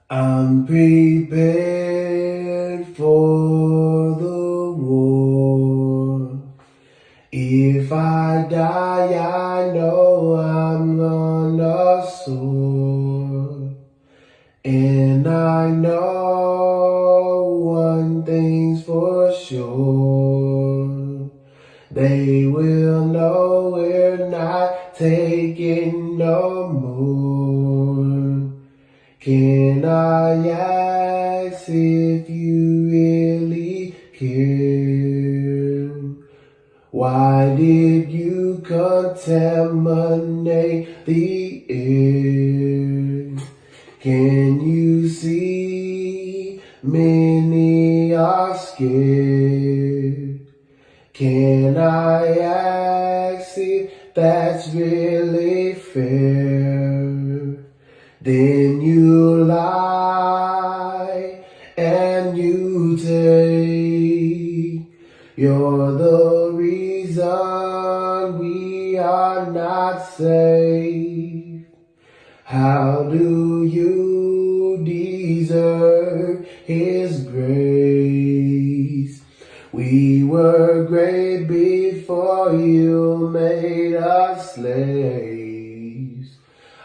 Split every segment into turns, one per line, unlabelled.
I'm prepared for the war. If I die, I know I'm gonna soar. And I know one thing's for sure. They will know we're not taking no more. Can I ask if you really care? Why did you contaminate the air? Can you see many are scared? Can I ask if that's really fair? Then you lie and you take. You're the reason we are not safe. How do you deserve His grace? We were great before you made us slaves.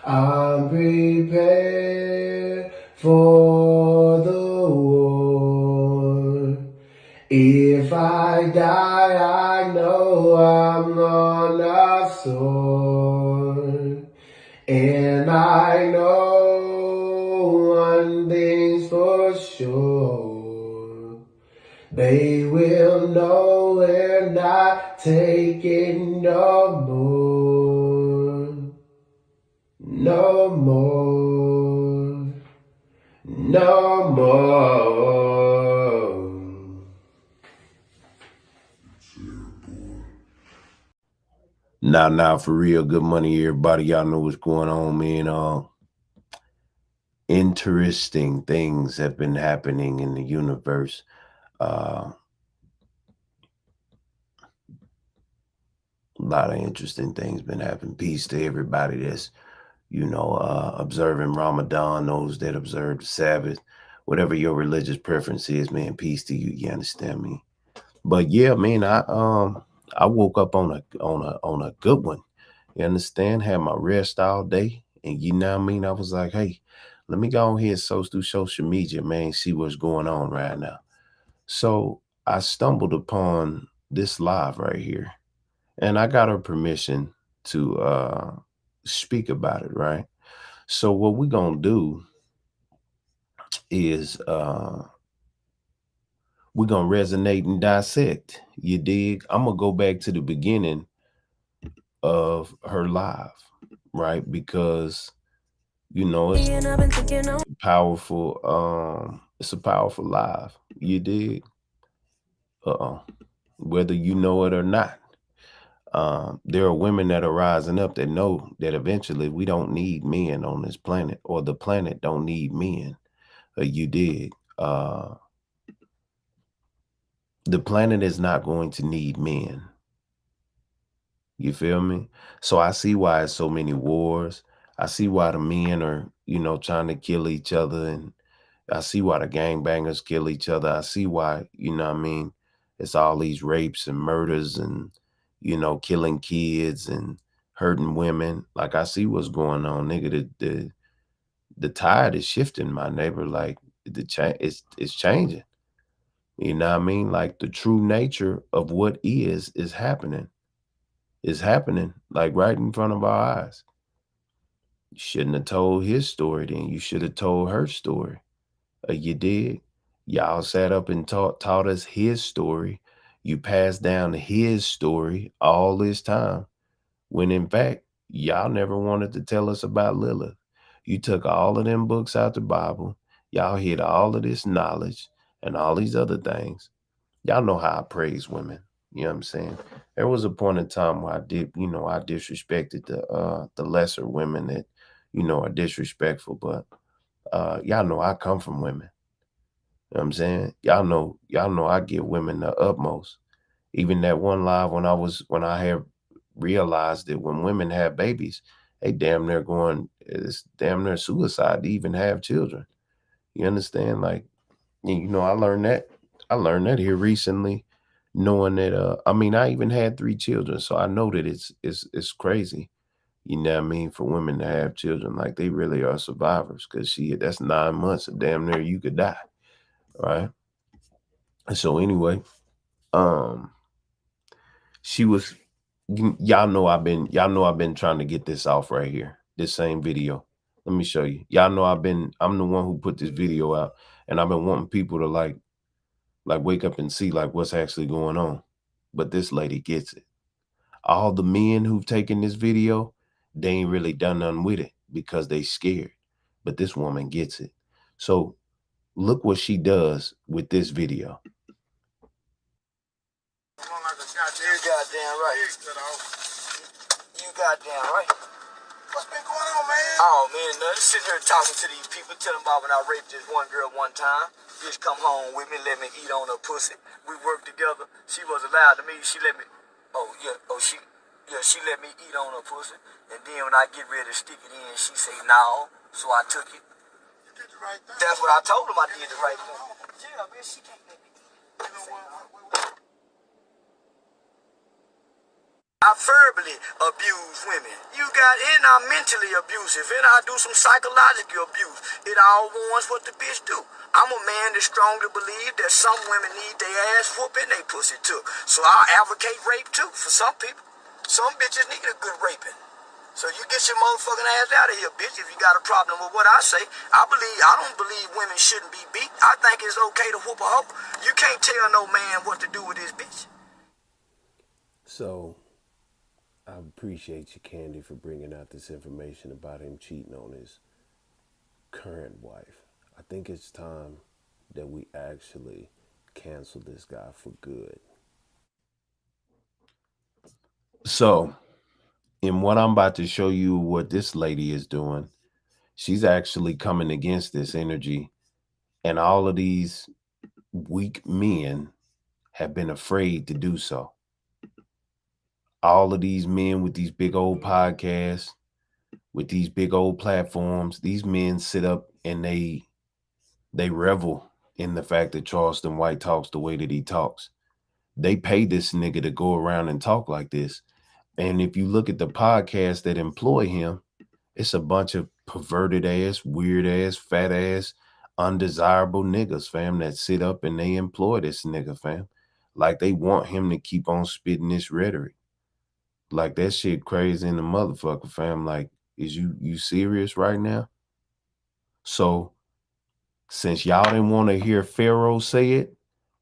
I'm prepared for the war. If I die, I know I'm gonna soar. And I know one thing's for sure. They will know we're not taking no more. No more. No more.
Now, for real, good money, everybody. Y'all know what's going on, man. Interesting things have been happening in the universe. A lot of interesting things been happening. Peace to everybody that's, observing Ramadan, those that observe the Sabbath, whatever your religious preference is, man. Peace to you. You understand me? But yeah, man, I woke up on a good one. You understand? Had my rest all day. And you know what I mean? I was like, hey, let me go ahead and through social media, man, see what's going on right now. So I stumbled upon this live right here. And I got her permission to speak about it, right? So what we're gonna do is we're gonna resonate and dissect. You dig? I'm gonna go back to the beginning of her live, right? Because it's powerful. It's a powerful live. You dig? Whether you know it or not. There are women that are rising up that know that eventually we don't need men on this planet, or the planet don't need men. You dig? The planet is not going to need men. You feel me? So I see why it's so many wars. I see why the men are, trying to kill each other, and I see why the gangbangers kill each other. I see why, what I mean, it's all these rapes and murders and, killing kids and hurting women. Like, I see what's going on, nigga. The tide is shifting, my neighbor. Like, it's changing. You know what I mean? Like, the true nature of what is happening. Is happening, like, right in front of our eyes. You shouldn't have told his story then. You should have told her story. You did. Y'all sat up and taught us his story. You passed down his story all this time, when in fact, y'all never wanted to tell us about Lilith. You took all of them books out the Bible. Y'all hid all of this knowledge and all these other things. Y'all know how I praise women. You know what I'm saying? There was a point in time where I disrespected the lesser women that, are disrespectful, but y'all know I come from women. You know what I'm saying? Y'all know I give women the utmost. Even that one live when I have realized that when women have babies, it's damn near suicide to even have children. You understand? Like, I learned that. I learned that here recently, knowing that I mean, I even had 3 children, so I know that it's crazy. You know what I mean? For women to have children, like they really are survivors, because that's 9 months of damn near you could die. Right. And so anyway, um, she was y'all know I've been trying to get this off right here. This same video. Let me show you. Y'all know I'm the one who put this video out, and I've been wanting people to like wake up and see like what's actually going on. But this lady gets it. All the men who've taken this video, they ain't really done nothing with it because they scared. But this woman gets it. So look what she does with this video.
You goddamn right. You goddamn right. What's been going on, man? Oh, man, nothing. Sitting here talking to these people, telling about when I raped this one girl one time. Bitch come home with me, let me eat on her pussy. We worked together. She was allowed to me. She let me. Oh, yeah. Oh, she let me eat on her pussy. And then when I get ready to stick it in, she say no. So I took it. You did the right thing. That's what I told him. I did the right thing. Yeah, man, she can't let me eat. You know what? I verbally abuse women. And I'm mentally abusive, and I do some psychological abuse. It all warns what the bitch do. I'm a man that strongly believe that some women need their ass whooped and they pussy took. So I advocate rape too for some people. Some bitches need a good raping. So you get your motherfucking ass out of here, bitch, if you got a problem with what I say. I don't believe women shouldn't be beat. I think it's okay to whoop a hoe. You can't tell no man what to do with his bitch.
So I appreciate you, Candy, for bringing out this information about him cheating on his current wife. I think it's time that we actually cancel this guy for good. So, in what I'm about to show you, what this lady is doing, she's actually coming against this energy. And all of these weak men have been afraid to do so. All of these men with these big old podcasts, with these big old platforms, these men sit up and they revel in the fact that Charleston White talks the way that he talks. They pay this nigga to go around and talk like this. And if you look at the podcasts that employ him, it's a bunch of perverted ass, weird ass, fat ass, undesirable niggas, fam, that sit up and they employ this nigga, fam. Like they want him to keep on spitting this rhetoric. Like that shit crazy in the motherfucker, fam. Like, is you serious right now? So since y'all didn't want to hear Pharaoh say it,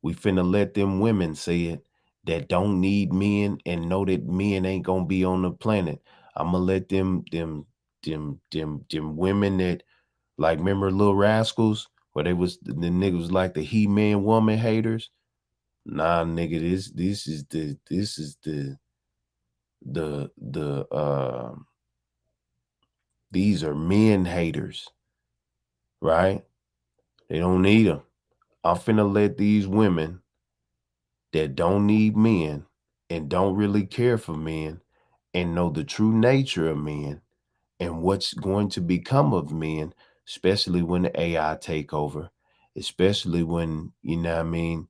we finna let them women say it that don't need men and know that men ain't gonna be on the planet. I'ma let them women that, like, remember Little Rascals, where the niggas was like the He-Man woman haters. Nah, nigga, this is the these are men haters, right? They don't need them. I'm finna let these women that don't need men and don't really care for men and know the true nature of men and what's going to become of men, especially when the AI take over, especially when, you know what I mean,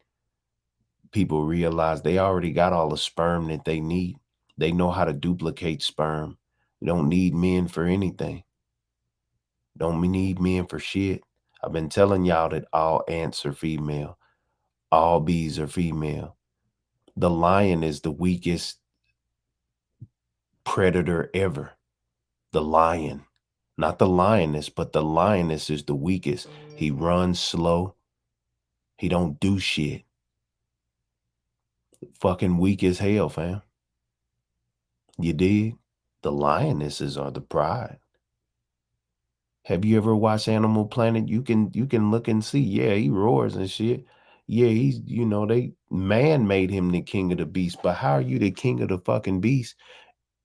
people realize they already got all the sperm that they need. They know how to duplicate sperm. We don't need men for anything. Don't need men for shit. I've been telling y'all that all ants are female. All bees are female. The lion is the weakest predator ever. The lion. Not the lioness, but the lioness is the weakest. He runs slow. He don't do shit. Fucking weak as hell, fam. You dig? The lionesses are the pride. Have you ever watched Animal Planet? You can look and see. Yeah, he roars and shit. Yeah, he's, they man made him the king of the beast. But how are you the king of the fucking beast?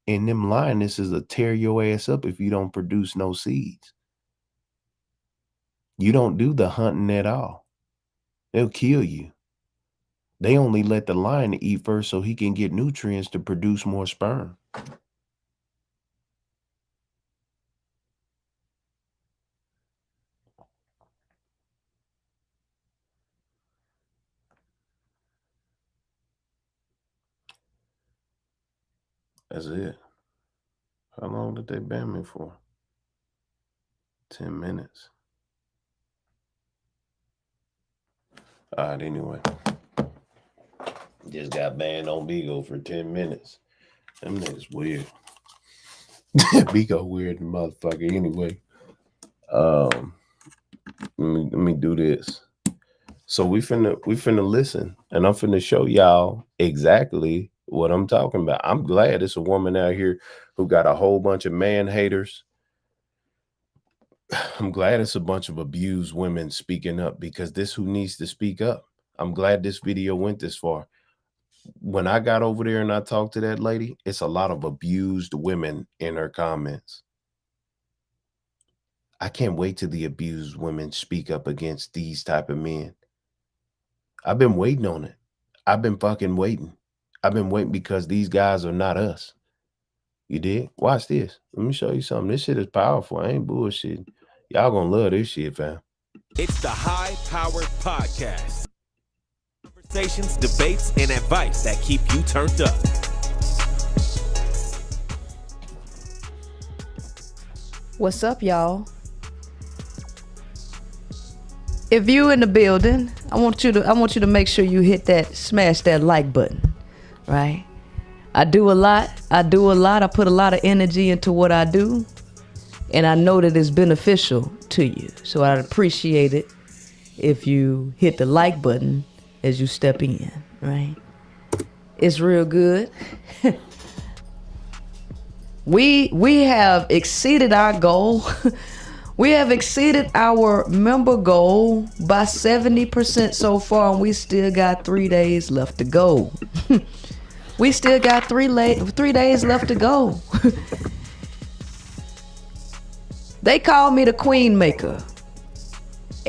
And them lionesses will tear your ass up if you don't produce no seeds. You don't do the hunting at all. They'll kill you. They only let the lion eat first so he can get nutrients to produce more sperm. That's it. How long did they ban me for? 10 minutes. All right, anyway. Just got banned on Bigo for 10 minutes. Them niggas weird. Bigo weird motherfucker anyway. Let me do this. So we finna listen, and I'm finna show y'all exactly what I'm talking about. I'm glad it's a woman out here who got a whole bunch of man haters. I'm glad it's a bunch of abused women speaking up, because this who needs to speak up. I'm glad this video went this far. When I got over there and I talked to that lady, it's a lot of abused women in her comments. I can't wait till the abused women speak up against these type of men. I've been waiting on it. I've been fucking waiting. I've been waiting because these guys are not us. You did? Watch this. Let me show you something. This shit is powerful. I ain't bullshitting. Y'all gonna love this shit, fam.
It's the High Powered Podcast. Conversations, debates, and advice that keep you turned up.
What's up, y'all? If you in the building, I want you to make sure you smash that like button, right? I do a lot. I put a lot of energy into what I do, and I know that it's beneficial to you. So I'd appreciate it if you hit the like button as you step in, right? It's real good. We have exceeded our goal. We have exceeded our member goal by 70% so far, and we still got 3 days left to go. We still got 3 days left to go. They call me the Queen Maker,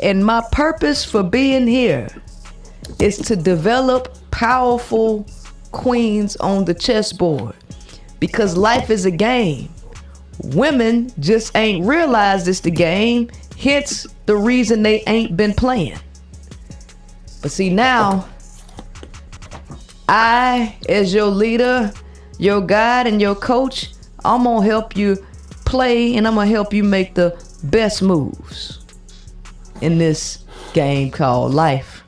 and my purpose for being here is to develop powerful queens on the chessboard, because life is a game. Women just ain't realized it's the game, hence the reason they ain't been playing. But see, now, I, as your leader, your guide, and your coach, I'm gonna help you play, and I'm gonna help you make the best moves in this game called life.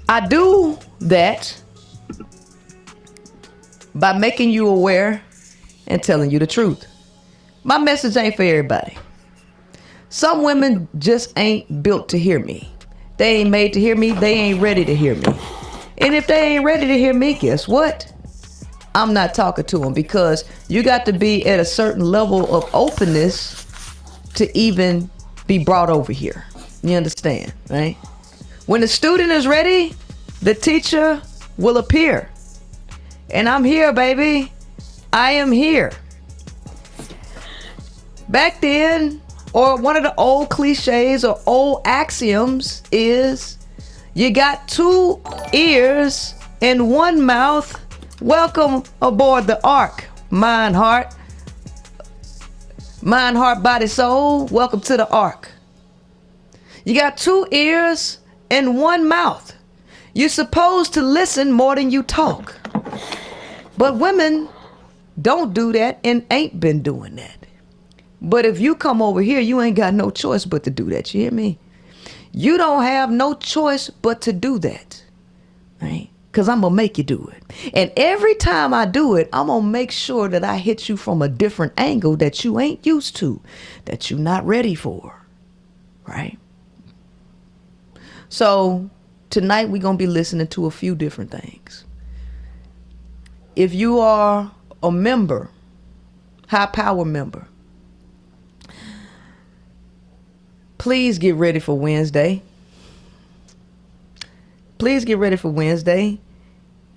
I do that by making you aware and telling you the truth. My message ain't for everybody. Some women just ain't built to hear me. They ain't made to hear me. They ain't ready to hear me. And if they ain't ready to hear me, guess what? I'm not talking to them, because you got to be at a certain level of openness to even be brought over here. You understand, right? When the student is ready, the teacher will appear. And I'm here, baby. I am here. Back then, or one of the old cliches or old axioms is, you got 2 ears and 1 mouth. Welcome aboard the ark, mind, heart, body, soul. Welcome to the ark. You got 2 ears and 1 mouth. You're supposed to listen more than you talk. But women don't do that and ain't been doing that. But if you come over here, you ain't got no choice but to do that. You hear me? You don't have no choice but to do that, right? Because I'm going to make you do it. And every time I do it, I'm going to make sure that I hit you from a different angle that you ain't used to, that you're not ready for, right? So tonight we're going to be listening to a few different things. If you are a member, high power member, please get ready for Wednesday. Please get ready for Wednesday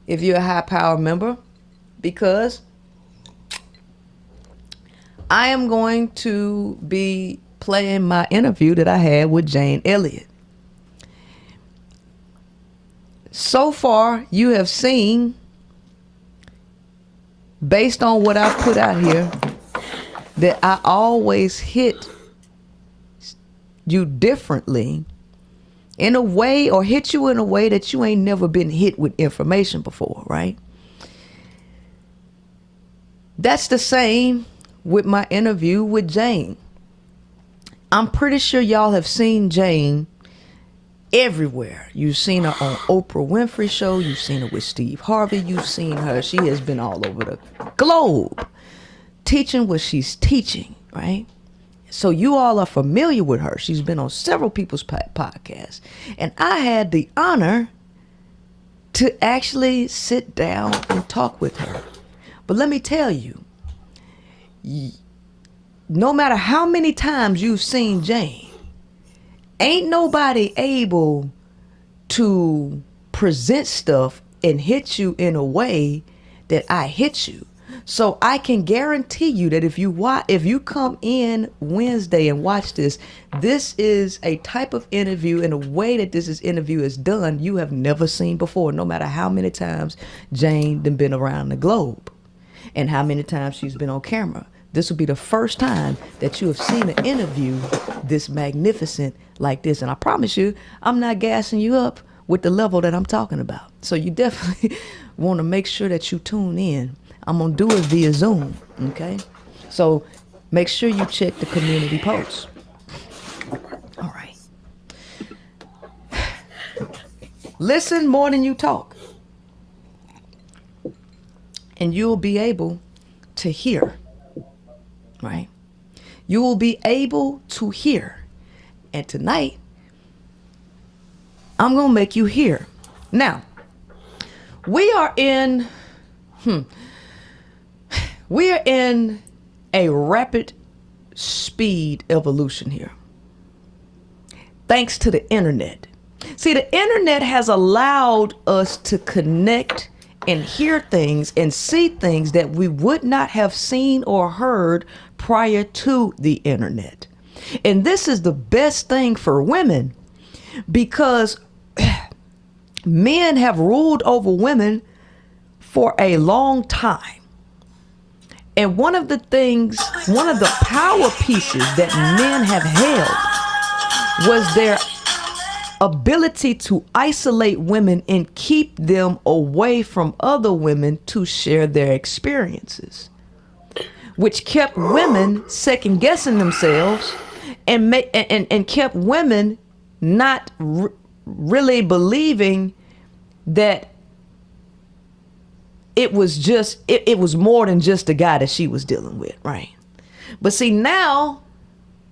if you're a high power member, because I am going to be playing my interview that I had with Jane Elliott. So far, you have seen, based on what I put out here, that I always hit you differently in a way, or hit you in a way that you ain't never been hit with information before, right? That's the same with my interview with Jane. I'm pretty sure y'all have seen Jane everywhere. You've seen her on Oprah Winfrey show. You've seen her with Steve Harvey. You've seen her. She has been all over the globe teaching what she's teaching, right? So you all are familiar with her. She's been on several people's podcasts. And I had the honor to actually sit down and talk with her. But let me tell you, no matter how many times you've seen Jane, ain't nobody able to present stuff and hit you in a way that I hit you. So I can guarantee you that if you come in Wednesday and watch this, this is a type of interview and a way that interview is done you have never seen before, no matter how many times Jane done been around the globe and how many times she's been on camera. This will be the first time that you have seen an interview this magnificent like this. And I promise you, I'm not gassing you up with the level that I'm talking about. So you definitely want to make sure that you tune in. I'm going to do it via Zoom, okay? So make sure you check the community posts. All right. Listen more than you talk. And you'll be able to hear, right? You will be able to hear. And tonight, I'm going to make you hear. Now, we are in a rapid speed evolution here. Thanks to the internet. See, the internet has allowed us to connect and hear things and see things that we would not have seen or heard prior to the internet. And this is the best thing for women because men have ruled over women for a long time. And one of the power pieces that men have held was their ability to isolate women and keep them away from other women to share their experiences, which kept women second guessing themselves and kept women not really believing that it was more than just the guy that she was dealing with, right? But see, now,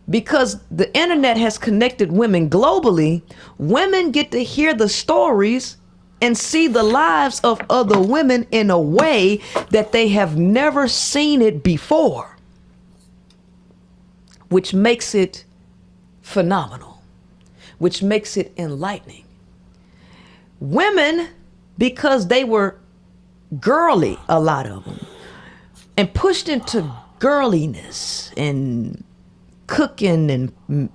because the internet has connected women globally, women get to hear the stories and see the lives of other women in a way that they have never seen it before, which makes it phenomenal, which makes it enlightening. Women, because they were girly, a lot of them, and pushed into girliness and cooking and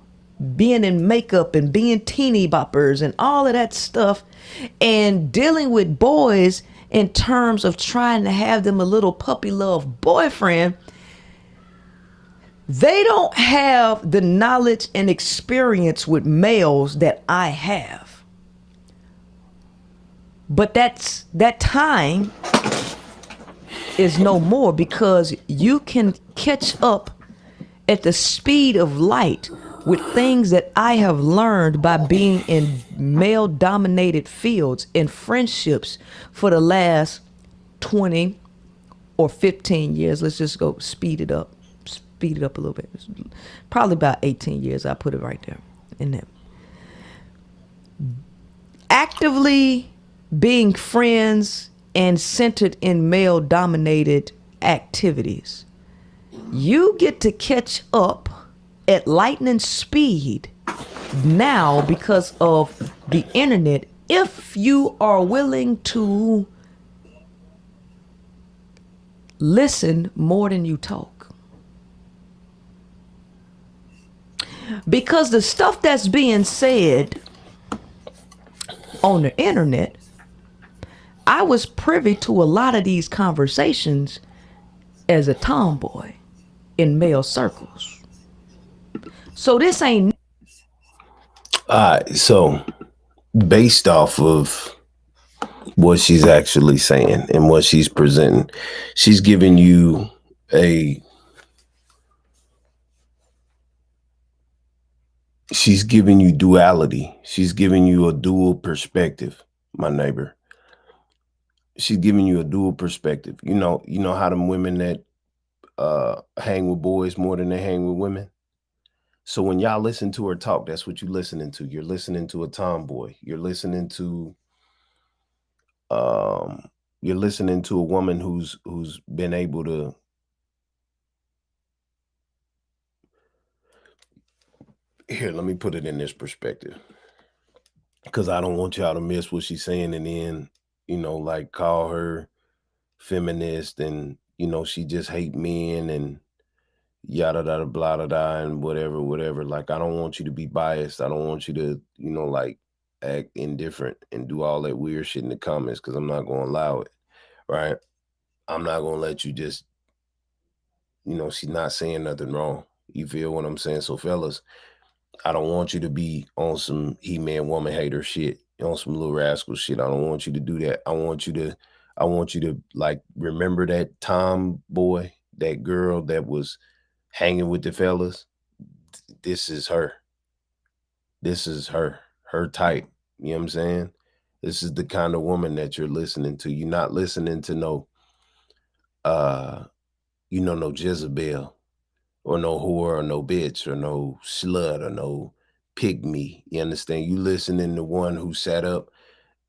being in makeup and being teeny boppers and all of that stuff, and dealing with boys in terms of trying to have them a little puppy love boyfriend. They don't have the knowledge and experience with males that I have. But that time is no more, because you can catch up at the speed of light with things that I have learned by being in male dominated fields and friendships for the last 20 or 15 years. Let's just go speed it up a little bit. Probably about 18 years. I put it right there in there. Actively being friends and centered in male dominated activities, you get to catch up at lightning speed now because of the internet, if you are willing to listen more than you talk. Because the stuff that's being said on the internet, I was privy to a lot of these conversations as a tomboy in male circles. So this ain't.
All right, so based off of what she's actually saying and what she's presenting. She's giving you duality. She's giving you a dual perspective, my neighbor. She's giving you a dual perspective. You know how them women that hang with boys more than they hang with women. So when y'all listen to her talk, that's what you're listening to. You're listening to a tomboy. You're listening to a woman who's been able to. Here, let me put it in this perspective, because I don't want y'all to miss what she's saying and then, like call her feminist and, she just hate men and yada da blah da da and whatever. Like, I don't want you to be biased. I don't want you to, like act indifferent and do all that weird shit in the comments, because I'm not going to allow it, right? I'm not going to let you just, she's not saying nothing wrong. You feel what I'm saying? So fellas, I don't want you to be on some he-man woman hater shit, on some little rascal shit. I don't want you to do that. I want you to like remember that tomboy, that girl that was hanging with the fellas. This is her. This is her type. You know what I'm saying? This is the kind of woman that you're listening to. You're not listening to no Jezebel, or no whore, or no bitch, or no slut, or no pygmy. You understand? You listening to one who sat up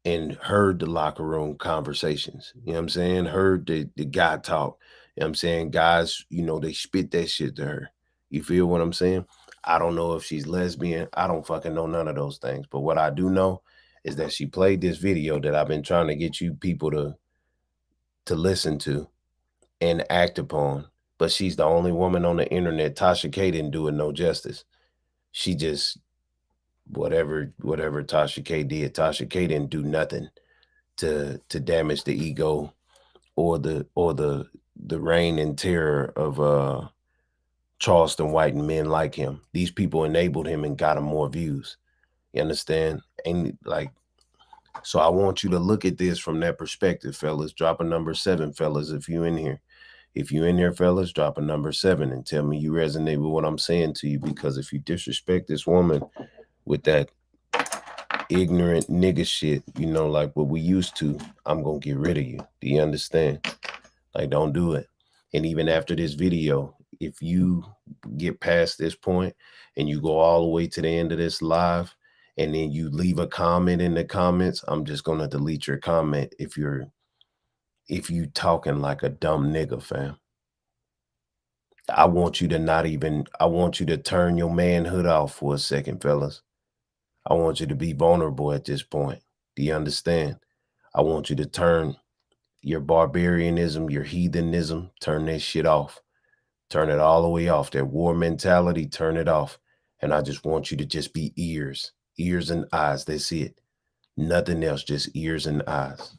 and heard the locker room conversations. You know what I'm saying? Heard the guy talk. You know what I'm saying? Guys, they spit that shit to her. You feel what I'm saying? I don't know if she's lesbian. I don't fucking know none of those things. But what I do know is that she played this video that I've been trying to get you people to listen to and act upon. But she's the only woman on the internet. Tasha K didn't do it no justice. She just, whatever Tasha K did, Tasha K didn't do nothing to damage the ego or the reign and terror of Charleston White and men like him. These people enabled him and got him more views. You understand? And like, so I want you to look at this from that perspective, fellas. Drop a number 7, fellas, if you in here. If you in here, fellas, drop a number 7 and tell me you resonate with what I'm saying to you. Because if you disrespect this woman with that ignorant nigga shit, like what we used to, I'm going to get rid of you. Do you understand? Like, don't do it. And even after this video, if you get past this point and you go all the way to the end of this live and then you leave a comment in the comments, I'm just going to delete your comment if you talking like a dumb nigga, fam. I want you to turn your manhood off for a second, fellas. I want you to be vulnerable at this point. Do you understand? I want you to turn your barbarianism, your heathenism, turn that shit off. Turn it all the way off. That war mentality, turn it off. And I just want you to just be ears and eyes. That's it. Nothing else, just ears and eyes.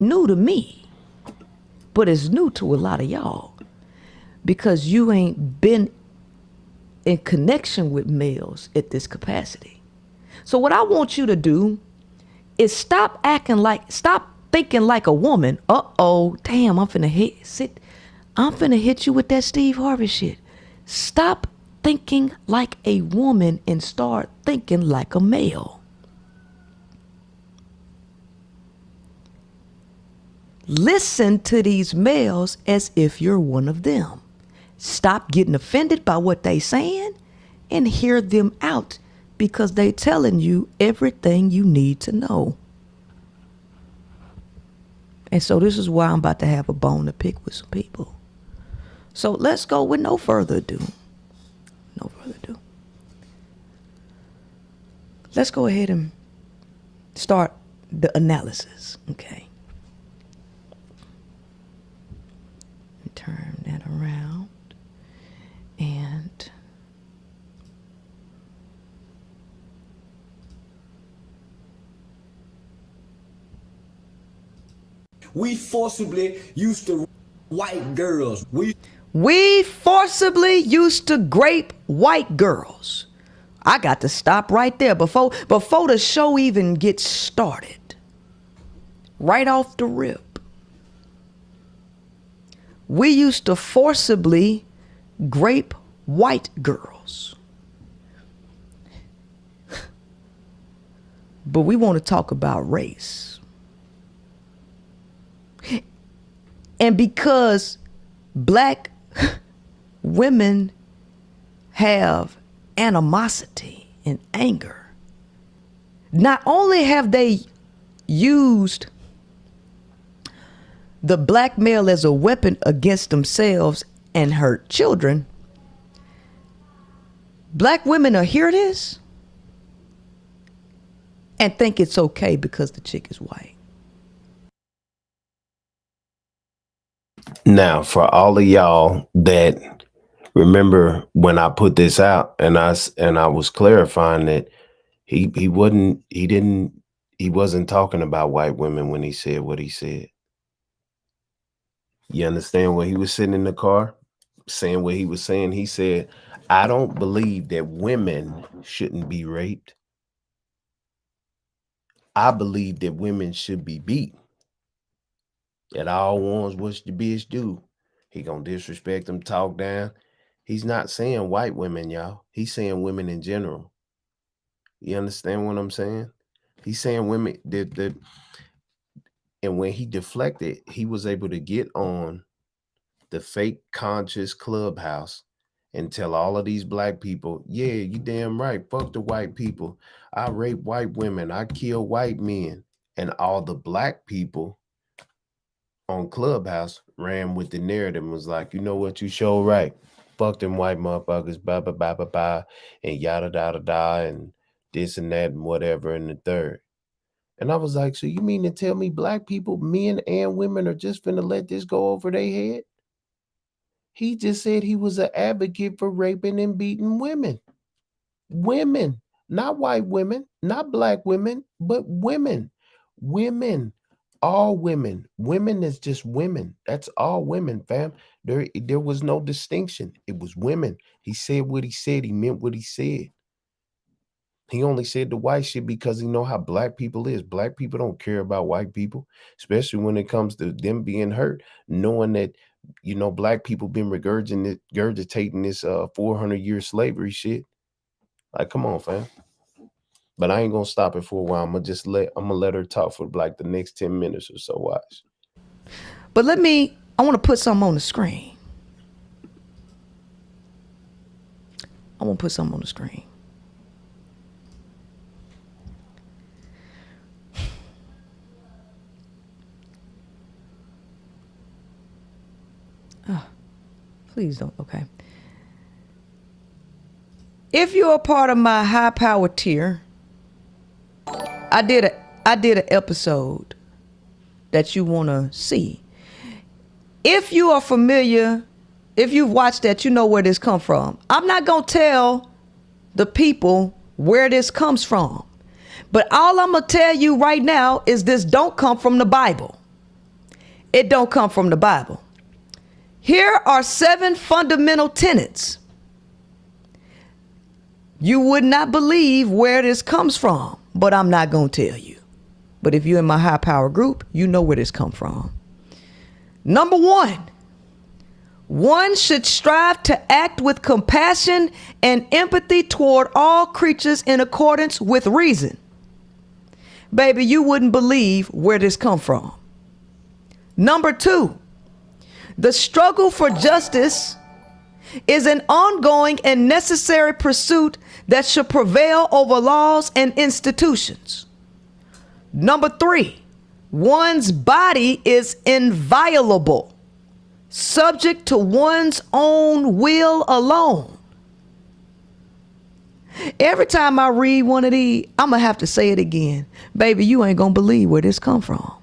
New to me, but it's new to a lot of y'all because you ain't been in connection with males at this capacity. So what I want you to do is stop thinking like a woman. Damn, I'm finna hit you with that Steve Harvey shit. Stop thinking like a woman and start thinking like a male. Listen to these males as if you're one of them. Stop getting offended by what they saying and hear them out because they telling you everything you need to know. And so this is why I'm about to have a bone to pick with some people. So let's go with no further ado. Let's go ahead and start the analysis, okay? Turn that around and
we forcibly used to white girls.
We forcibly used to grape white girls. I got to stop right there before the show even gets started. Right off the rip. We used to forcibly grape white girls. But we want to talk about race. And because black women have animosity and anger, not only have they used the black male as a weapon against themselves and hurt children, black women are hear this and think it's okay because the chick is white.
Now, for all of y'all that remember when I put this out and I was clarifying that he wasn't talking about white women when he said what he said. You understand? When he was sitting in the car saying what he was saying, he said, I don't believe that women shouldn't be raped. I believe that women should be beat. That all ones what the bitch do. He gonna disrespect them, talk down. He's not saying white women, y'all. He's saying women in general. You understand what I'm saying? He's saying women that and when he deflected, he was able to get on the fake conscious Clubhouse and tell all of these black people, yeah, you damn right, fuck the white people. I rape white women, I kill white men. And all the black people on Clubhouse ran with the narrative and was like, you know what, you show right. Fuck them white motherfuckers, blah, blah, blah, blah, blah, and yada, da, da, and this and that and whatever and the third. And I was like, so you mean to tell me black people, men and women, are just finna let this go over their head? He just said he was an advocate for raping and beating women. Women, not white women, not black women, but women. Women. All women. Women is just women. That's all women, fam. There was no distinction. It was women. He said what he said. He meant what he said. He only said the white shit because he know how black people is. Black people don't care about white people, especially when it comes to them being hurt, knowing that, you know, black people been regurgitating this 400-year slavery shit. Like, come on, fam. But I ain't gonna stop it for a while. I'm gonna let her talk for like the next 10 minutes or so. Watch.
But I want to put something on the screen. I want to put something on the screen. Oh, please don't. Okay. If you're a part of my high power tier, I did an episode that you want to see. If you are familiar, if you've watched that, you know where this come from. I'm not going to tell the people where this comes from. But all I'm going to tell you right now is this don't come from the Bible. It don't come from the Bible. Here are 7 fundamental tenets. You would not believe where this comes from, but I'm not going to tell you. But if you're in my high power group, you know where this come from. Number 1, one should strive to act with compassion and empathy toward all creatures in accordance with reason. Baby, you wouldn't believe where this come from. Number 2, the struggle for justice is an ongoing and necessary pursuit that should prevail over laws and institutions. Number 3, one's body is inviolable, subject to one's own will alone. Every time I read one of these, I'm going to have to say it again. Baby, you ain't going to believe where this comes from.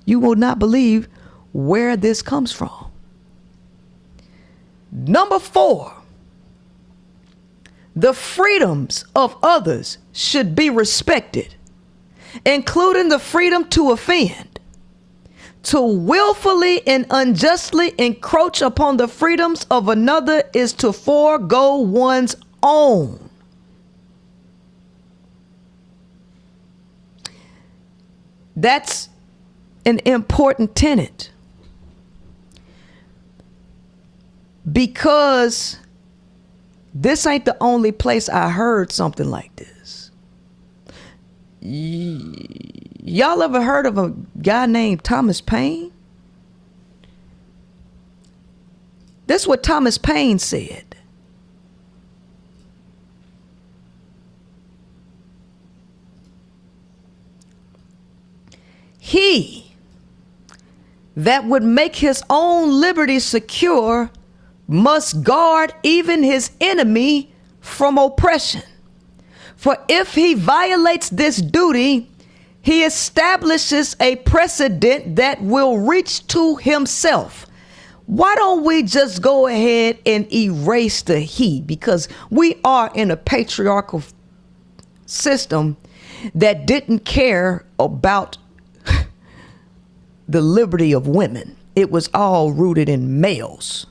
You will not believe where this comes from. Number 4, the freedoms of others should be respected, including the freedom to offend. To willfully and unjustly encroach upon the freedoms of another is to forego one's own. That's an important tenet, because this ain't the only place I heard something like this. Y'all ever heard of a guy named Thomas Paine? This is what Thomas Paine said. He that would make his own liberty secure must guard even his enemy from oppression. For if he violates this duty, he establishes a precedent that will reach to himself. Why don't we just go ahead and erase the he? Because we are in a patriarchal system that didn't care about the liberty of women. It was all rooted in males.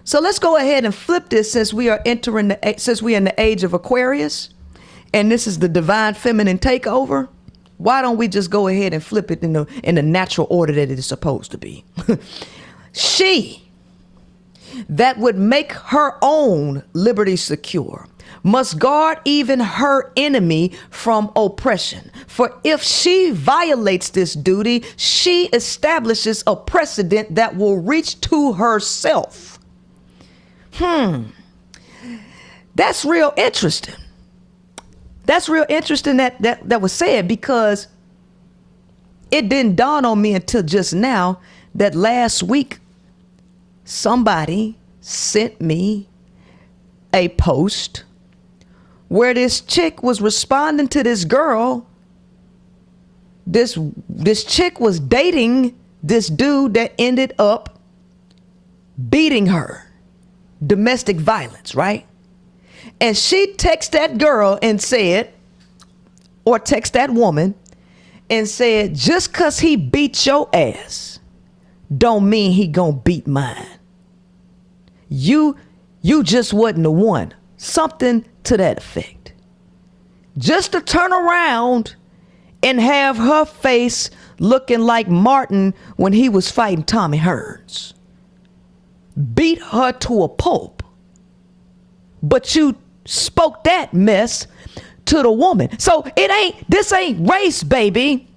So let's go ahead and flip this, since we are in the age of Aquarius, and this is the divine feminine takeover. Why don't we just go ahead and flip it in the natural order that it is supposed to be? She that would make her own liberty secure must guard even her enemy from oppression. For if she violates this duty, she establishes a precedent that will reach to herself. That's real interesting. That's real interesting that was said, because it didn't dawn on me until just now that last week somebody sent me a post where this chick was responding to this girl. This chick was dating this dude that ended up beating her. Domestic violence, right? And she texted that girl and said, or text that woman and said, just cause he beat your ass don't mean he gonna beat mine. You just wasn't the one. Something to that effect. Just to turn around and have her face looking like Martin when he was fighting Tommy Hearns. Beat her to a pulp. But you spoke that mess to the woman. So this ain't race, baby.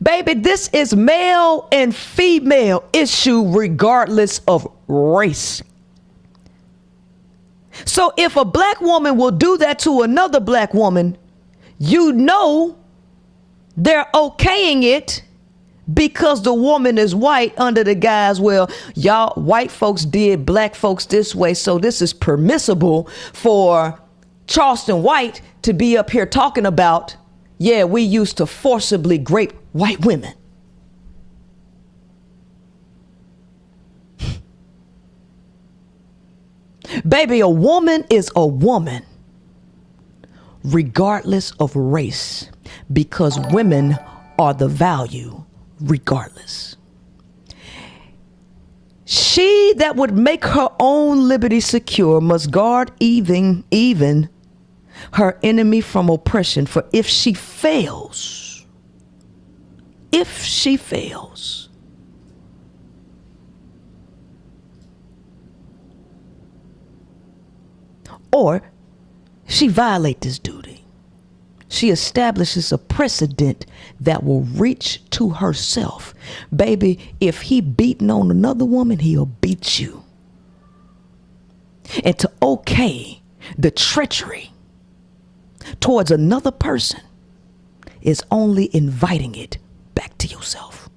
Baby, this is male and female issue regardless of race. So if a black woman will do that to another black woman, you know they're okaying it because the woman is white, under the guise, well, y'all white folks did black folks this way, so this is permissible for Charleston White to be up here talking about, yeah, we used to forcibly grape white women. Baby, a woman is a woman regardless of race, because women are the value regardless. She that would make her own liberty secure must guard even her enemy from oppression. For if she fails, or she violates this duty, she establishes a precedent that will reach to herself. Baby, if he beating on another woman, he'll beat you. And to okay the treachery towards another person is only inviting it back to yourself.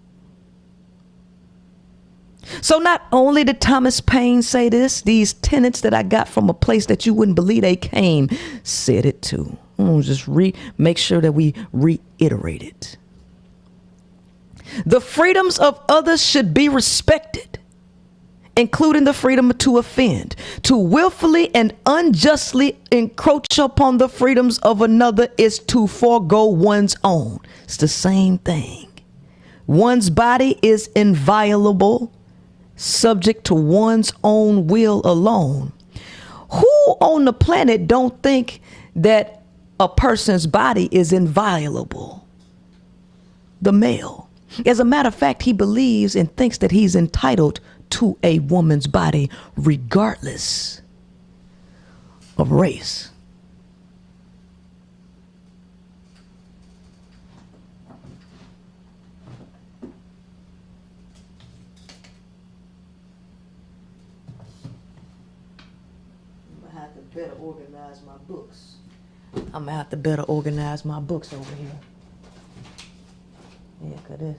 So not only did Thomas Paine say this, these tenets that I got from a place that you wouldn't believe they came said it too. Just make sure that we reiterate it. The freedoms of others should be respected, including the freedom to offend. To willfully and unjustly encroach upon the freedoms of another is to forego one's own. It's the same thing. One's body is inviolable, subject to one's own will alone. Who on the planet don't think that a person's body is inviolable? the male. As a matter of fact, he believes and thinks that he's entitled to a woman's body regardless of race. I'm gonna have to better organize my books. I'm gonna have to better organize my books over here. Yeah, cause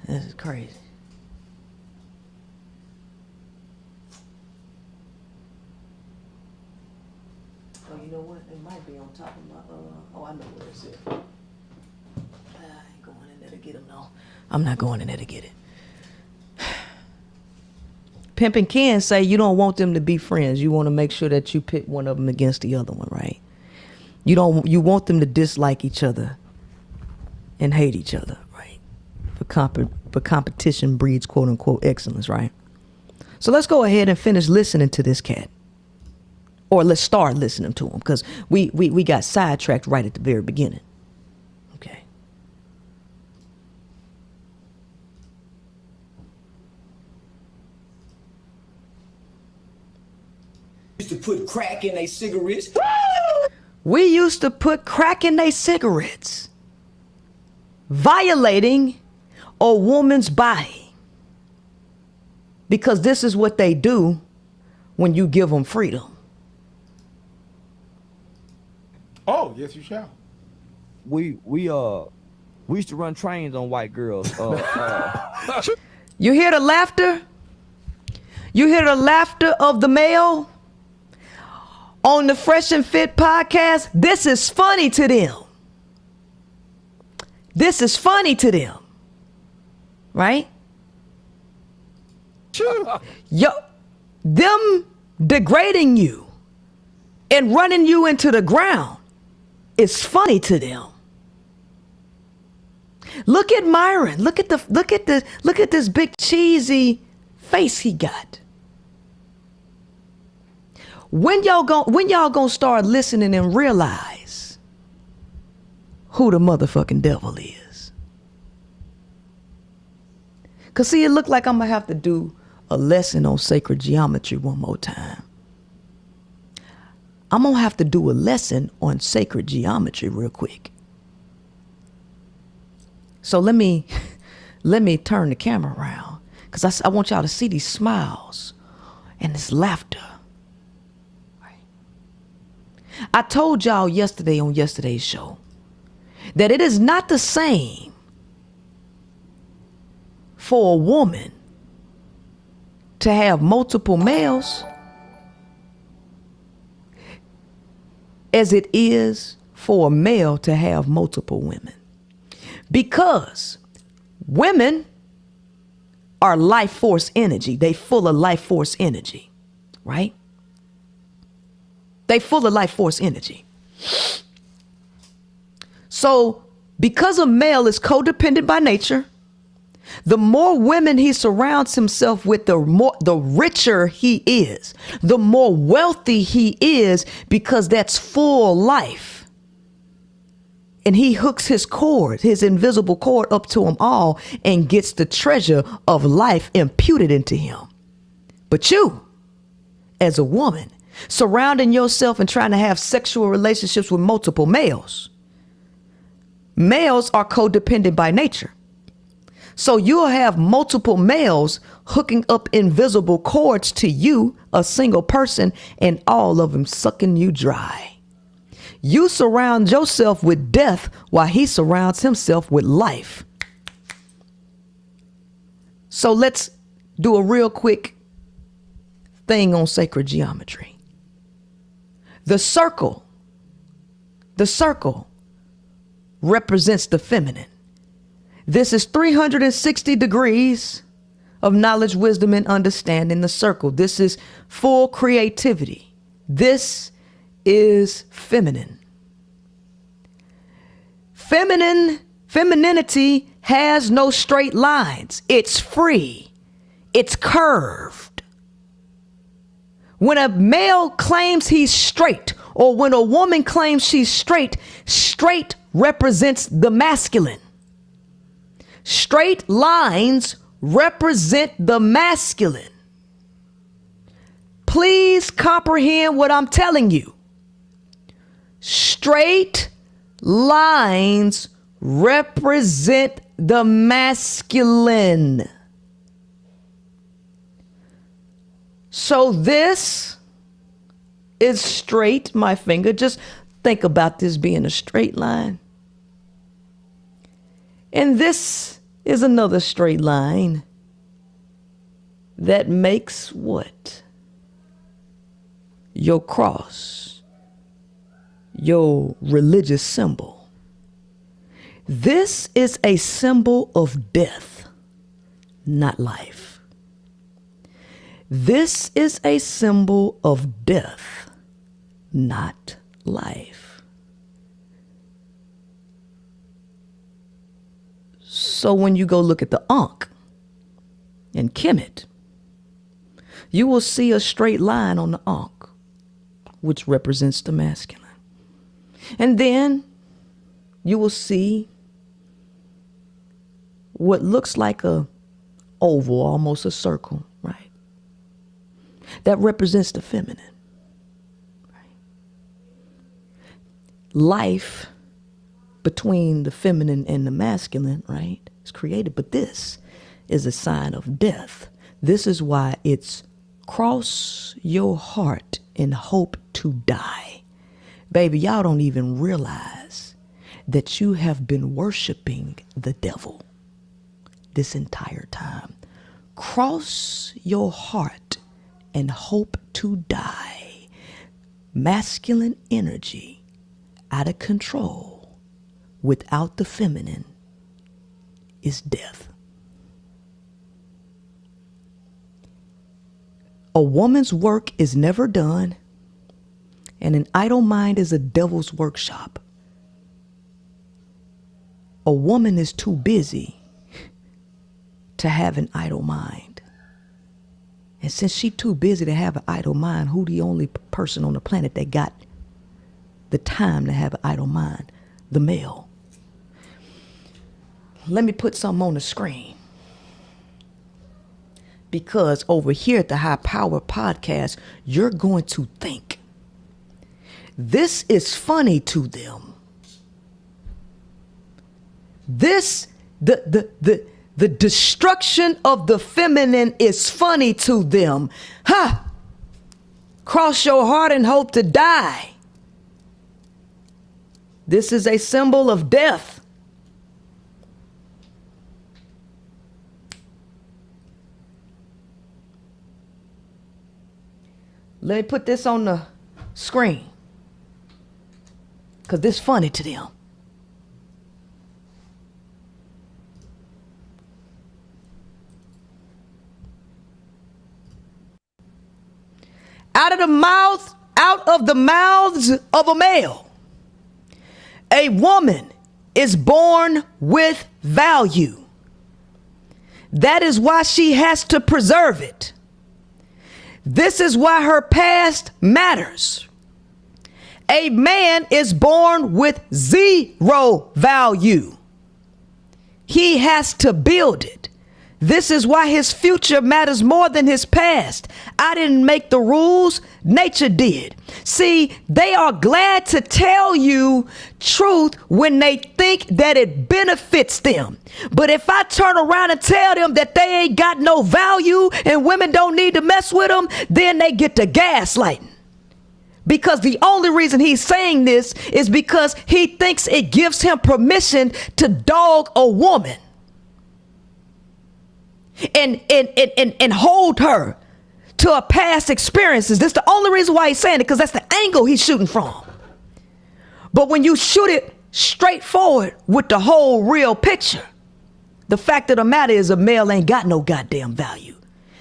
this is crazy. Oh, you know what? It might be on top of my, oh, I know where it's at. I ain't going in there to get them, no. I'm not going in there to get it. Pimp and Ken say you don't want them to be friends. You want to make sure that you pit one of them against the other one, right? You want them to dislike each other and hate each other, right? For competition breeds quote unquote excellence, right? So let's go ahead and finish listening to this cat. Or let's start listening to him, because we got sidetracked right at the very beginning. Okay.
Used to put crack in their cigarettes.
We used to put crack in their cigarettes, violating a woman's body, because this is what they do when you give them freedom.
Oh, yes, you shall.
We used to run trains on white girls.
You hear the laughter? You hear the laughter of the male on the Fresh and Fit podcast? This is funny to them. This is funny to them. Right?
Sure.
Yo, them degrading you and running you into the ground is funny to them. Look at Myron. Look at this big cheesy face he got. When y'all gonna start listening and realize who the motherfucking devil is? Cause see, it looked like I'm gonna have to do a lesson on sacred geometry one more time. I'm gonna have to do a lesson on sacred geometry real quick. So let me turn the camera around, because I want y'all to see these smiles and this laughter. Right. I told y'all yesterday on yesterday's show that it is not the same for a woman to have multiple males as it is for a male to have multiple women. Because women are life force energy. They full of life force energy, right? They full of life force energy. So because a male is codependent by nature, the more women he surrounds himself with, the richer he is, the more wealthy he is, because that's full life. And he hooks his cord, his invisible cord, up to them all and gets the treasure of life imputed into him. But you, as a woman, surrounding yourself and trying to have sexual relationships with multiple males. Males are codependent by nature. So you'll have multiple males hooking up invisible cords to you, a single person, and all of them sucking you dry. You surround yourself with death while he surrounds himself with life. So let's do a real quick thing on sacred geometry. The circle represents the feminine. This is 360 degrees of knowledge, wisdom, and understanding. The circle. This is full creativity. This is feminine. Femininity has no straight lines. It's free. It's curved. When a male claims he's straight, or when a woman claims she's straight, straight represents the masculine. Straight lines represent the masculine. Please comprehend what I'm telling you. Straight lines represent the masculine. So this is straight, my finger. Just think about this being a straight line. And this is another straight line that makes what? Your cross, your religious symbol. This is a symbol of death, not life. This is a symbol of death, not life. So when you go look at the Ankh and Kemet, you will see a straight line on the Ankh, which represents the masculine. And then you will see what looks like a oval, almost a circle, right? That represents the feminine. Right? Life between the feminine and the masculine, right, is created. But this is a sign of death. This is why it's cross your heart and hope to die. Baby, y'all don't even realize that you have been worshiping the devil this entire time. Cross your heart and hope to die. Masculine energy out of control without the feminine is death. A woman's work is never done, and an idle mind is a devil's workshop. A woman is too busy to have an idle mind. And since she's too busy to have an idle mind, who the only person on the planet that got the time to have an idle mind? The male. Let me put something on the screen. Because over here at the High Power Podcast, you're going to think this is funny to them. This, the destruction of the feminine is funny to them. Ha! Cross your heart and hope to die. This is a symbol of death. Let me put this on the screen, because this is funny to them. Out of the mouths of a male, a woman is born with value. That is why she has to preserve it. This is why her past matters. A man is born with zero value. He has to build it. This is why his future matters more than his past. I didn't make the rules, nature did. See, they are glad to tell you truth when they think that it benefits them. But if I turn around and tell them that they ain't got no value and women don't need to mess with them, then they get to gaslighting. Because the only reason he's saying this is because he thinks it gives him permission to dog a woman. And hold her to her past experiences. That's the only reason why he's saying it, because that's the angle he's shooting from. But when you shoot it straight forward with the whole real picture, the fact of the matter is a male ain't got no goddamn value.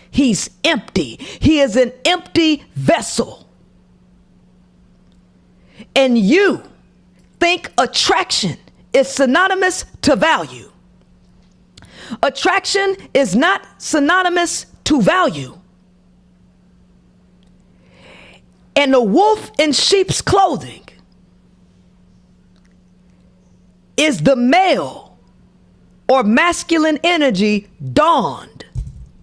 He's empty. He is an empty vessel. And you think attraction is synonymous to value. Attraction is not synonymous to value. And the wolf in sheep's clothing is the male or masculine energy dawned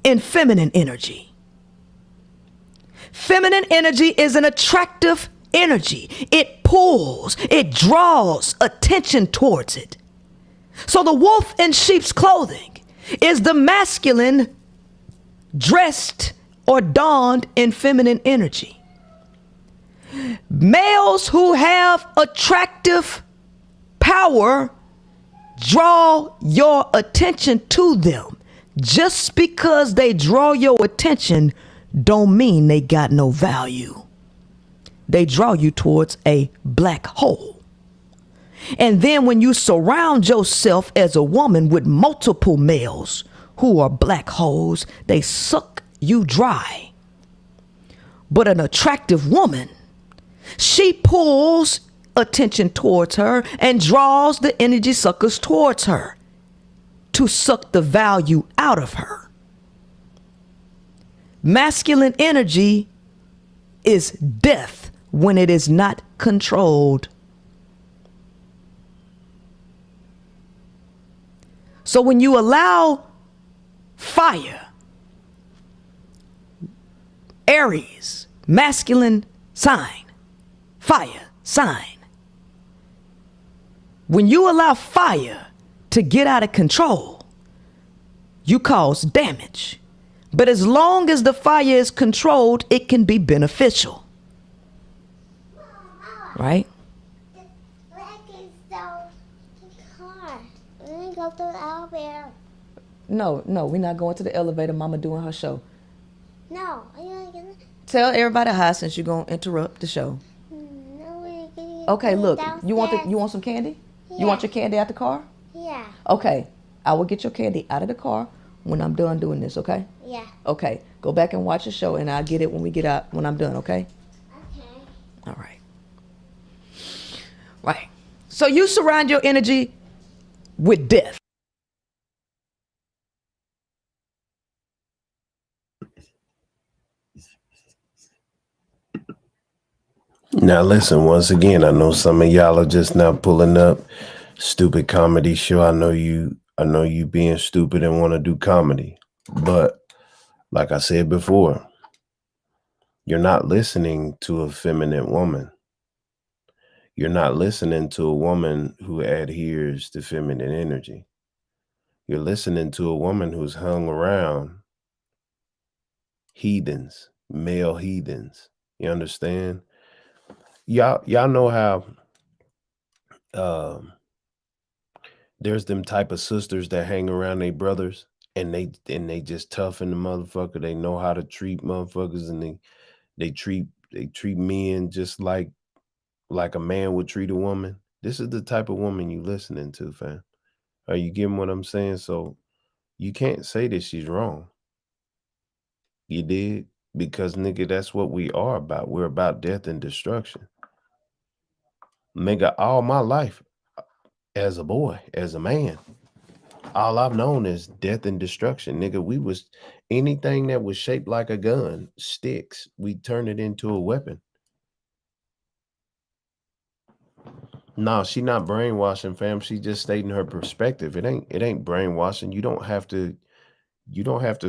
in feminine energy. Feminine energy is an attractive energy. It pulls, it draws attention towards it. So the wolf in sheep's clothing is the masculine dressed or donned in feminine energy. Males who have attractive power draw your attention to them. Just because they draw your attention don't mean they got no value. They draw you towards a black hole. And then when you surround yourself as a woman with multiple males who are black holes, they suck you dry. But an attractive woman, she pulls attention towards her and draws the energy suckers towards her to suck the value out of her. Masculine energy is death when it is not controlled. So when you allow fire, Aries, masculine sign, fire sign. When you allow fire to get out of control, you cause damage. But as long as the fire is controlled, it can be beneficial. Right?
Go to the elevator.
No, we're not going to the elevator. Mama doing her show.
No, are you gonna
Tell everybody hi since you're gonna interrupt the show.
No, we're
Okay, look,
downstairs.
you want some candy?
Yeah.
You want your candy out the car?
Yeah.
Okay, I will get your candy out of the car when I'm done doing this. Okay?
Yeah.
Okay, go back and watch the show, and I'll get it when we get out when I'm done. Okay?
Okay.
All right. Right. So you surround your energy with death.
Now listen, once again, I know some of y'all are just now pulling up. Stupid comedy show. I know you being stupid and want to do comedy. But like I said before, you're not listening to a feminine woman. You're not listening to a woman who adheres to feminine energy. You're listening to a woman who's hung around heathens, male heathens. You understand? Y'all know how there's them type of sisters that hang around their brothers and they just tough in the motherfucker. They know how to treat motherfuckers, and they treat men just like a man would treat a woman. This is the type of woman you listening to, fam. Are you getting what I'm saying? So you can't say that she's wrong. You did? Because nigga, that's what we are about. We're about death and destruction. Nigga, all my life, as a boy, as a man, all I've known is death and destruction. Nigga, we was anything that was shaped like a gun, sticks, we turn it into a weapon. No, she not brainwashing, fam. She just stating her perspective. It ain't brainwashing. You don't have to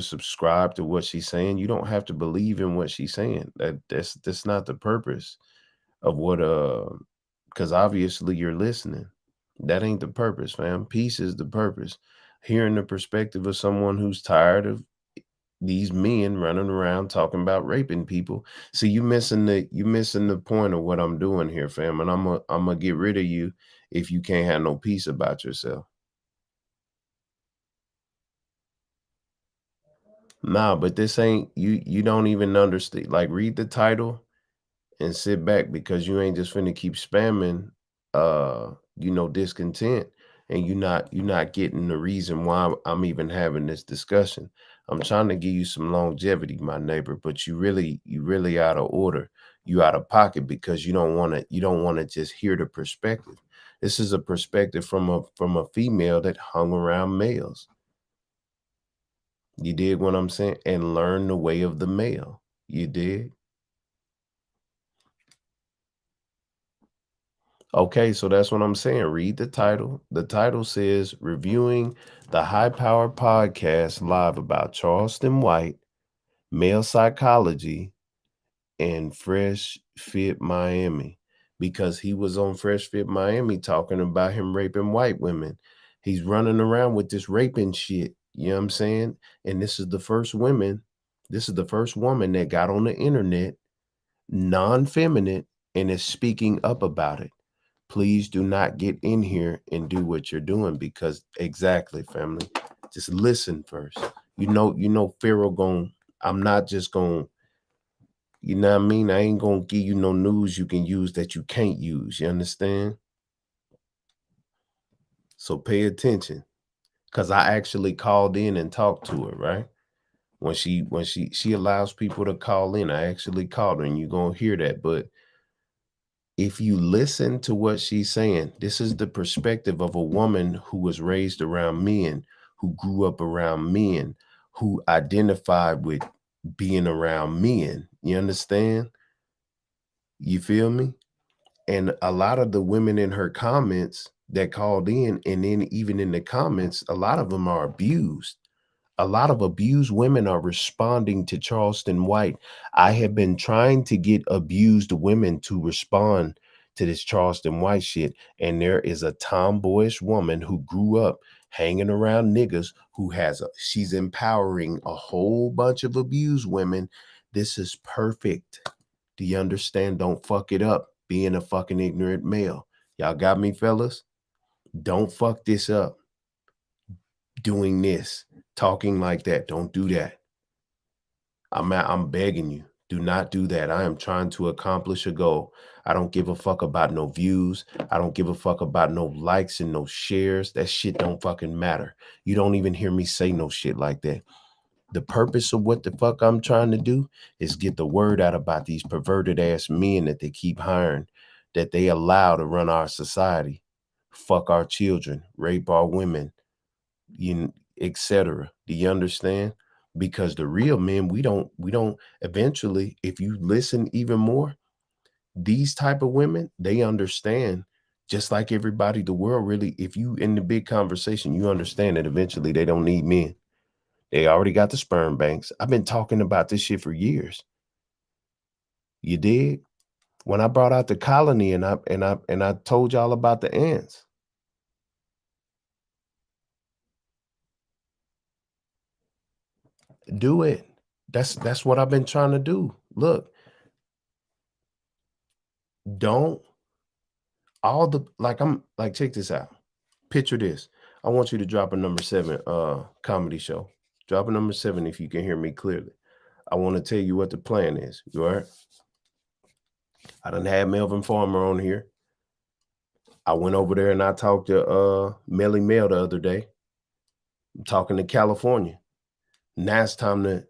subscribe to what she's saying. You don't have to believe in what she's saying. That's not the purpose of what because obviously you're listening. That ain't the purpose, fam. Peace is the purpose. Hearing the perspective of someone who's tired of these men running around talking about raping people. See, you missing the point of what I'm doing here, fam. And I'm gonna get rid of you if you can't have no peace about yourself. Nah, but this ain't you don't even understand. Like, read the title and sit back, because you ain't just finna keep spamming discontent, and you're not getting the reason why I'm even having this discussion. I'm trying to give you some longevity, my neighbor, but you really out of order. You out of pocket because you don't want to just hear the perspective. This is a perspective from a female that hung around males. You dig what I'm saying? And learn the way of the male. You dig? Okay, so that's what I'm saying. Read the title. The title says Reviewing the High Power Podcast Live about Charleston White, Male Psychology, and Fresh Fit Miami. Because he was on Fresh Fit Miami talking about him raping white women. He's running around with this raping shit. You know what I'm saying? And this is the first woman that got on the internet, non-feminine, and is speaking up about it. Please do not get in here and do what you're doing, because exactly, family, just listen first. You know, Pharaoh I'm not just you know what I mean? I ain't gonna give you no news you can use that you can't use. You understand? So pay attention. Cause I actually called in and talked to her, right? When she allows people to call in, I actually called her, and you're gonna hear that. But if you listen to what she's saying, this is the perspective of a woman who was raised around men, who grew up around men, who identified with being around men. You understand? You feel me? And a lot of the women in her comments that called in, and then even in the comments, a lot of them are abused. A lot of abused women are responding to Charleston White. I have been trying to get abused women to respond to this Charleston White shit. And there is a tomboyish woman who grew up hanging around niggas she's empowering a whole bunch of abused women. This is perfect. Do you understand? Don't fuck it up being a fucking ignorant male. Y'all got me, fellas? Don't fuck this up doing this, talking like that. Don't do that. I'm begging you. Do not do that. I am trying to accomplish a goal. I don't give a fuck about no views. I don't give a fuck about no likes and no shares. That shit don't fucking matter. You don't even hear me say no shit like that. The purpose of what the fuck I'm trying to do is get the word out about these perverted ass men that they keep hiring, that they allow to run our society, fuck our children, rape our women, etc. Do you understand? Because the real men, we don't eventually, if you listen even more, these type of women, they understand, just like everybody, the world really, if you in the big conversation, you understand that eventually they don't need men. They already got the sperm banks. I've been talking about this shit for years. You dig? When I brought out the colony and I told y'all about the ants. Do it. That's what I've been trying to do. Look, don't check this out. Picture this. I want you to drop a number 7 comedy show. Drop a number 7 if you can hear me clearly. I want to tell you what the plan is. You all right? I done had Melvin Farmer on here. I went over there and I talked to Melly Mel the other day. I'm talking to California. Now it's time to,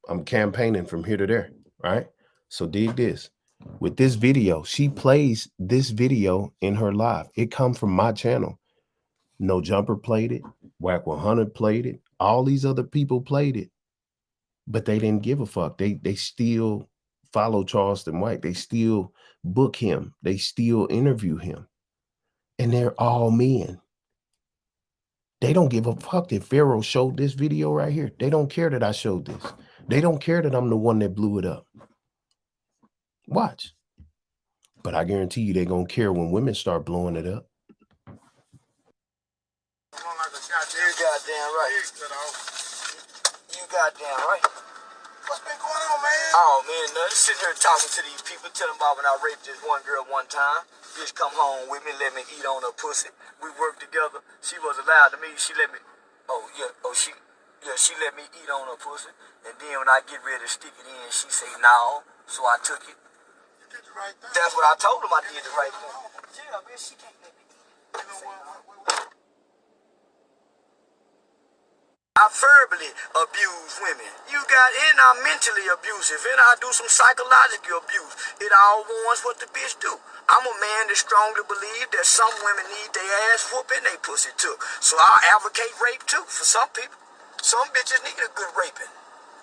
I'm campaigning from here to there, right? So dig this. With this video, she plays this video in her live. It come from my channel. No Jumper played it. Whack 100 played it. All these other people played it. But they didn't give a fuck. They still follow Charleston White. They still book him. They still interview him. And they're all men. They don't give a fuck that Pharaoh showed this video right here. They don't care that I showed this. They don't care that I'm the one that blew it up. Watch. But I guarantee you they're going to care when women start blowing it up.
You goddamn right. You goddamn right. What's been going on, man? Oh, man, nothing. Sitting here talking to these people, telling about when I raped this one girl one time. Bitch come home with me, let me eat on her pussy. We worked together. She was allowed to me. She let me, she let me eat on her pussy. And then when I get ready to stick it in, she say no. So I took it. You did the right thing. That's what I told him. I did the right thing. Yeah, bitch, she can't let me eat. You know what? I verbally abuse women. And I'm mentally abusive, and I do some psychological abuse. It all warns what the bitch do. I'm a man that strongly believe that some women need their ass whooping, they pussy too. So I advocate rape too for some people. Some bitches need a good raping.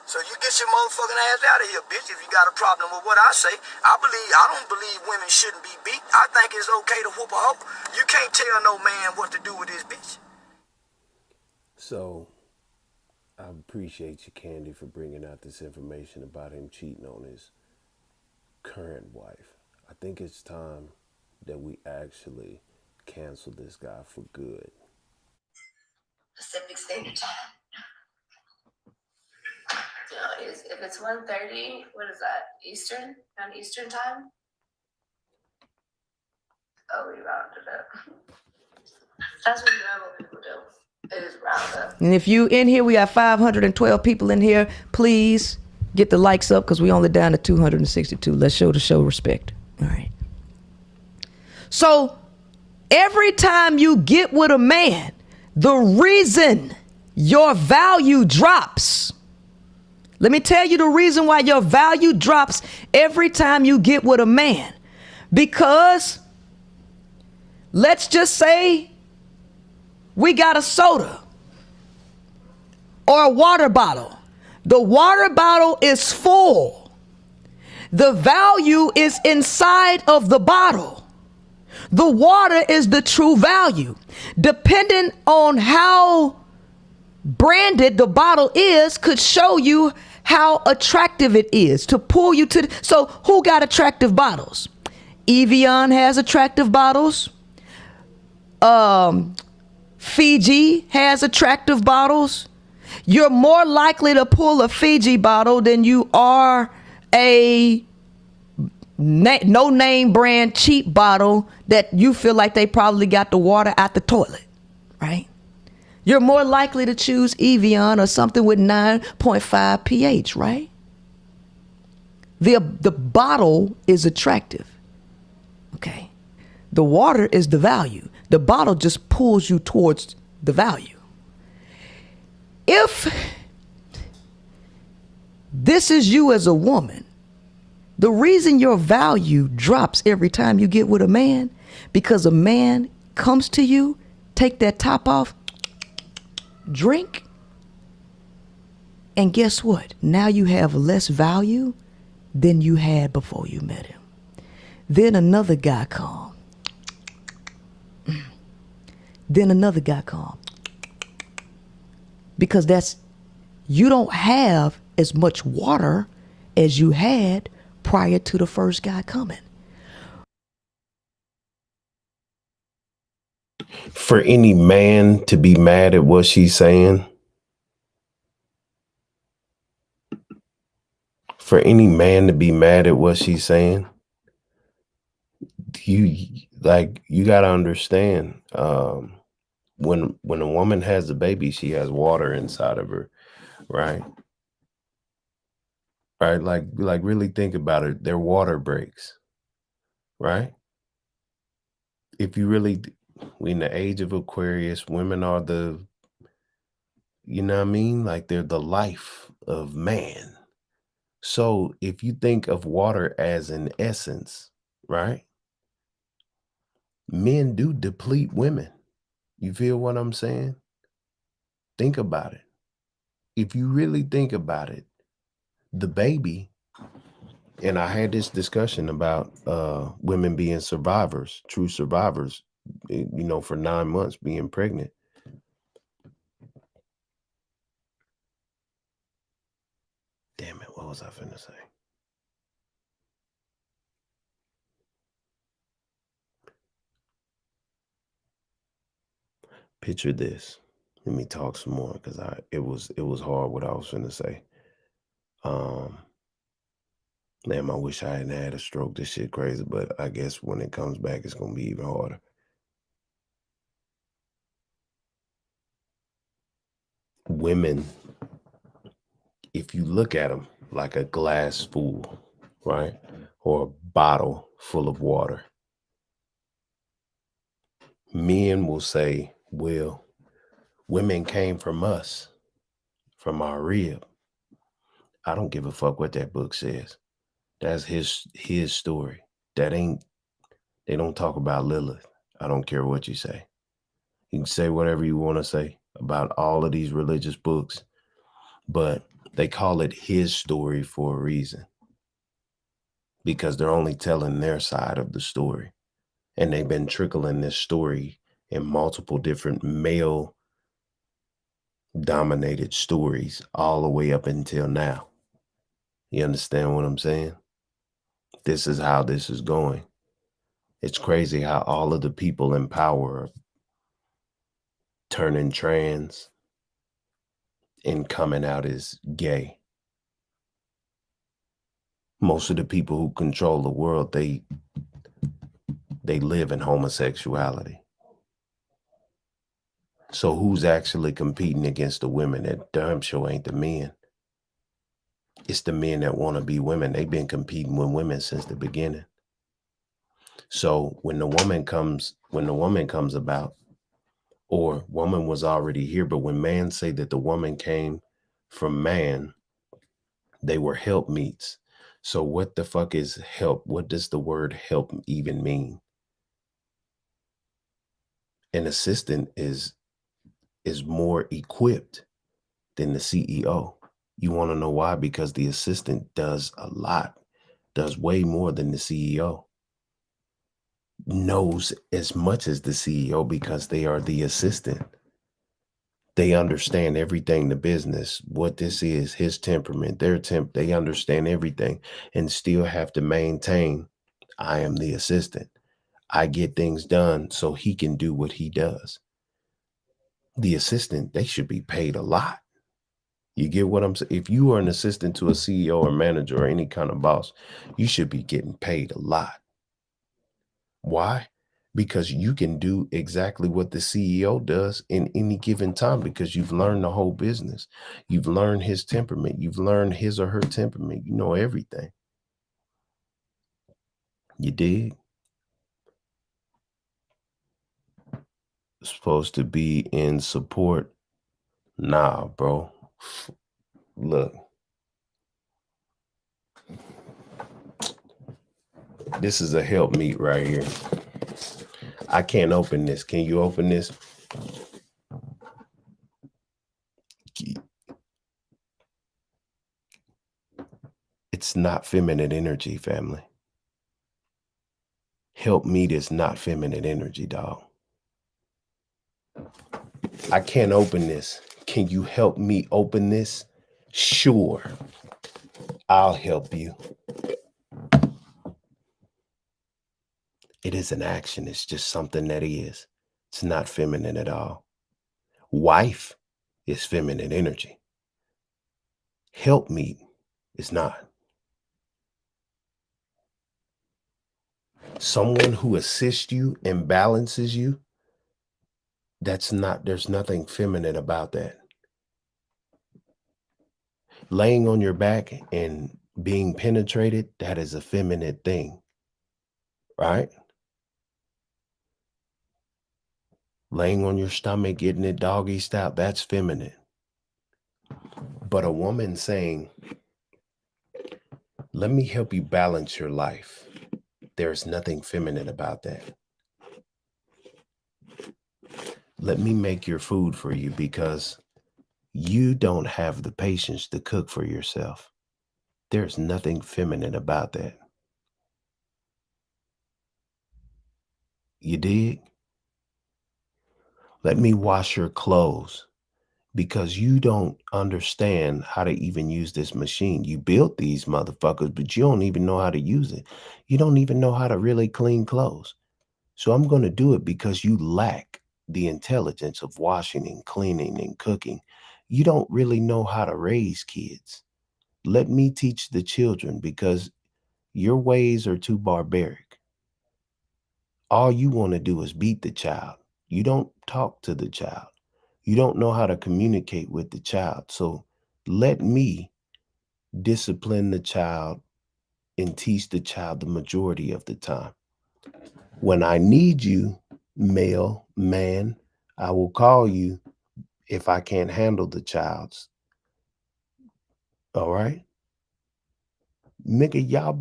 So you get your motherfucking ass out of here, bitch, if you got a problem with what I say. I don't believe women shouldn't be beat. I think it's okay to whoop a hoe. You can't tell no man what to do with his bitch.
So I appreciate you, Candy, for bringing out this information about him cheating on his current wife. I think it's time that we actually cancel this guy for good.
Pacific Standard Time. If it's 1:30, what is that? Eastern? On Eastern time? Oh, we rounded up. That's what normal people do. It is round up.
And if you in here, we got 512 people in here. Please get the likes up because we only down to 262. Let's show the show respect. All right. So every time you get with a man, the reason your value drops. Let me tell you the reason why your value drops every time you get with a man. Because let's just say we got a soda or a water bottle. The water bottle is full. The value is inside of the bottle. The water is the true value. Depending on how branded the bottle is could show you how attractive it is to pull you to. So who got attractive bottles? Evian has attractive bottles. Fiji has attractive bottles. You're more likely to pull a Fiji bottle than you are a no name brand cheap bottle that you feel like they probably got the water out the toilet, right? You're more likely to choose Evian or something with 9.5 pH, right? The bottle is attractive. Okay. The water is the value. The bottle just pulls you towards the value. If this is you as a woman, the reason your value drops every time you get with a man, because a man comes to you, take that top off, drink, and guess what? Now you have less value than you had before you met him. Then another guy come. Then another guy come. Because you don't have as much water as you had prior to the first guy coming.
For any man to be mad at what she's saying, for any man to be mad at what she's saying, you got to understand, when a woman has a baby, she has water inside of her, right? Right? Like really think about it. They're water breaks, right? If you really, we in the age of Aquarius, women are you know what I mean? Like they're the life of man. So if you think of water as an essence, right? Men do deplete women. You feel what I'm saying? Think about it. If you really think about it, the baby, and I had this discussion about women being survivors, true survivors, for 9 months being pregnant. Damn it, what was I finna say? Picture this. Let me talk some more because it was hard what I was finna say. Damn, I wish I hadn't had a stroke. This shit crazy, but I guess when it comes back, it's gonna be even harder. Women, if you look at them like a glass full, right? Or a bottle full of water, men will say, well, women came from us, from our rib. I don't give a fuck what that book says. That's his story. They don't talk about Lilith. I don't care what you say. You can say whatever you want to say about all of these religious books, but They call it his story for a reason, because they're only telling their side of the story. And they've been trickling this story in multiple different male dominated stories all the way up until now. You understand what I'm saying? This is how this is going. It's crazy how all of the people in power are turning trans and coming out as gay. Most of the people who control the world, they live in homosexuality. So who's actually competing against the women? That damn sure ain't the men. It's the men that want to be women. They've been competing with women since the beginning. So when the woman comes about, or woman was already here, but when man say that the woman came from man, they were helpmeets. So what the fuck is help? What does the word help even mean? An assistant is more equipped than the CEO. You want to know why? Because the assistant does a lot, does way more than the CEO. Knows as much as the CEO because they are the assistant. They understand everything, the business, what this is, his temperament, their they understand everything and still have to maintain, I am the assistant. I get things done so he can do what he does. The assistant, they should be paid a lot. You get what I'm saying? If you are an assistant to a CEO or manager or any kind of boss, you should be getting paid a lot. Why? Because you can do exactly what the CEO does in any given time because you've learned the whole business. You've learned his temperament. You've learned his or her temperament. You know everything. You dig? Supposed to be in support. Nah, bro. Look. This is a help meet right here. I can't open this. Can you open this? It's not feminine energy, family. Help meet is not feminine energy, dog. I can't open this. Can you help me open this? Sure. I'll help you. It is an action. It's just something that is. It's not feminine at all. Wife is feminine energy. Help me is not. Someone who assists you and balances you, that's not, there's nothing feminine about that. Laying on your back and being penetrated, that is a feminine thing, right? Laying on your stomach, getting it doggy style, that's feminine. But a woman saying, let me help you balance your life, there's nothing feminine about that. Let me make your food for you because you don't have the patience to cook for yourself. There's nothing feminine about that. You dig? Let me wash your clothes because you don't understand how to even use this machine. You built these motherfuckers, but you don't even know how to use it. You don't even know how to really clean clothes. So I'm going to do it because you lack the intelligence of washing and cleaning and cooking. You don't really know how to raise kids. Let me teach the children because your ways are too barbaric. All you want to do is beat the child. You don't talk to the child. You don't know how to communicate with the child. So let me discipline the child and teach the child the majority of the time. When I need you, male, man, I will call you if I can't handle the child's. All right? Nigga, y'all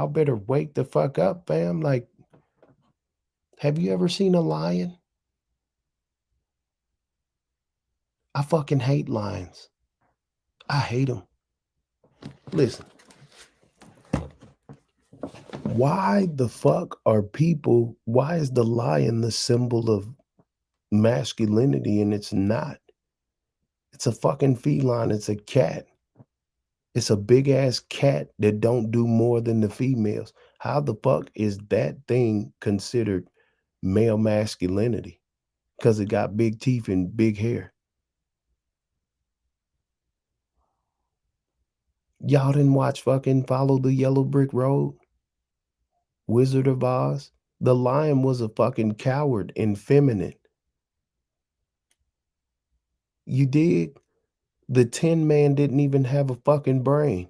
better wake the fuck up, fam. Like, have you ever seen a lion? I fucking hate lions. I hate them. Listen. Why the fuck are people, why is the lion the symbol of masculinity and it's not? It's a fucking feline. It's a cat. It's a big ass cat that don't do more than the females. How the fuck is that thing considered male masculinity? Because it got big teeth and big hair. Y'all didn't watch fucking Follow the Yellow Brick Road? Wizard of Oz? The lion was a fucking coward and feminine. You dig? The Tin Man didn't even have a fucking brain.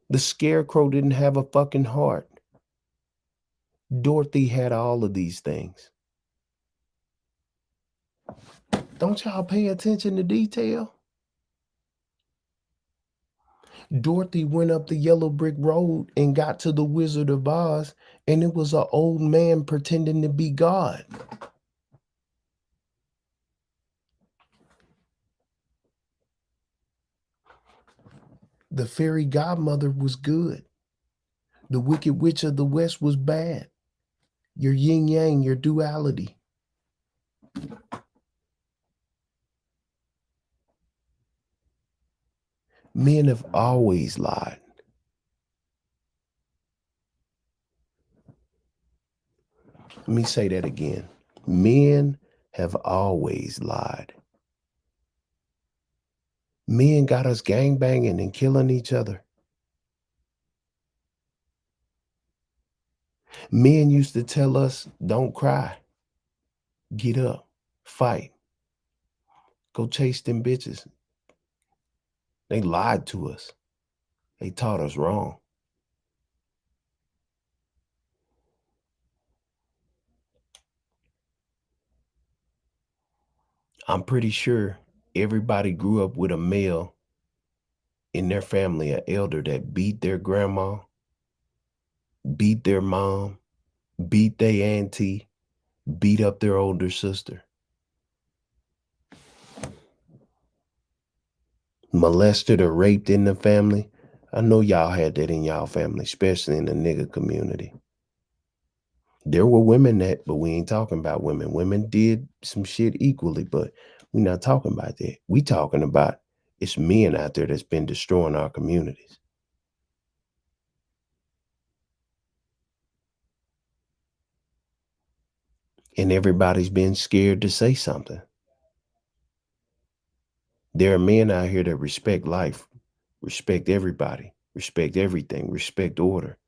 The Scarecrow didn't have a fucking heart. Dorothy had all of these things. Don't y'all pay attention to detail? Dorothy went up the yellow brick road and got to the Wizard of Oz, and it was an old man pretending to be God. The fairy godmother was good. The Wicked Witch of the West was bad. Your yin yang, your duality. Men have always lied. Let me say that again. Men have always lied. Men got us gangbanging and killing each other. Men used to tell us, don't cry. Get up. Fight. Go chase them bitches. They lied to us. They taught us wrong. I'm pretty sure everybody grew up with a male in their family, an elder that beat their grandma, beat their mom, beat their auntie, beat up their older sister. Molested or raped in the family. I know y'all had that in y'all family, especially in the nigga community. There were women that, but we ain't talking about women. Women did some shit equally, but we're not talking about that. We talking about it's men out there that's been destroying our communities. And everybody's been scared to say something. There are men out here that respect life, respect everybody, respect everything, respect order.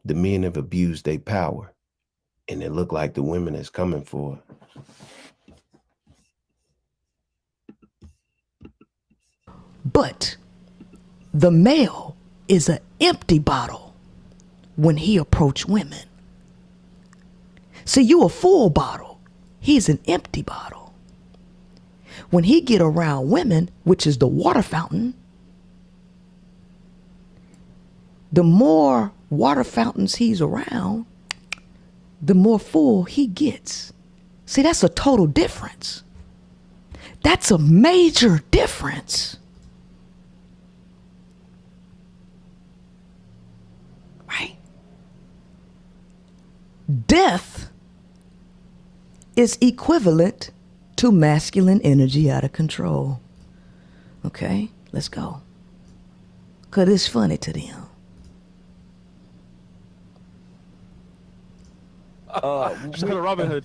The men have abused their power, and it look like the women is coming for it.
But the male is an empty bottle when he approach women. See, you a full bottle. He's an empty bottle. When he get around women, which is the water fountain, the more water fountains he's around, the more full he gets. See, that's a total difference. That's a major difference. Right? Death is equivalent to masculine energy out of control. Okay, let's go. Because it's funny to them.
Just go to Robin Hood.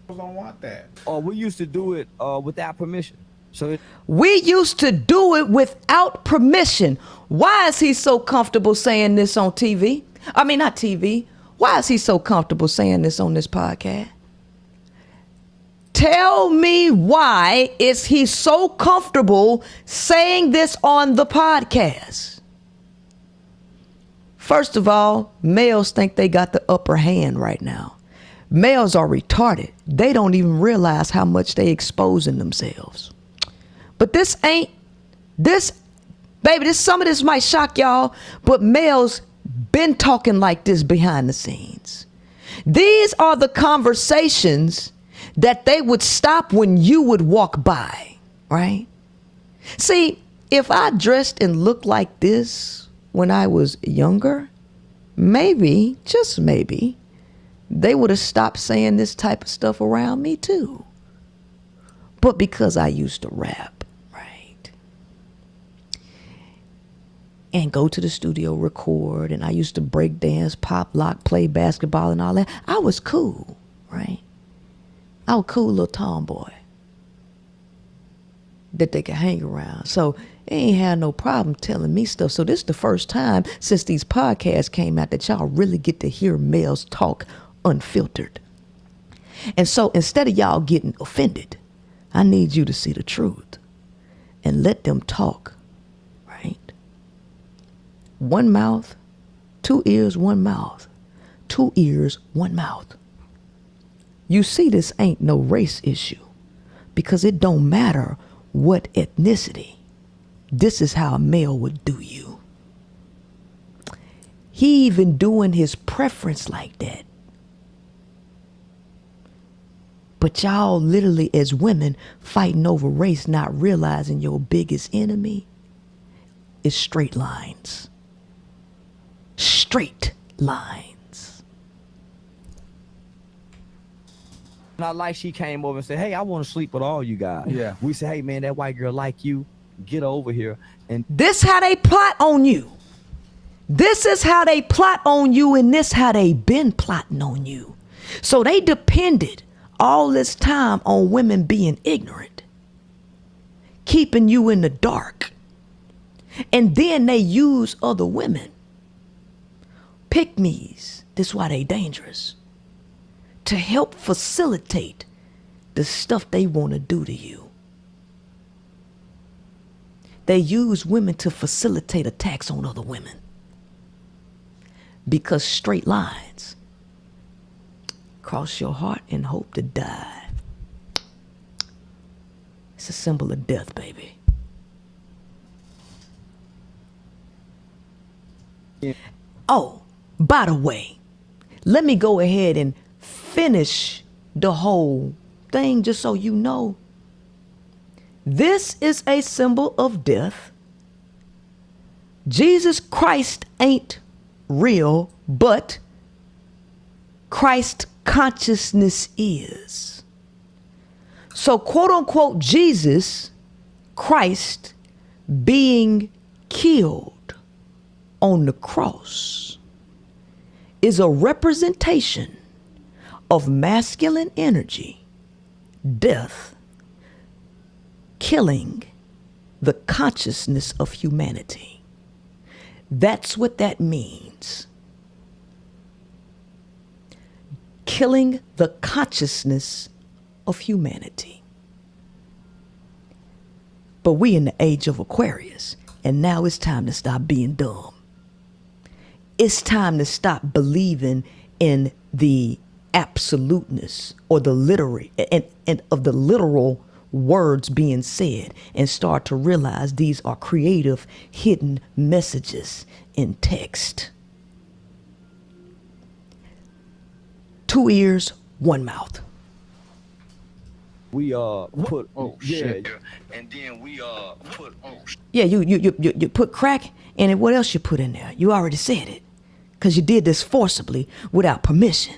Don't want that.
We used to do it without permission. So
we used to do it without permission. Why is he so comfortable saying this on TV? I mean, not TV. Why is he so comfortable saying this on this podcast? Tell me, why is he so comfortable saying this on the podcast? First of all, males think they got the upper hand right now. Males are retarded. They don't even realize how much they exposing themselves. But baby, some of this might shock y'all, but males been talking like this behind the scenes. These are the conversations that they would stop when you would walk by, right? See, if I dressed and looked like this when I was younger, maybe, just maybe, they would have stopped saying this type of stuff around me too. But because I used to rap, right? And go to the studio, record, and I used to break dance, pop, lock, play basketball and all that, I was cool, right? I was a cool little tomboy that they could hang around. So they ain't had no problem telling me stuff. So this is the first time since these podcasts came out that y'all really get to hear males talk unfiltered. And so instead of y'all getting offended, I need you to see the truth and let them talk, right? One mouth, 2 ears, 1 mouth. 2 ears, 1 mouth. You see, this ain't no race issue because it don't matter what ethnicity. This is how a male would do you. He even doing his preference like that. But y'all literally as women fighting over race, not realizing your biggest enemy is straight lines. Straight lines.
Not like she came over and said, hey, I want to sleep with all you guys.
Yeah.
We said, hey, man, that white girl like you. Get over here. And
this how they plot on you. This is how they plot on you, and this how they been plotting on you. So they depended all this time on women being ignorant, keeping you in the dark. And then they use other women, pick-me's, this is why they dangerous, to help facilitate the stuff they want to do to you. They use women to facilitate attacks on other women. Because straight lines, cross your heart and hope to die. It's a symbol of death, baby.
Yeah.
Oh, by the way, let me go ahead and finish the whole thing just so you know. This is a symbol of death. Jesus Christ ain't real, but Christ consciousness is. So quote unquote Jesus Christ being killed on the cross is a representation of masculine energy, death, killing the consciousness of humanity. That's what that means. Killing the consciousness of humanity. But we in the age of Aquarius, and now it's time to stop being dumb. It's time to stop believing in the absoluteness or the literary and of the literal words being said and start to realize these are creative hidden messages in text. 2 ears, 1 mouth.
We put
shit.
And then we put
Yeah, you put crack in it. What else you put in there? You already said it. Because you did this forcibly without permission.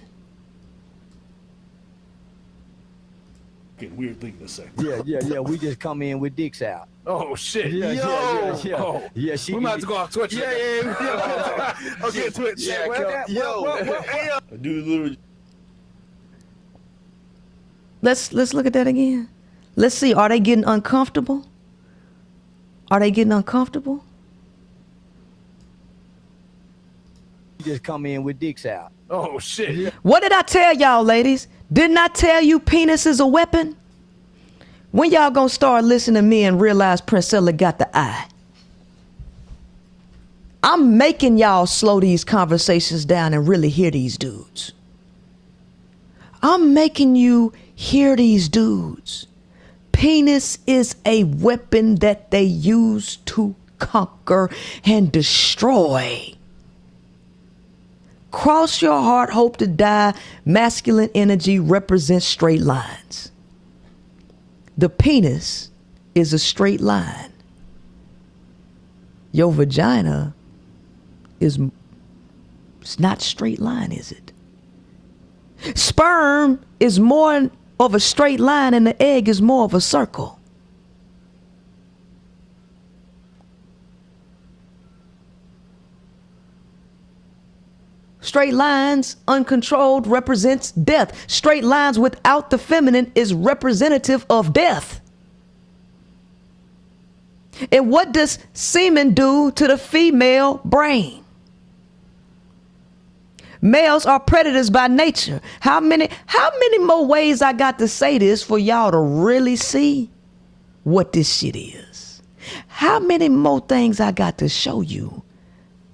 Weird thing to say.
Yeah. We just come in with dicks out.
Oh shit!
Yeah.
Oh.
Yeah, she.
We might have to go off Twitch. Yeah. Okay, Twitch.
Yeah,
Dude, literally.
Let's look at that again. Let's see. Are they getting uncomfortable? Are they getting uncomfortable?
Just come in with dicks out.
Oh shit! Yeah.
What did I tell y'all, ladies? Didn't I tell you penis is a weapon? When y'all gonna start listening to me and realize Princella got the eye? I'm making y'all slow these conversations down and really hear these dudes. I'm making you hear these dudes. Penis is a weapon that they use to conquer and destroy. Cross your heart, hope to die. Masculine energy represents straight lines. The penis is a straight line. Your vagina is it's not straight line, is it? Sperm is more of a straight line and the egg is more of a circle. Straight lines, uncontrolled, represents death. Straight lines without the feminine is representative of death. And what does semen do to the female brain? Males are predators by nature. How many more ways I got to say this for y'all to really see what this shit is? How many more things I got to show you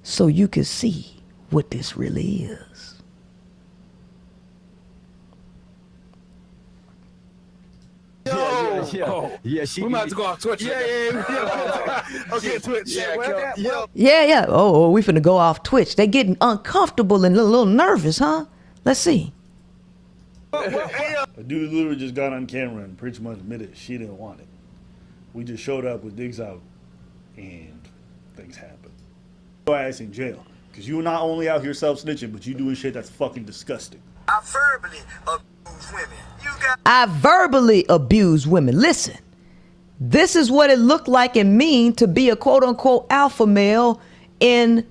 so you can see what this really is?
Yeah, she.
We might have to go off Twitch. Yeah. Okay, Twitch.
Yeah. Oh, we finna go off Twitch. They getting uncomfortable and a little nervous, huh? Let's see.
A dude literally just got on camera and pretty much admitted she didn't want it. We just showed up with dicks out, and things happened. Your ass in jail, because you not only out here self-snitching, but you doing shit that's fucking disgusting.
I verbally abuse women.
I verbally abuse women. Listen, this is what it looked like and mean to be a quote unquote alpha male in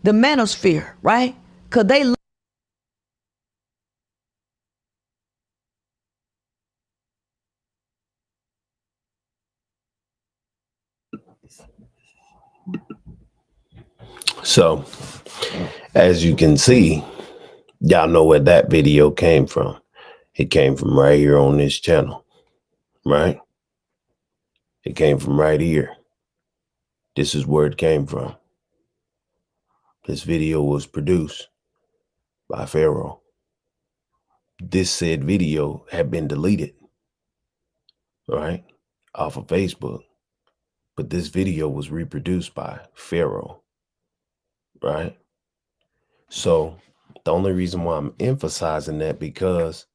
the manosphere, right? Because they
So, as you can see, y'all know where that video came from. It came from right here on this channel, right? It came from right here. This is where it came from. This video was produced by Pharaoh. This said video had been deleted, right, off of Facebook. But this video was reproduced by Pharaoh, right? So the only reason why I'm emphasizing that because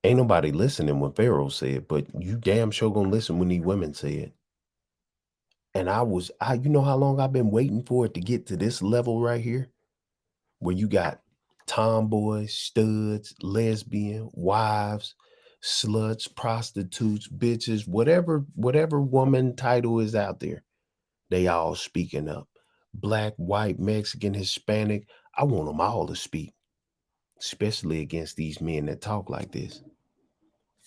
ain't nobody listening when Pharaoh said, but you damn sure gonna listen when these women say it. And you know how long I've been waiting for it to get to this level right here, where you got tomboys, studs, lesbian, wives, sluts, prostitutes, bitches, whatever woman title is out there, they all speaking up. Black, white, Mexican, Hispanic. I want them all to speak, especially against these men that talk like this.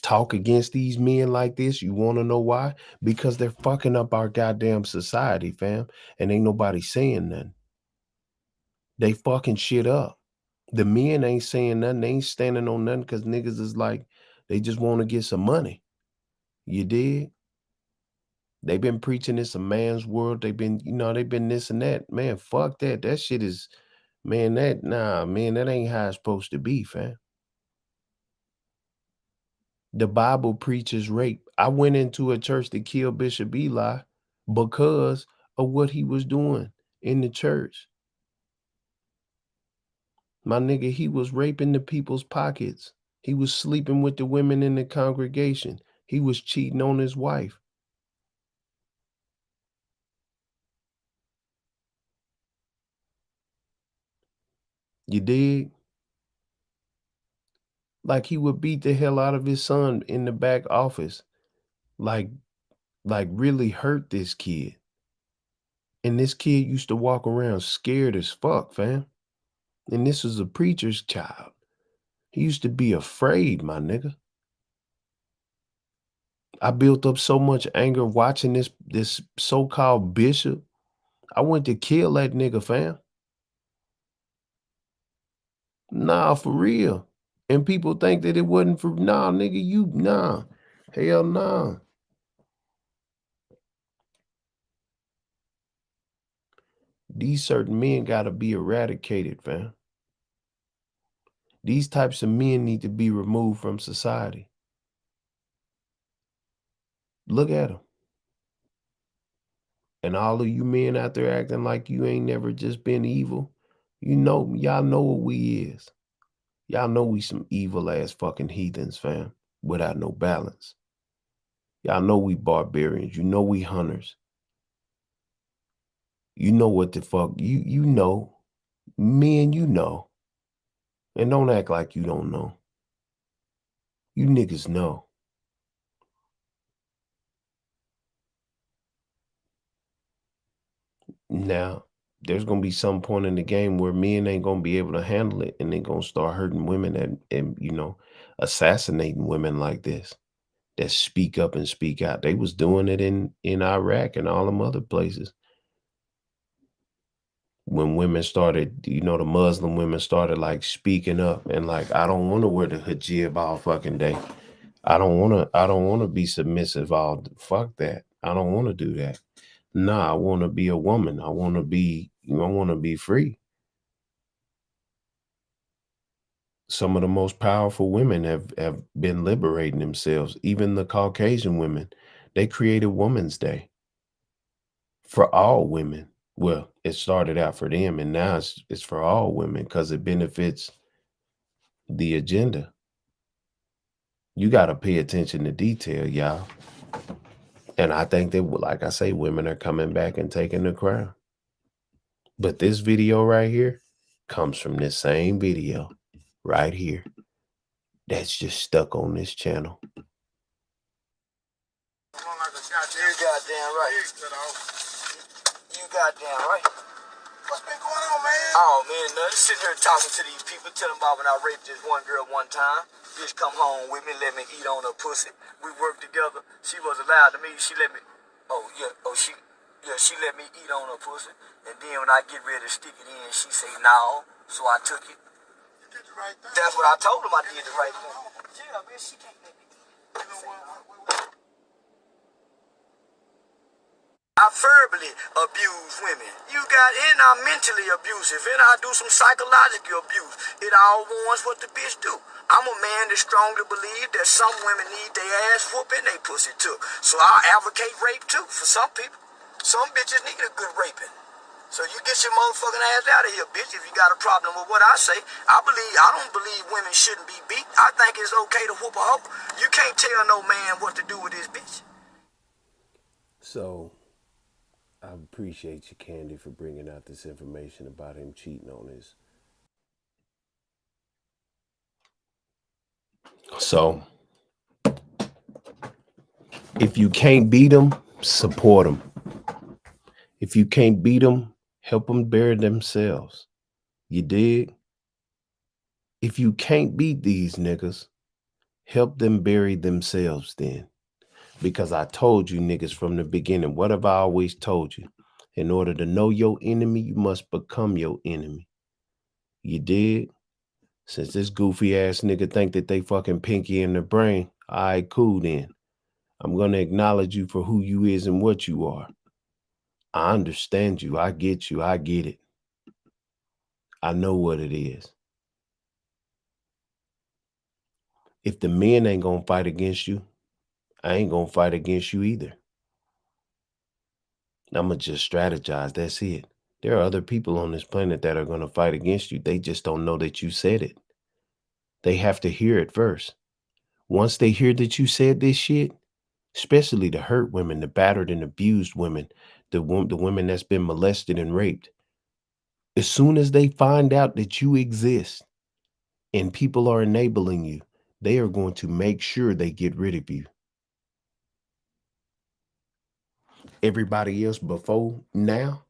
Talk against these men like this. You want to know why? Because they're fucking up our goddamn society, fam. And ain't nobody saying nothing. They fucking shit up. The men ain't saying nothing. They ain't standing on nothing because niggas is like, they just want to get some money. You dig? They've been preaching it's a man's world. They've been this and that. Man, fuck that. That shit is, man, that ain't how it's supposed to be, fam. The Bible preaches rape. I went into a church to kill Bishop Eli because of what he was doing in the church. My nigga, he was raping the people's pockets. He was sleeping with the women in the congregation. He was cheating on his wife. You dig? Like he would beat the hell out of his son in the back office. Like really hurt this kid. And this kid used to walk around scared as fuck, fam. And this was a preacher's child. He used to be afraid, my nigga. I built up so much anger watching this so-called bishop. I went to kill that nigga, fam. Nah, for real. And people think that it wasn't for, nah, nigga, nah. Hell nah. These certain men gotta be eradicated, fam. These types of men need to be removed from society. Look at them. And all of you men out there acting like you ain't never just been evil, y'all know what we is. Y'all know we some evil ass fucking heathens, fam, without no balance. Y'all know we barbarians. You know we hunters. You know what the fuck. You know. Men, you know. And don't act like you don't know. You niggas know. Now, there's going to be some point in the game where men ain't going to be able to handle it, and they're going to start hurting women and assassinating women like this that speak up and speak out. They was doing it in Iraq and all them other places. When women started, the Muslim women started like speaking up and like, I don't want to wear the hijab all fucking day. I don't want to be submissive all, fuck that. I don't want to do that. Nah, I want to be a woman. I want to be free. Some of the most powerful women have been liberating themselves. Even the Caucasian women, they created Women's Day for all women. Well, it started out for them, and now it's for all women because it benefits the agenda. You got to pay attention to detail, y'all. And I think that, like I say, women are coming back and taking the crown. But this video right here comes from this same video right here that's just stuck on this channel.
You goddamn right. You goddamn right. What's been going on, man? Oh, man, nothing. Sitting here talking to these people, telling about when I raped this one girl one time. Bitch come home with me, let me eat on her pussy. We worked together. She was allowed to me. She let me, she let me eat on her pussy. And then when I get ready to stick it in, she say no. So I took it. You did the right thing. That's what I told him. I did the right thing. Yeah, bitch, she can't let me eat. You know what? I verbally abuse women. And I'm mentally abusive, and I do some psychological abuse. It all warns what the bitch do. I'm a man that strongly believe that some women need their ass whooping, they pussy too. So I advocate rape too for some people. Some bitches need a good raping. So you get your motherfucking ass out of here, bitch, if you got a problem with what I say. I don't believe women shouldn't be beat. I think it's okay to whoop a hoe. You can't tell no man what to do with this bitch.
So I appreciate you, Candy, for bringing out this information about him cheating on his. So, if you can't beat them, support them. If you can't beat them, help them bury themselves. You dig? If you can't beat these niggas, help them bury themselves then. Because I told you niggas from the beginning, what have I always told you? In order to know your enemy, you must become your enemy. You dig? Since this goofy ass nigga think that they fucking pinky in the brain, all right, cool then. I'm going to acknowledge you for who you is and what you are. I understand you. I get you. I get it. I know what it is. If the men ain't going to fight against you, I ain't going to fight against you either. I'm going to just strategize. That's it. There are other people on this planet that are going to fight against you. They just don't know that you said it. They have to hear it first. Once they hear that you said this shit, especially the hurt women, the battered and abused women, the women that's been molested and raped, as soon as they find out that you exist and people are enabling you, they are going to make sure they get rid of you. Everybody else before now,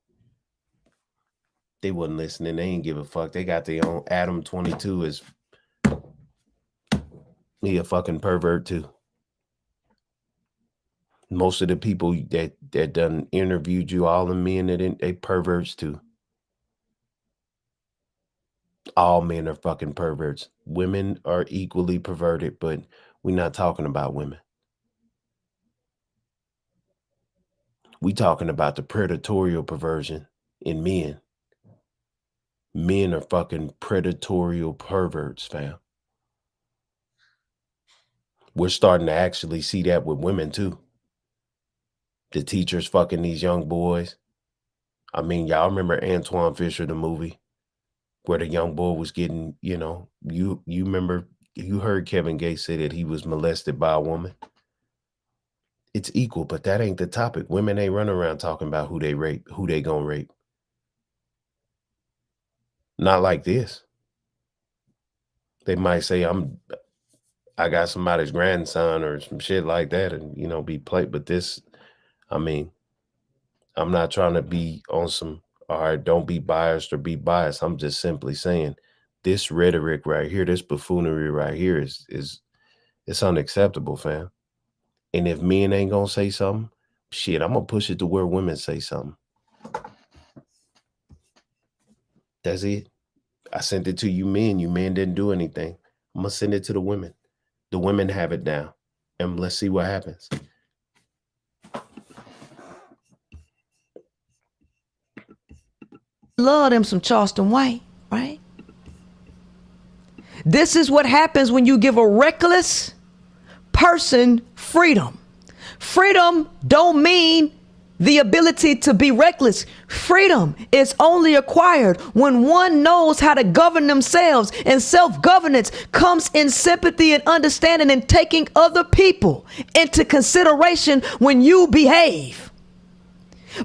they wasn't listening. They ain't give a fuck. They got their own. Adam 22 is he a fucking pervert too. Most of the people that done interviewed you, all the men that they perverts too. All men are fucking perverts. Women are equally perverted, but we're not talking about women. We talking about the predatorial perversion in men. Men are fucking predatorial perverts, fam. We're starting to actually see that with women too. The teachers fucking these young boys. I mean, y'all remember Antoine Fisher, the movie, where the young boy was getting, you know, you remember, you heard Kevin Gates say that he was molested by a woman. It's equal, but that ain't the topic. Women ain't running around talking about who they rape, who they gonna rape. Not like this. They might say, I got somebody's grandson or some shit like that, and, you know, be played. But this, I mean, I'm not trying to be on some, all right, don't be biased or be biased. I'm just simply saying this rhetoric right here, this buffoonery right here is it's unacceptable, fam. And if men ain't gonna say something, shit, I'm gonna push it to where women say something. That's it. I sent it to you men. You men didn't do anything. I'm gonna send it to the women. The women have it down. And let's see what happens.
Love them some Charleston White, right? This is what happens when you give a reckless person freedom. Freedom don't mean the ability to be reckless. Freedom is only acquired when one knows how to govern themselves, and self-governance comes in sympathy and understanding and taking other people into consideration when you behave.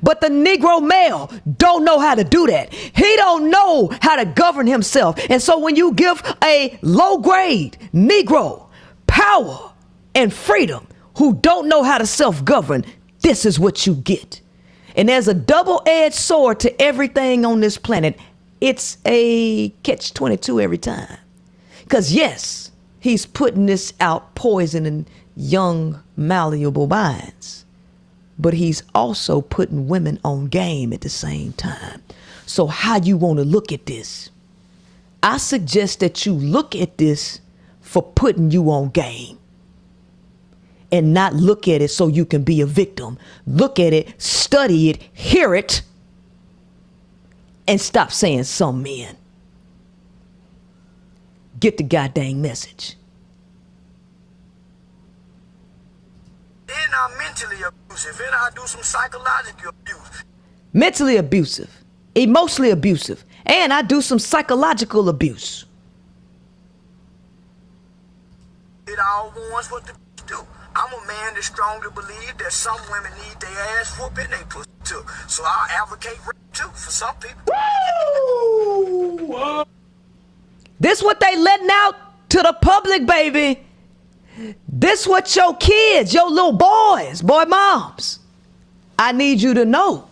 But the Negro male don't know how to do that. He don't know how to govern himself. And so when you give a low-grade Negro power and freedom who don't know how to self-govern, this is what you get. And there's a double-edged sword to everything on this planet. It's a catch-22 every time. Because yes, he's putting this out, poisoning young, malleable minds. But he's also putting women on game at the same time. So how you want to look at this? I suggest that you look at this for putting you on game. And not look at it so you can be a victim. Look at it, study it, hear it, and stop saying some men. Get the goddamn message.
Then I'm mentally abusive, and I do some psychological abuse.
Mentally abusive, emotionally abusive, and I do some psychological abuse.
It all wants what the do. I'm a man that strongly believe that some women need their ass whooping, they pussy too. So I'll advocate rape too for some people.
Woo! This what they letting out to the public, baby. This what your kids, your little boys, boy moms. I need you to know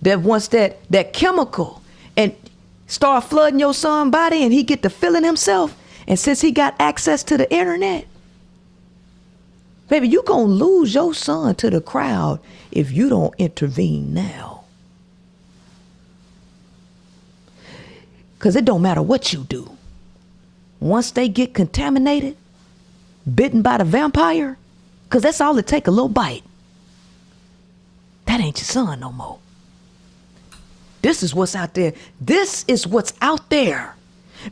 that once that chemical and start flooding your son's body and he get to feeling himself, and since he got access to the internet, baby, you gonna lose your son to the crowd if you don't intervene now. Because it don't matter what you do. Once they get contaminated, bitten by the vampire, because that's all it take, a little bite. That ain't your son no more. This is what's out there. This is what's out there.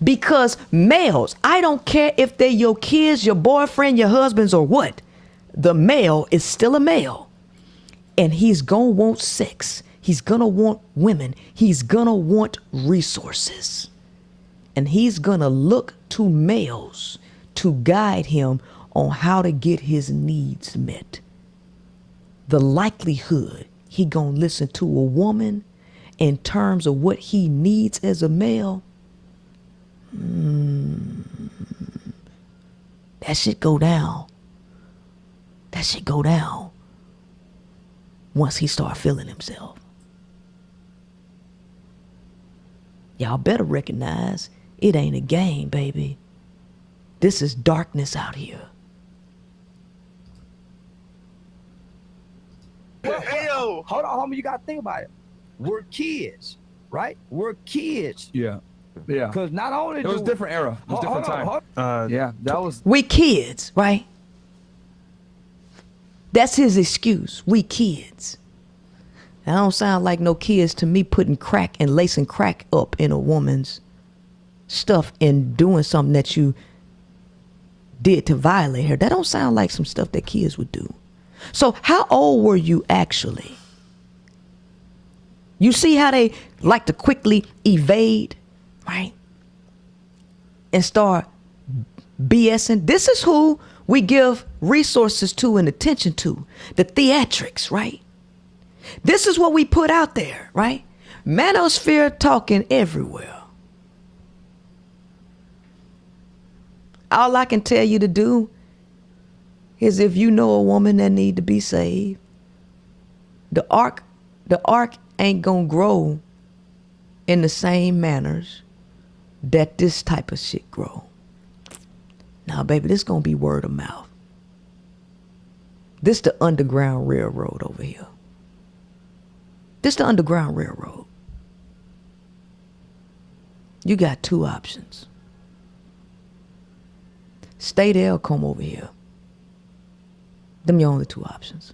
Because males, I don't care if they're your kids, your boyfriend, your husbands, or what. The male is still a male. And he's gonna want sex. He's gonna want women. He's gonna want resources. And he's gonna look to males to guide him on how to get his needs met. The likelihood he gonna listen to a woman in terms of what he needs as a male, that shit go down. That shit go down once he start feeling himself. Y'all better recognize it ain't a game, baby. This is darkness out here.
Well, hold on, homie, you gotta think about it. We're kids, right? We're kids.
Yeah. Yeah.
Because not only
it was a different era. It was a different time. Yeah, that was.
We kids, right? That's his excuse. We kids. That don't sound like no kids to me, putting crack and lacing crack up in a woman's stuff and doing something that you did to violate her. That don't sound like some stuff that kids would do. So how old were you actually? You see how they like to quickly evade, right? And start BSing. This is who we give resources to and attention to. The theatrics, right? This is what we put out there, right? Manosphere talking everywhere. All I can tell you to do is, if you know a woman that need to be saved, the ark ain't gonna grow in the same manners that this type of shit grow. Now, baby, this gonna be word of mouth. This the Underground Railroad over here. This the Underground Railroad. You got two options. Stay there or come over here. Them your only two options.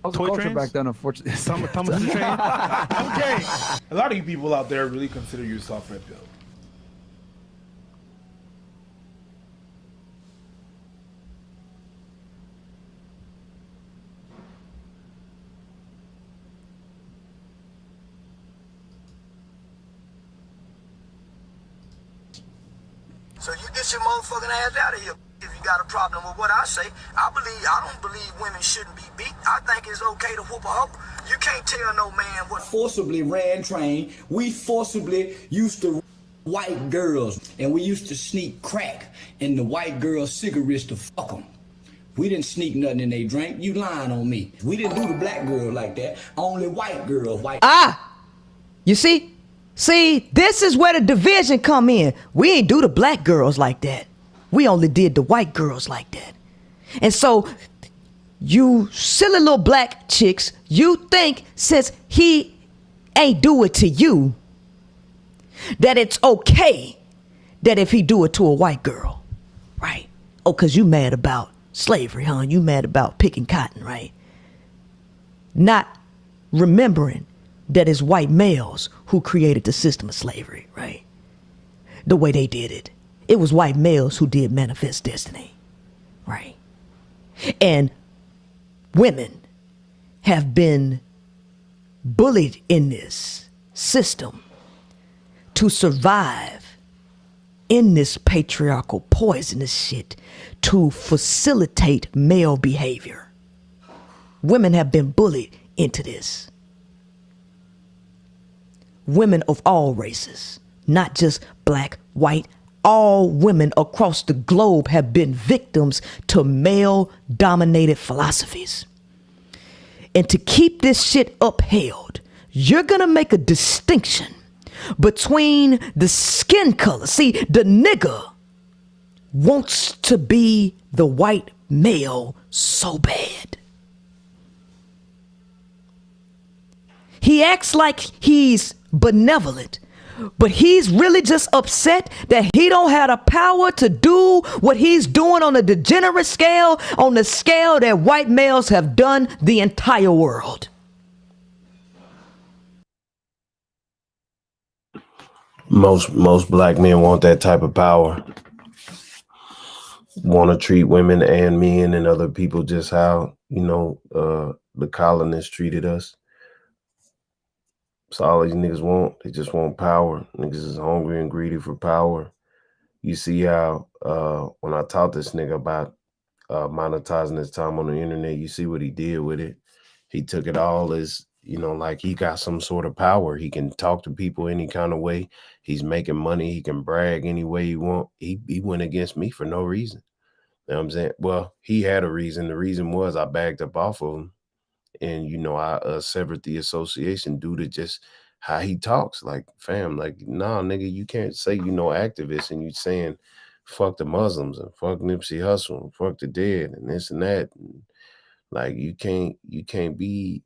Toy culture trains? Back then, unfortunately. Thomas the Train. Okay. A lot of you people out there really consider yourself red pill.
So you get your motherfucking ass out of here if you got a problem with what I say. I don't believe women shouldn't be beat. I think it's okay to whoop a hoe. You can't tell no man what.
Forcibly ran train. We forcibly used to white girls, and we used to sneak crack in the white girls' cigarettes to fuck them. We didn't sneak nothing in they drink. You lying on me. We didn't do the black girl like that. Only white girls.
You see? See, this is where the division come in. We ain't do the black girls like that. We only did the white girls like that. And so you silly little black chicks, you think since he ain't do it to you, that it's okay that if he do it to a white girl, right? Oh, because you mad about slavery, huh? You mad about picking cotton, right? Not remembering that it's white males who created the system of slavery, right? The way they did it. It was white males who did manifest destiny, right? And women have been bullied in this system to survive in this patriarchal poisonous shit to facilitate male behavior. Women have been bullied into this. Women of all races, not just black, white, all women across the globe have been victims to male-dominated philosophies. And to keep this shit upheld, you're gonna make a distinction between the skin color. See, the nigga wants to be the white male so bad. He acts like he's benevolent, but he's really just upset that he don't have the power to do what he's doing on a degenerate scale, on the scale that white males have done the entire world.
Most black men want that type of power. Want to treat women and men and other people just how, the colonists treated us. That's all these niggas want. They just want power. Niggas is hungry and greedy for power. You see how when I taught this nigga about monetizing his time on the internet, you see what he did with it. He took it all as, like he got some sort of power. He can talk to people any kind of way. He's making money. He can brag any way he want. He went against me for no reason. You know what I'm saying? Well, he had a reason. The reason was I bagged up off of him. And, I severed the association due to just how he talks. Like, fam, like, nah, nigga, you can't say activist and you saying fuck the Muslims and fuck Nipsey Hussle and fuck the dead and this and that. And, like, you can't be,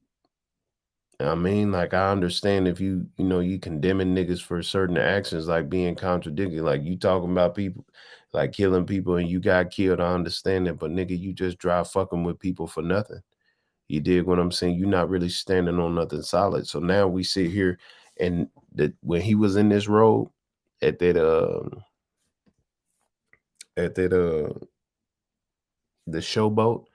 like, I understand if you condemning niggas for certain actions, like being contradictory, like you talking about people, like killing people and you got killed, I understand that, but nigga, you just drive fucking with people for nothing. You dig what I'm saying? You're not really standing on nothing solid. So now we sit here and when he was in this road at that the showboat,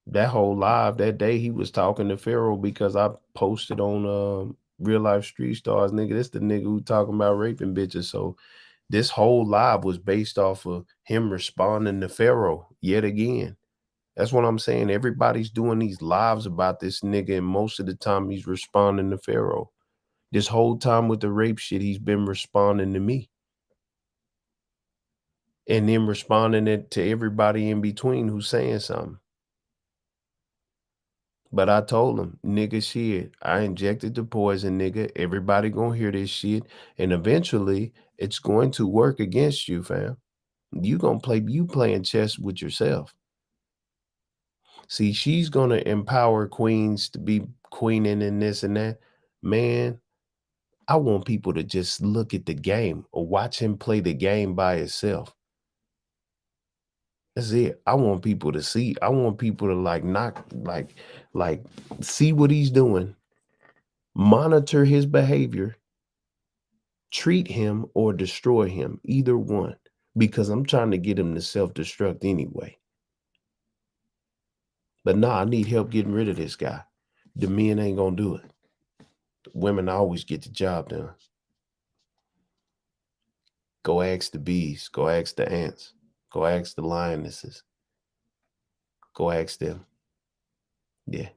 That whole live that day, he was talking to Pharaoh because I posted on Real Life Street Stars, nigga. This the nigga who talking about raping bitches. So this whole live was based off of him responding to Pharaoh yet again. That's what I'm saying. Everybody's doing these lives about this nigga, and most of the time he's responding to Pharaoh. This whole time with the rape shit, he's been responding to me. And then responding it to everybody in between who's saying something. But I told him, nigga, shit, I injected the poison, nigga. Everybody gonna hear this shit. And eventually, it's going to work against you, fam. You playing chess with yourself. See, she's gonna empower queens to be queening and this and that. Man, I want people to just look at the game or watch him play the game by himself. That's it. I want people to see. I want people to see what he's doing, monitor his behavior, treat him or destroy him, either one, because I'm trying to get him to self-destruct anyway. But nah, I need help getting rid of this guy. The men ain't gonna do it. The women always get the job done. Go ask the bees. Go ask the ants. Go ask the lionesses. Go ask them. Yeah.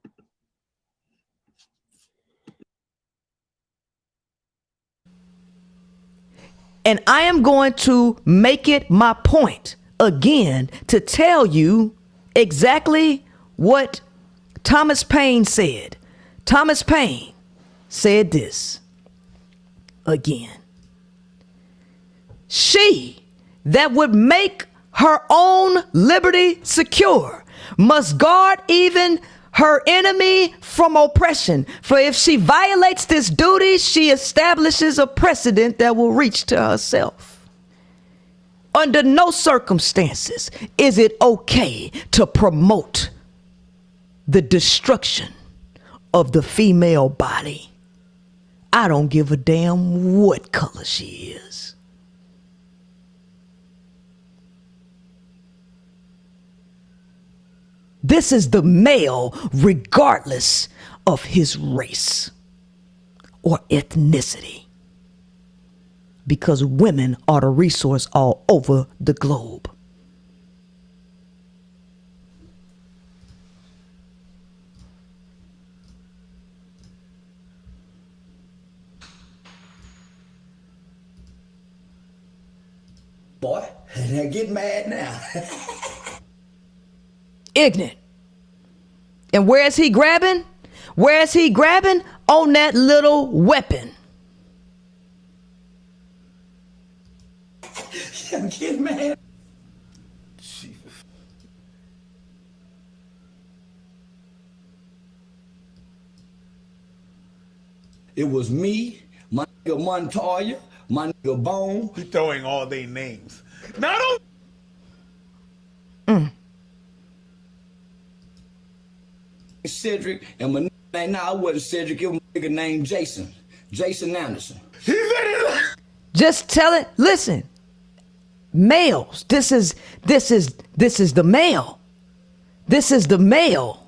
And I am going to make it my point again to tell you exactly what Thomas Paine said. Thomas Paine said this again. She that would make her own liberty secure must guard even her enemy from oppression. For if she violates this duty, she establishes a precedent that will reach to herself. Under no circumstances is it okay to promote the destruction of the female body. I don't give a damn what color she is. This is the male regardless of his race or ethnicity, because women are the resource all over the globe.
Boy, they get mad now.
Ignorant. And where is he grabbing? Where is he grabbing? On that little weapon.
I'm getting mad. It was me, my nigga Montoya, my nigga Bone.
He throwing all their names. Not only.
Cedric, and my name now wasn't Cedric, it was a nigga named Jason Anderson.
Just tell it. Listen, males. This is the male. This is the male.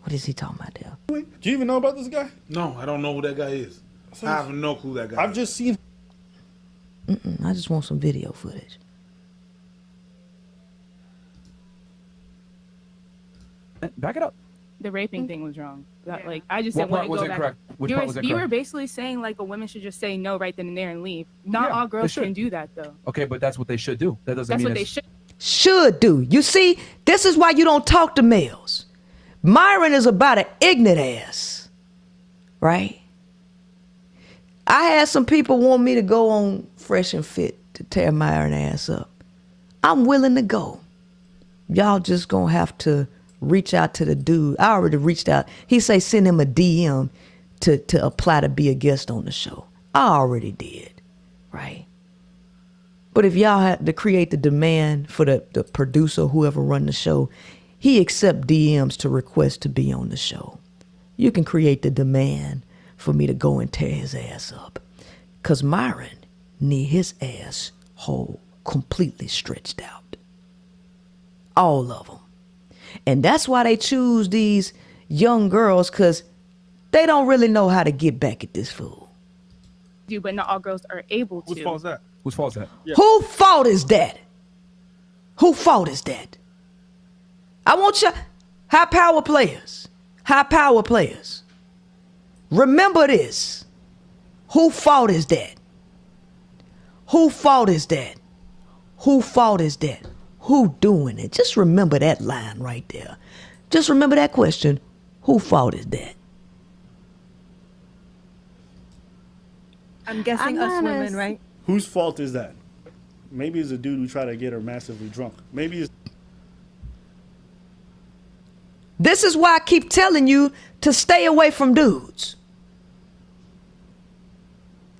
What is he talking about there?
Do you even know about this guy?
No, I don't know who that guy is. I have no clue that guy.
I've just seen.
I just want some video footage.
Back it up.
The raping thing was wrong. Like I just said,
What part was incorrect? Which part was
you
incorrect?
were basically saying like a woman should just say no right then and there and leave. Not all girls can do that though.
Okay, but that's what they should do. That doesn't
That's
mean
what they should.
Should do. You see, this is why you don't talk to males. Myron is about an ignorant ass, right? I had some people want me to go on Fresh and Fit to tear Myron ass up. I'm willing to go. Y'all just gonna have to reach out to the dude. I already reached out. He say send him a DM to apply to be a guest on the show. I already did, right? But if y'all had to create the demand for the producer, whoever run the show, he accept DMs to request to be on the show. You can create the demand for me to go and tear his ass up. Cause Myron need his ass hole completely stretched out. All of them. And that's why they choose these young girls, because they don't really know how to get back at this fool.
But not all girls are able to.
Whose fault is that?
Whose fault is that?
Yeah. Whose fault is that? Whose fault is that? I want you, high power players. High power players. Remember this. Whose fault is that? Whose fault is that? Whose fault is that? Who doing it? Just remember that line right there. Just remember that question. Whose fault is that?
I'm guessing us women, right?
Whose fault is that? Maybe it's a dude who tried to get her massively drunk. Maybe it's...
This is why I keep telling you to stay away from dudes.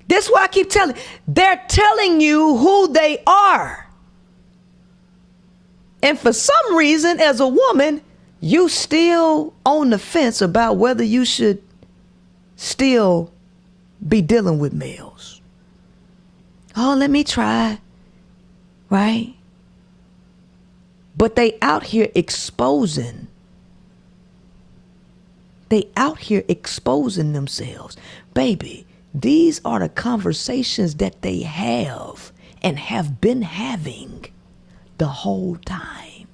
This is why I keep telling. They're telling you who they are. And for some reason, as a woman, you still on the fence about whether you should still be dealing with males. Oh, let me try. Right? But they out here exposing. They out here exposing themselves. Baby, these are the conversations that they have and have been having the whole time.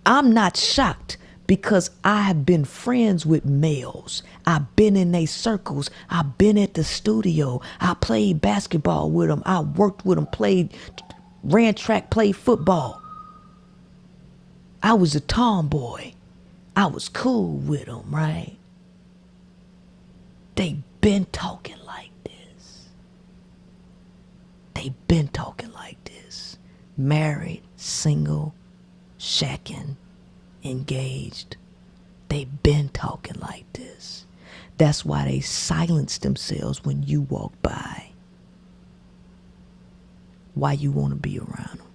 I'm not shocked because I have been friends with males. I've been in their circles. I've been at the studio. I played basketball with them. I worked with them, ran track, played football. I was a tomboy. I was cool with them, right? They been talking like this. They been talking like this. Married, single, shacking, engaged. They been talking like this. That's why they silence themselves when you walk by. Why you want to be around them.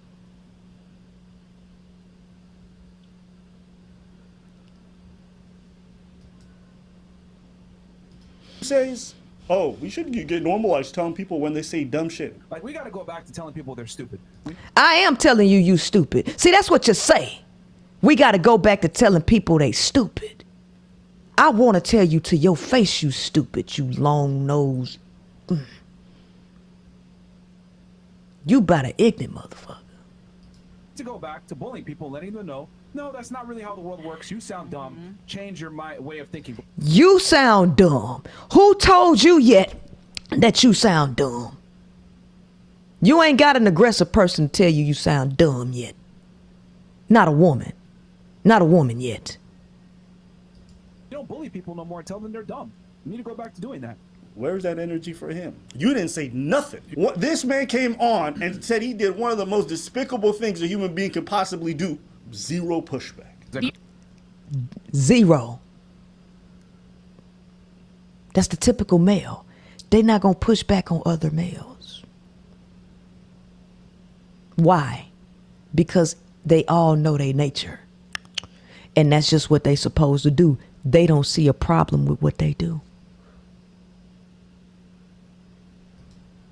Says, oh, we should get normalized telling people when they say dumb shit.
Like, we got to go back to telling people they're stupid.
I am telling you, you stupid. See, that's what you say. We got to go back to telling people they stupid. I want to tell you to your face, you stupid, you long nose. You about an ignorant motherfucker.
To go back to bullying people, letting them know, no, that's not really how the world works. You sound dumb. Change your way of thinking.
You sound dumb. Who told you yet that you sound dumb? You ain't got an aggressive person to tell you you sound dumb yet. Not a woman. Not a woman yet.
You don't bully people no more and tell them they're dumb. You need to go back to doing that.
Where's that energy for him? You didn't say nothing. This man came on and said he did one of the most despicable things a human being could possibly do. Zero pushback.
Zero. That's the typical male. They're not going to push back on other males. Why? Because they all know their nature. And that's just what they supposed to do. They don't see a problem with what they do.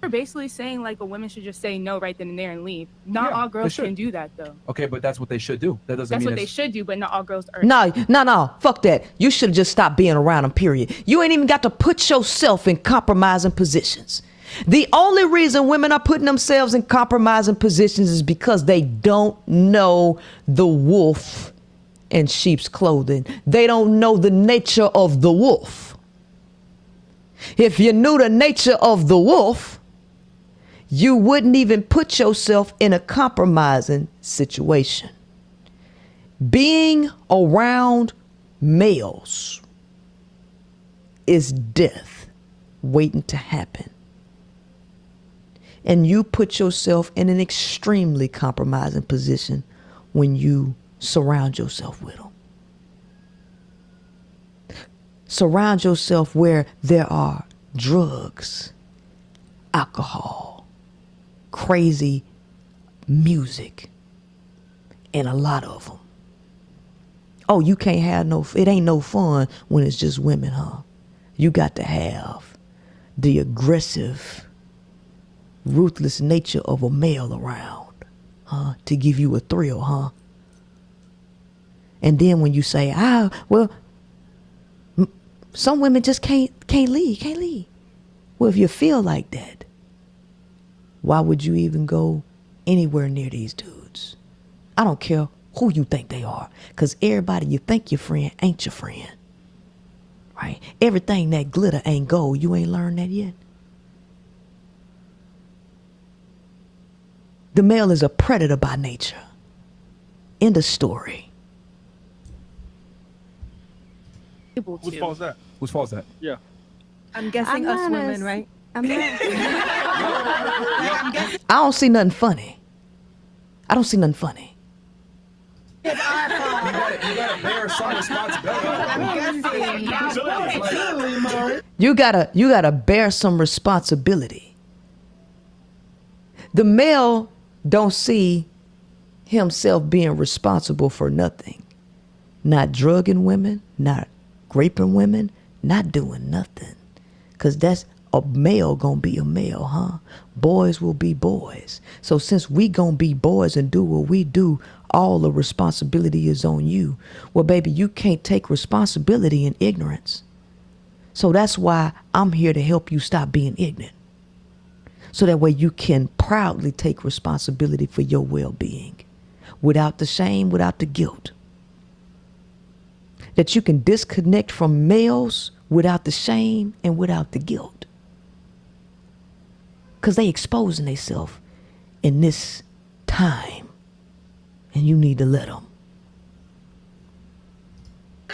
We're basically saying like a woman should just say no right then and there and leave. Not all girls can do that though.
Okay, but that's what they should do. That doesn't mean
that's what they should do, but not all girls are.
No. Fuck that. You should have just stopped being around them, period. You ain't even got to put yourself in compromising positions. The only reason women are putting themselves in compromising positions is because they don't know the wolf in sheep's clothing. They don't know the nature of the wolf. If you knew the nature of the wolf, you wouldn't even put yourself in a compromising situation. Being around males is death waiting to happen. And you put yourself in an extremely compromising position when you surround yourself with them. Surround yourself where there are drugs, alcohol, crazy music, and a lot of them. Oh, you can't have it ain't no fun when it's just women, huh? You got to have the aggressive, ruthless nature of a male around, huh? To give you a thrill, huh? And then when you say, some women just can't leave. Well, if you feel like that, why would you even go anywhere near these dudes? I don't care who you think they are, because everybody you think your friend ain't your friend, right? Everything that glitter ain't gold. You ain't learned that yet? The male is a predator by nature. End of story.
Whose fault is that?
Whose fault is that?
Yeah.
I'm guessing us women, right?
I'm not.
I don't see nothing funny. I don't see nothing funny.
It's our fault.
You gotta bear some responsibility.
You gotta bear some responsibility. The male don't see himself being responsible for nothing. Not drugging women, not raping women, not doing nothing. Because that's a male gonna be a male, huh? Boys will be boys. So since we gonna be boys and do what we do, all the responsibility is on you. Well, baby, you can't take responsibility in ignorance. So that's why I'm here to help you stop being ignorant. So that way you can proudly take responsibility for your well-being without the shame, without the guilt. That you can disconnect from males without the shame and without the guilt. Because they exposing themselves in this time. And you need to let them.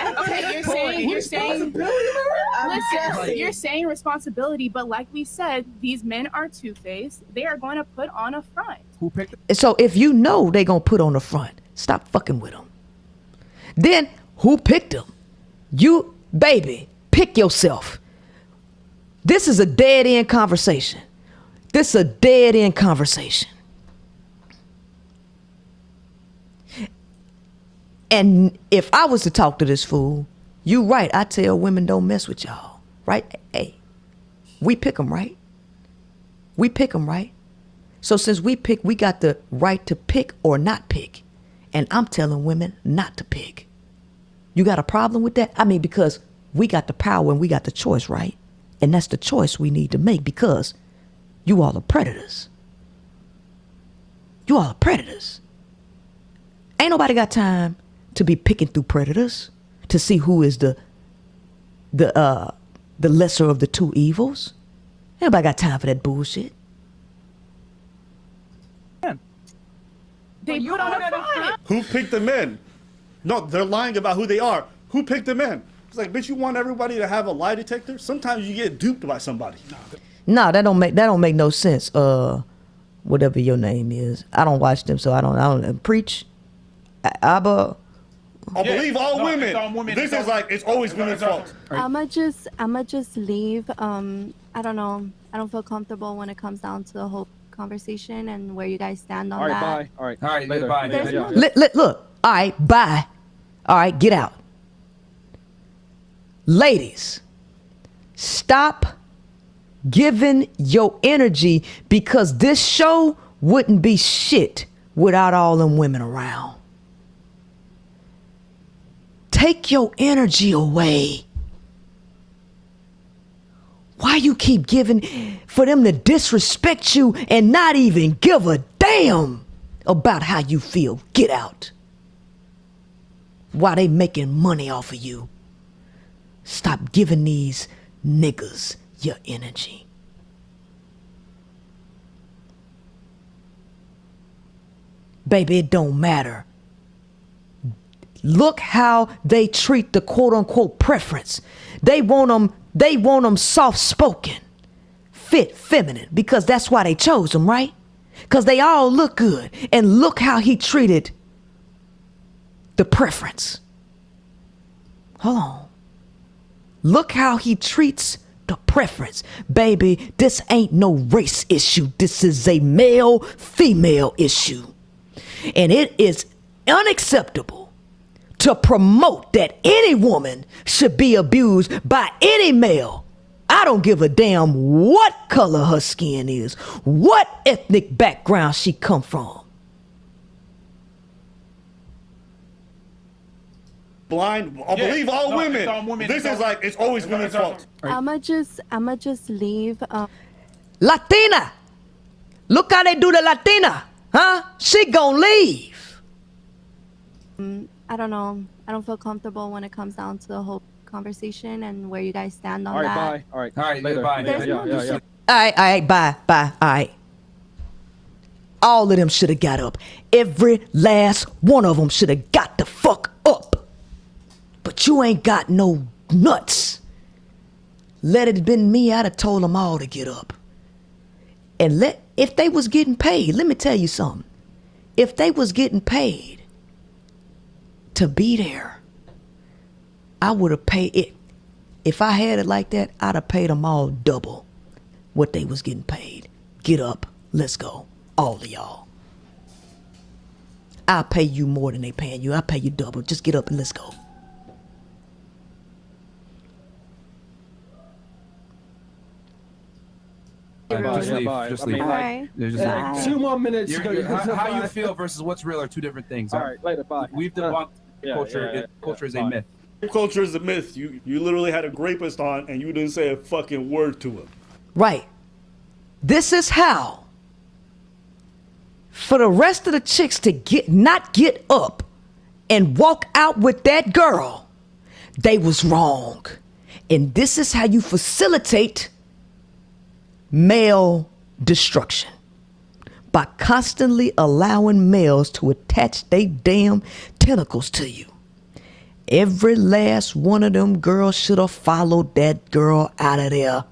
Okay, you're saying you're saying responsibility, but like we said, these men are two-faced. They are going to put on a front.
Who picked it?
So if you know they gonna put on the front, stop fucking with them. Then who picked them? You, baby, pick yourself. This is a dead-end conversation. This is a dead-end conversation. And if I was to talk to this fool, you right, I tell women don't mess with y'all, right? Hey, we pick them, right? We pick them, right? So since we pick, we got the right to pick or not pick. And I'm telling women not to pick. You got a problem with that? I mean, because we got the power and we got the choice, right? And that's the choice we need to make, because you all are predators. You all are predators. Ain't nobody got time to be picking through predators to see who is the lesser of the two evils. Ain't nobody got time for that bullshit.
They put on a front.
Who picked the men? No, they're lying about who they are. Who picked the men? It's like, bitch, you want everybody to have a lie detector? Sometimes you get duped by somebody.
No, that don't make no sense. Whatever your name is, I don't watch them, so I don't preach. Abba.
I believe all women. This is like, it's always women's fault.
I'ma just leave. I don't know. I don't feel comfortable when it comes down to the whole conversation and where you guys stand on that.
Bye. All right,
later.
Bye.
Look. All right, bye. All right, get out. Ladies, stop giving your energy, because this show wouldn't be shit without all them women around. Take your energy away. Why you keep giving for them to disrespect you and not even give a damn about how you feel? Get out. Why they making money off of you? Stop giving these niggas your energy. Baby, it don't matter. Look how they treat the quote unquote preference. They want them soft spoken, fit, feminine, because that's why they chose them, right? Because they all look good. And look how he treated the preference. Hold on. Look how he treats the preference. Baby, this ain't no race issue. This is a male-female issue. And it is unacceptable to promote that any woman should be abused by any male. I don't give a damn what color her skin is, what ethnic background she come from.
blind. I'll believe all women.
It's all women.
This is like, it's always women's fault.
I'ma just leave.
Latina. Look how they do the Latina. Huh? She gonna leave.
I don't know. I don't feel comfortable when it comes down to the whole conversation and where you guys stand on
All right,
that.
bye. All right,
later.
Bye.
There's no
Yeah.
All right, bye. All right. All of them should have got up. Every last one of them should have got the fuck up. But you ain't got no nuts. Let it been me, I'd have told them all to get up. And if they was getting paid, let me tell you something. If they was getting paid to be there, I would have paid it. If I had it like that, I'd have paid them all double what they was getting paid. Get up, let's go. All of y'all. I'll pay you more than they paying you. I'll pay you double. Just get up and let's go.
Just leave. Just leave.
Alright.
Just
2 more minutes.
How you feel versus what's real are two different things.
All right, later, bye.
We've debunked culture. Culture is a myth.
Culture is a myth. You literally had a rapist on and you didn't say a fucking word to him.
Right. This is how. For the rest of the chicks to not get up and walk out with that girl, they was wrong. And this is how you facilitate male destruction. By constantly allowing males to attach their damn tentacles to you. Every last one of them girls should have followed that girl out of there.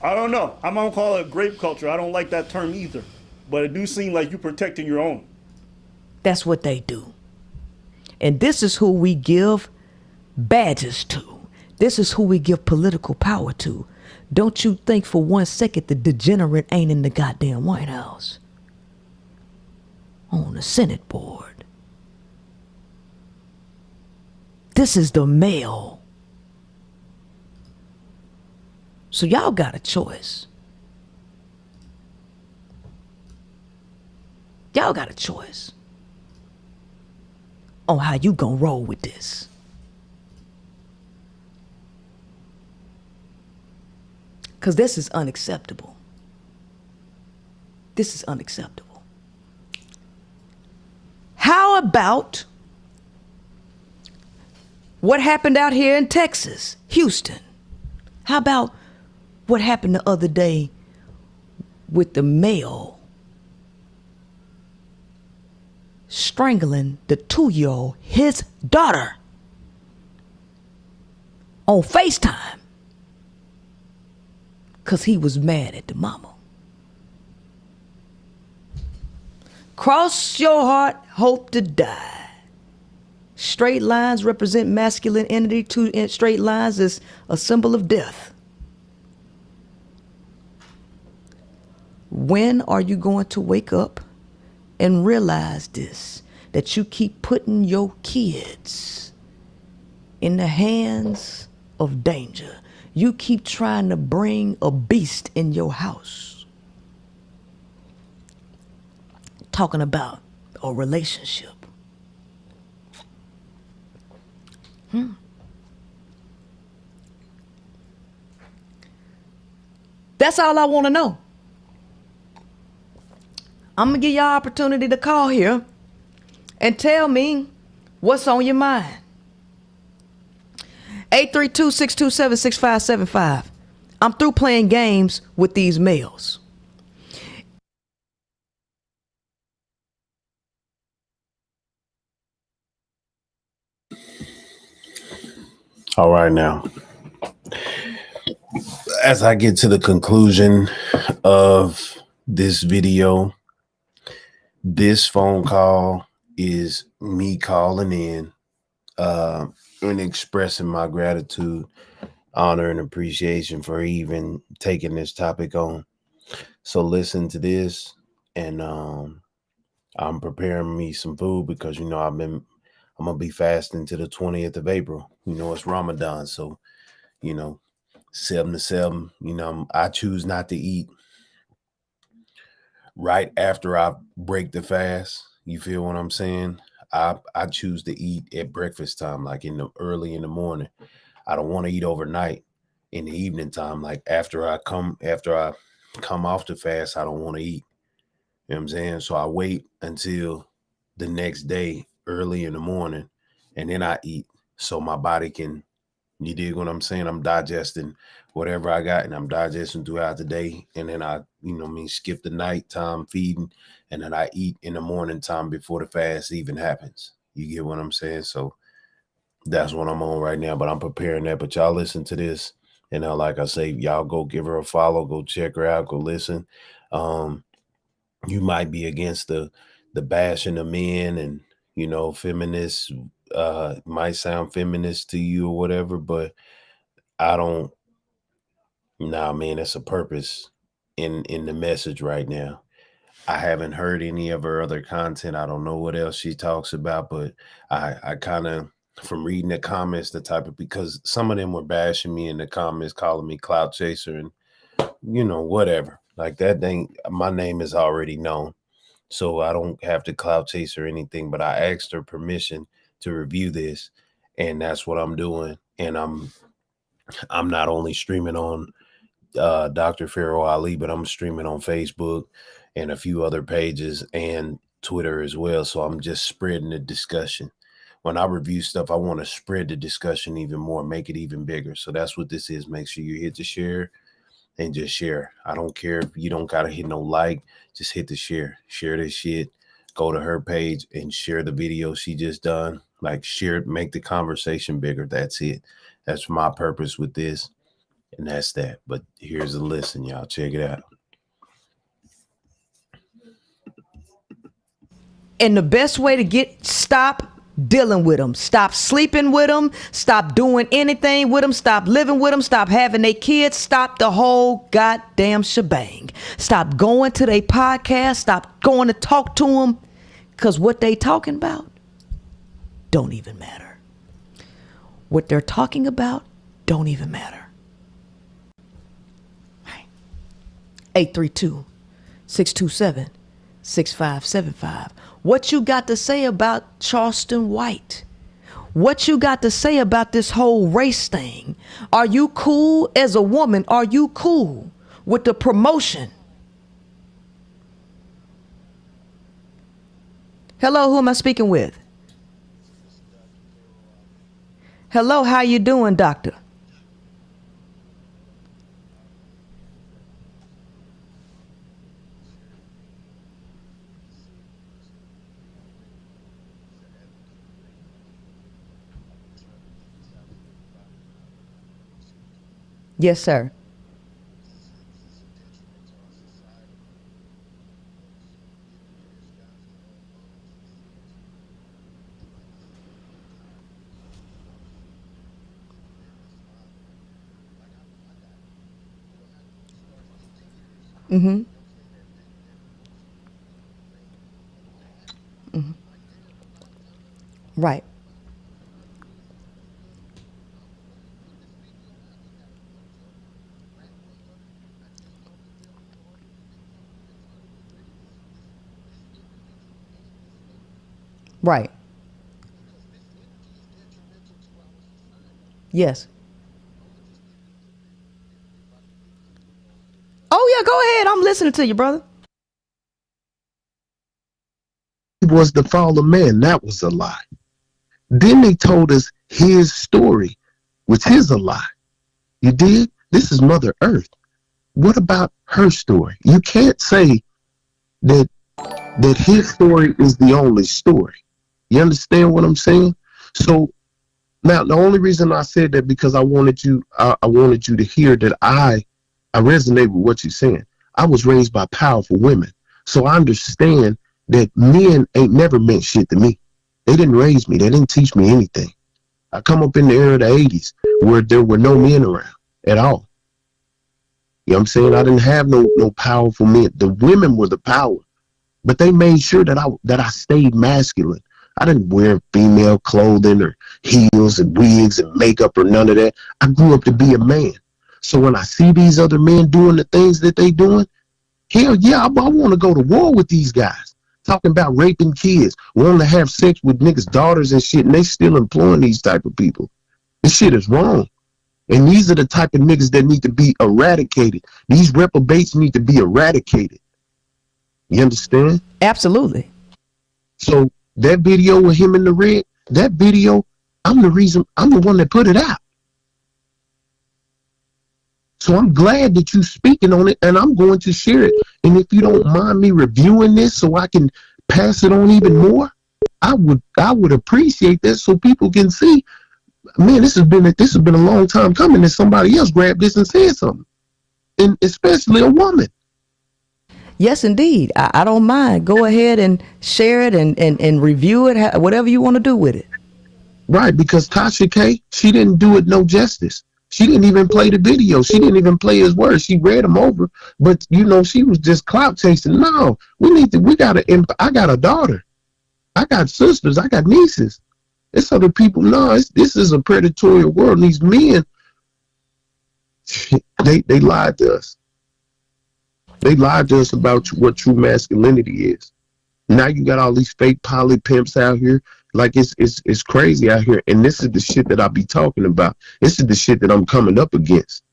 I don't know. I'm gonna call it grape culture. I don't like that term either. But it do seem like you protecting your own.
That's what they do. And this is who we give badges to. This is who we give political power to. Don't you think for 1 second the degenerate ain't in the goddamn White House. On the Senate board. This is the male. So y'all got a choice. Y'all got a choice on how you gonna roll with this. Because this is unacceptable. This is unacceptable. How about what happened out here in Texas, Houston? How about what happened the other day with the male strangling the 2-year-old, his daughter, on FaceTime because he was mad at the mama? Cross your heart, hope to die. Straight lines represent masculine energy. 2 straight lines is a symbol of death. When are you going to wake up and realize this? That you keep putting your kids in the hands of danger. You keep trying to bring a beast in your house. Talking about a relationship. That's all I want to know. I'm going to give y'all opportunity to call here and tell me what's on your mind. 832-627-6575. I'm through playing games with these males.
All right, now, as I get to the conclusion of this video, this phone call is me calling in and expressing my gratitude, honor, and appreciation for even taking this topic on. So listen to this, and I'm preparing me some food because, you know, I'm gonna be fasting to the 20th of April. You know, it's Ramadan, so, you know, 7 to 7. You know, I choose not to eat right after I break the fast. You feel what I'm saying? I choose to eat at breakfast time, like early in the morning. I don't want to eat overnight in the evening time. Like after I come off the fast, I don't want to eat. You know what I'm saying? So I wait until the next day, early in the morning, and then I eat so my body can, you dig what I'm saying? I'm digesting whatever I got, and I'm digesting throughout the day. And then I, skip the nighttime feeding, and then I eat in the morning time before the fast even happens. You get what I'm saying? So that's what I'm on right now, but I'm preparing that. But y'all listen to this. And like I say, y'all go give her a follow, go check her out, go listen. You might be against the bashing of men and, feminists, might sound feminist to you or whatever, but man, it's a purpose in the message right now. I haven't heard any of her other content. I don't know what else she talks about, but I kind of, from reading the comments, because some of them were bashing me in the comments, calling me clout chaser and, whatever. Like that thing, my name is already known. So I don't have to clout chase or anything, but I asked her permission to review this, and that's what I'm doing. And I'm not only streaming on Dr. Pharaoh Ali, but I'm streaming on Facebook and a few other pages and Twitter as well. So I'm just spreading the discussion. When I review stuff, I want to spread the discussion even more, make it even bigger. So that's what this is. Make sure you hit the share and just share. I don't care if you don't got to hit no like, just hit the share. Share this shit. Go to her page and share the video she just done. Like share it, make the conversation bigger. That's it. That's my purpose with this. And that's that. But here's a listen, y'all. Check it out.
And the best way to stop dealing with them, stop sleeping with them, stop doing anything with them, stop living with them, stop having their kids, stop the whole goddamn shebang. Stop going to their podcast, stop going to talk to them, because what they talking about don't even matter. What they're talking about don't even matter. 832-627-6575. What you got to say about Charleston White? What you got to say about this whole race thing? Are you cool as a woman? Are you cool with the promotion? Hello, who am I speaking with? Hello, how you doing, doctor? Yes, sir. Mm-hmm. Mm-hmm. Right. Right. Yes. Oh, yeah, go ahead. I'm listening to you, brother.
Was the fall of man. That was a lie. Then they told us his story, which is a lie. You did? This is Mother Earth. What about her story? You can't say that his story is the only story. You understand what I'm saying? So now the only reason I said that because I wanted you to hear that I resonate with what you're saying. I was raised by powerful women. So I understand that men ain't never meant shit to me. They didn't raise me. They didn't teach me anything. I come up in the era of the 80s where there were no men around at all. You know what I'm saying? I didn't have no powerful men. The women were the power, but they made sure that I stayed masculine. I didn't wear female clothing or heels and wigs and makeup or none of that. I grew up to be a man. So when I see these other men doing the things that they doing, hell yeah, I want to go to war with these guys. Talking about raping kids, wanting to have sex with niggas' daughters and shit, and they still employing these type of people. This shit is wrong. And these are the type of niggas that need to be eradicated. These reprobates need to be eradicated. You understand?
Absolutely.
So that video with him in the red, that video, I'm the one that put it out. So I'm glad that you speaking on it, and I'm going to share it. And if you don't mind me reviewing this so I can pass it on even more, I would appreciate that so people can see, man, this has been a long time coming that somebody else grabbed this and said something. And especially a woman.
Yes, indeed. I don't mind. Go ahead and share it and review it, whatever you want to do with it.
Right, because Tasha K, she didn't do it no justice. She didn't even play the video. She didn't even play his words. She read them over, but she was just clout chasing. No, I got a daughter. I got sisters. I got nieces. It's other people. No, this is a predatory world. And these men, they lied to us. They lied to us about what true masculinity is. Now you got all these fake poly pimps out here. Like it's crazy out here. And this is the shit that I be talking about. This is the shit that I'm coming up against.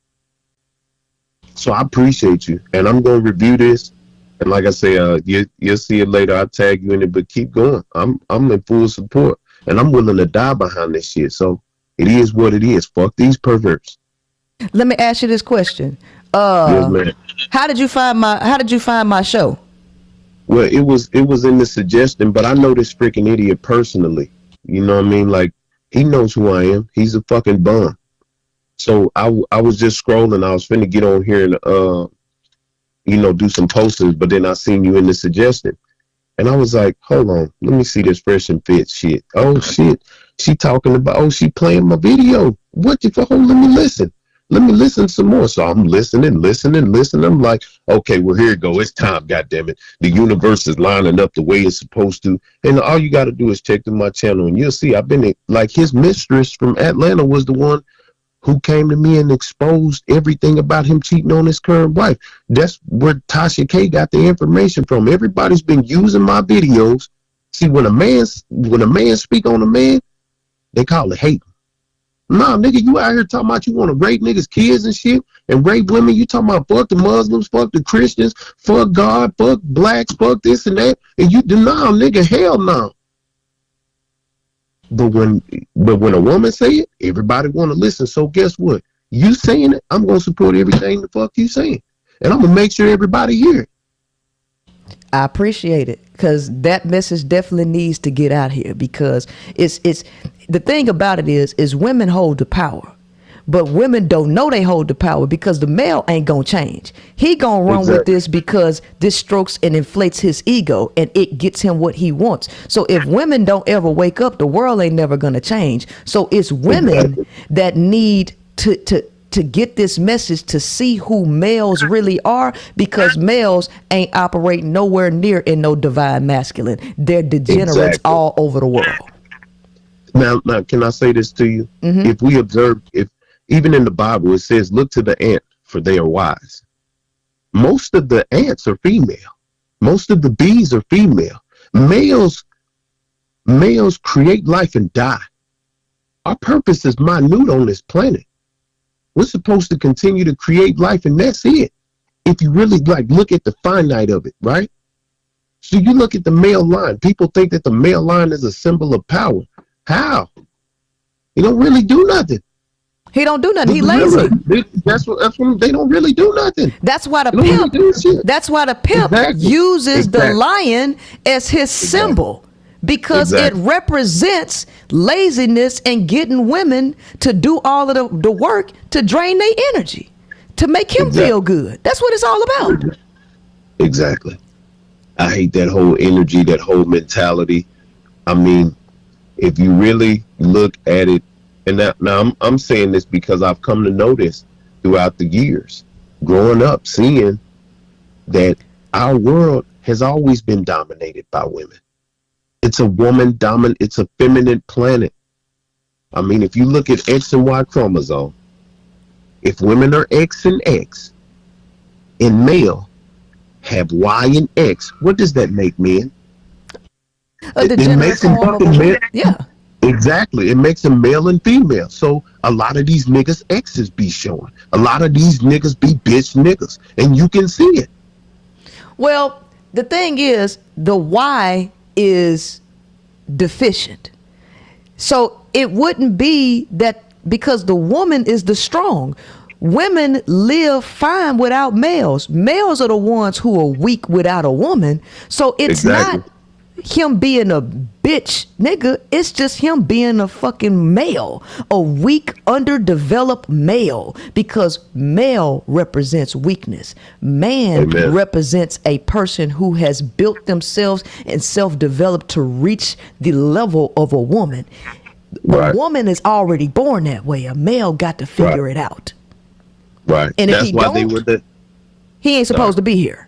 So I appreciate you. And I'm going to review this. And like I say, you'll see it later. I'll tag you in it, but keep going. I'm in full support. And I'm willing to die behind this shit. So it is what it is. Fuck these perverts.
Let me ask you this question.
Yes, man.
How did you find my show?
Well, it was in the suggestion, but I know this freaking idiot personally. You know what I mean? Like, he knows who I am. He's a fucking bum. So I was just scrolling. I was finna get on here and do some postings, but then I seen you in the suggestion. And I was like, hold on, let me see this fresh and fit shit. Oh shit. She talking about, she playing my video. What the fuck? Let me listen. Let me listen some more. So I'm listening. I'm like, okay, well, here it go. It's time, goddammit. The universe is lining up the way it's supposed to. And all you got to do is check through my channel and you'll see I've been like his mistress from Atlanta was the one who came to me and exposed everything about him cheating on his current wife. That's where Tasha K got the information from. Everybody's been using my videos. See, when a man speak on a man, they call it hate. Nah, nigga, you out here talking about you want to rape niggas' kids and shit, and rape women. You talking about fuck the Muslims, fuck the Christians, fuck God, fuck blacks, fuck this and that, and you deny, nigga, hell no. But when a woman say it, everybody want to listen. So guess what? You saying it, I'm gonna support everything the fuck you saying, and I'm gonna make sure everybody hear it.
I appreciate it, because that message definitely needs to get out here, because it's the thing about it is women hold the power, but women don't know they hold the power because the male ain't gonna change. He gonna run with this because this strokes and inflates his ego and it gets him what he wants. So if women don't ever wake up, the world ain't never gonna change. So it's women that need to get this message, to see who males really are, because males ain't operating nowhere near in no divine masculine. They're degenerates all over the world.
Now, can I say this to you? Mm-hmm. If we observe, if even in the Bible it says, look to the ant, for they are wise. Most of the ants are female. Most of the bees are female. Males create life and die. Our purpose is minute on this planet. We're supposed to continue to create life, and that's it. If you really look at the finite of it, right? So you look at the male line. People think that the male line is a symbol of power. How? He don't really do nothing.
He don't do nothing. He lazy.
That's what they don't really do nothing.
That's why the pimp. Really that's why the pimp uses the lion as his symbol. Because it represents laziness and getting women to do all of the work to drain their energy, to make him feel good. That's what it's all about.
Exactly. I hate that whole energy, that whole mentality. I mean, if you really look at it, and now I'm saying this because I've come to know this throughout the years, growing up, seeing that our world has always been dominated by women. It's a woman dominant, it's a feminine planet. I mean, if you look at X and Y chromosome, If women are X and X, and male have Y and X, what does that make men? It makes them fucking male.
Yeah.
Exactly. It makes them male and female. So a lot of these niggas X's be showing. A lot of these niggas be bitch niggas. And you can see it.
Well, the thing is, the Y is deficient. So it wouldn't be that because the woman is the strong. Women live fine without males. Males are the ones who are weak without a woman. So it's not him being a bitch nigga, it's just him being a fucking male, a weak, underdeveloped male, because male represents weakness. Man represents a person who has built themselves and self-developed to reach the level of a woman. A woman is already born that way. A male got to figure it out.
Right.
And if
that's why they were
he ain't supposed to be here.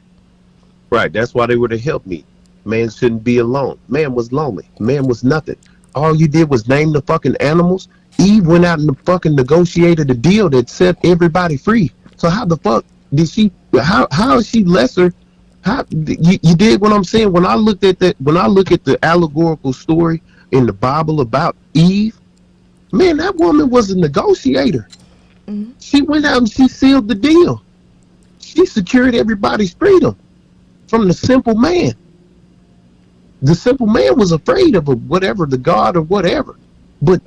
Right. That's why they were the help me. Man shouldn't be alone. Man was lonely. Man was nothing. All you did was name the fucking animals. Eve went out and fucking negotiated a deal that set everybody free. So how the fuck did she? How is she lesser? How you dig what I'm saying? When I looked at that, when I look at the allegorical story in the Bible about Eve, man, that woman was a negotiator. Mm-hmm. She went out and she sealed the deal. She secured everybody's freedom from the simple man. The simple man was afraid of whatever, the God or whatever. But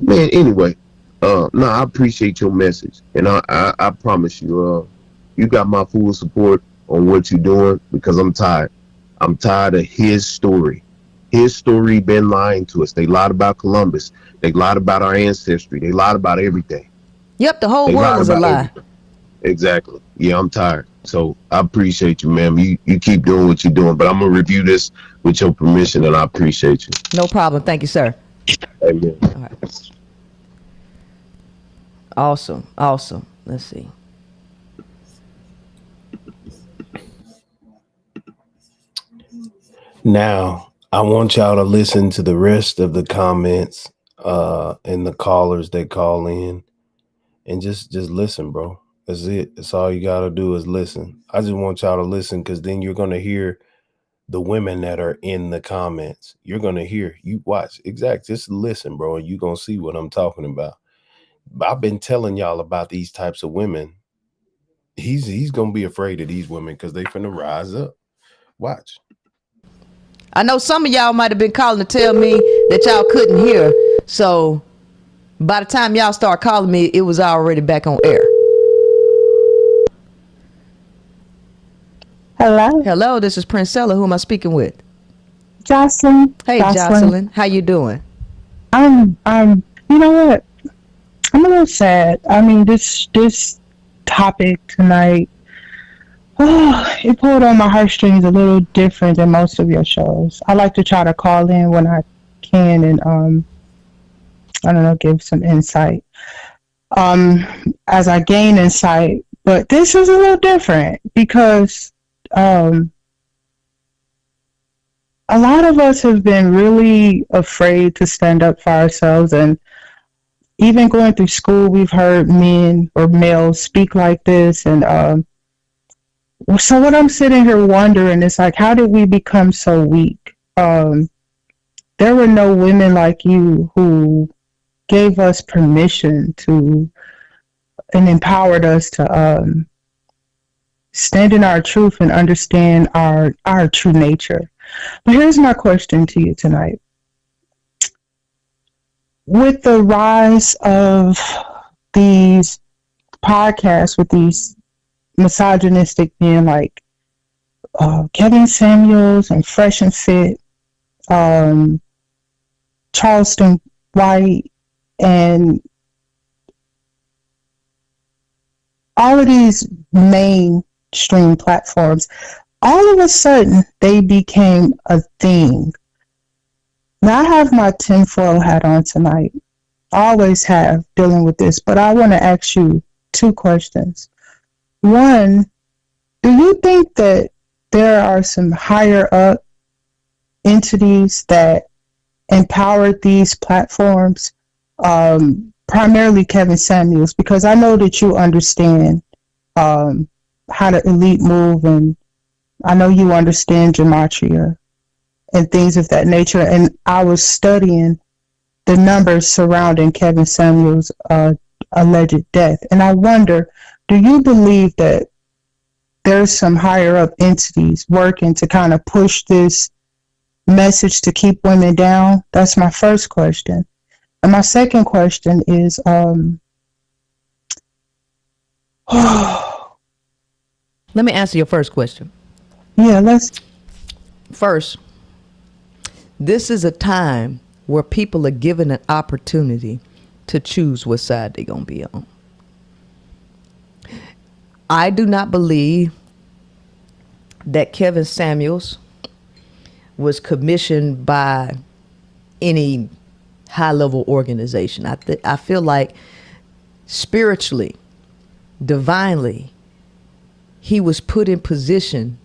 man, anyway, I appreciate your message, and I promise you, you got my full support on what you're doing, because I'm tired. I'm tired of his story. His story been lying to us. They lied about Columbus. They lied about our ancestry. They lied about everything.
Yep, the whole world is a lie.
Everything. Exactly. Yeah, I'm tired. So I appreciate you, ma'am. You keep doing what you're doing, but I'm gonna review this with your permission, and I appreciate you.
No problem. Thank you, sir.
Amen.
All right. Awesome. Awesome. Let's see.
Now, I want y'all to listen to the rest of the comments and the callers that call in, and just listen, bro. That's it. That's all you got to do is listen. I just want y'all to listen, because then you're going to hear the women that are in the comments. You're going to hear, you watch. Exactly. Just listen, bro, and you're going to see what I'm talking about. I've been telling y'all about these types of women. He's going to be afraid of these women because they finna rise up. Watch.
I know some of y'all might have been calling to tell me that y'all couldn't hear. So by the time y'all start calling me, it was already back on air.
Hello.
Hello, this is Princella. Who am I speaking with?
Jocelyn.
Hey, Jocelyn. How you doing?
You know what? I'm a little sad. I mean, this topic tonight, it pulled on my heartstrings a little different than most of your shows. I like to try to call in when I can and, I don't know, give some insight. As I gain insight, but this is a little different because, a lot of us have been really afraid to stand up for ourselves, and even going through school, we've heard men or males speak like this. And so what I'm sitting here wondering is, like, how did we become so weak? There were no women like you who gave us permission to and empowered us to stand in our truth and understand our true nature. But here's my question to you tonight. With the rise of these podcasts with these misogynistic men like Kevin Samuels and Fresh and Fit, Charleston White, and all of these mainstream platforms, all of a sudden they became a thing. Now I have my tinfoil hat on tonight. I always have, dealing with this, but I want to ask you two questions. One, do you think that there are some higher up entities that empowered these platforms, primarily Kevin Samuels, because I know that you understand how the elite move, and I know you understand gematria and things of that nature. And I was studying the numbers surrounding Kevin Samuels' alleged death. And I wonder, do you believe that there's some higher up entities working to kind of push this message to keep women down? That's my first question. And my second question is,
let me answer your first question.
Yeah, let's.
First, this is a time where people are given an opportunity to choose what side they're going to be on. I do not believe that Kevin Samuels was commissioned by any high-level organization. I feel like spiritually, divinely, he was put in position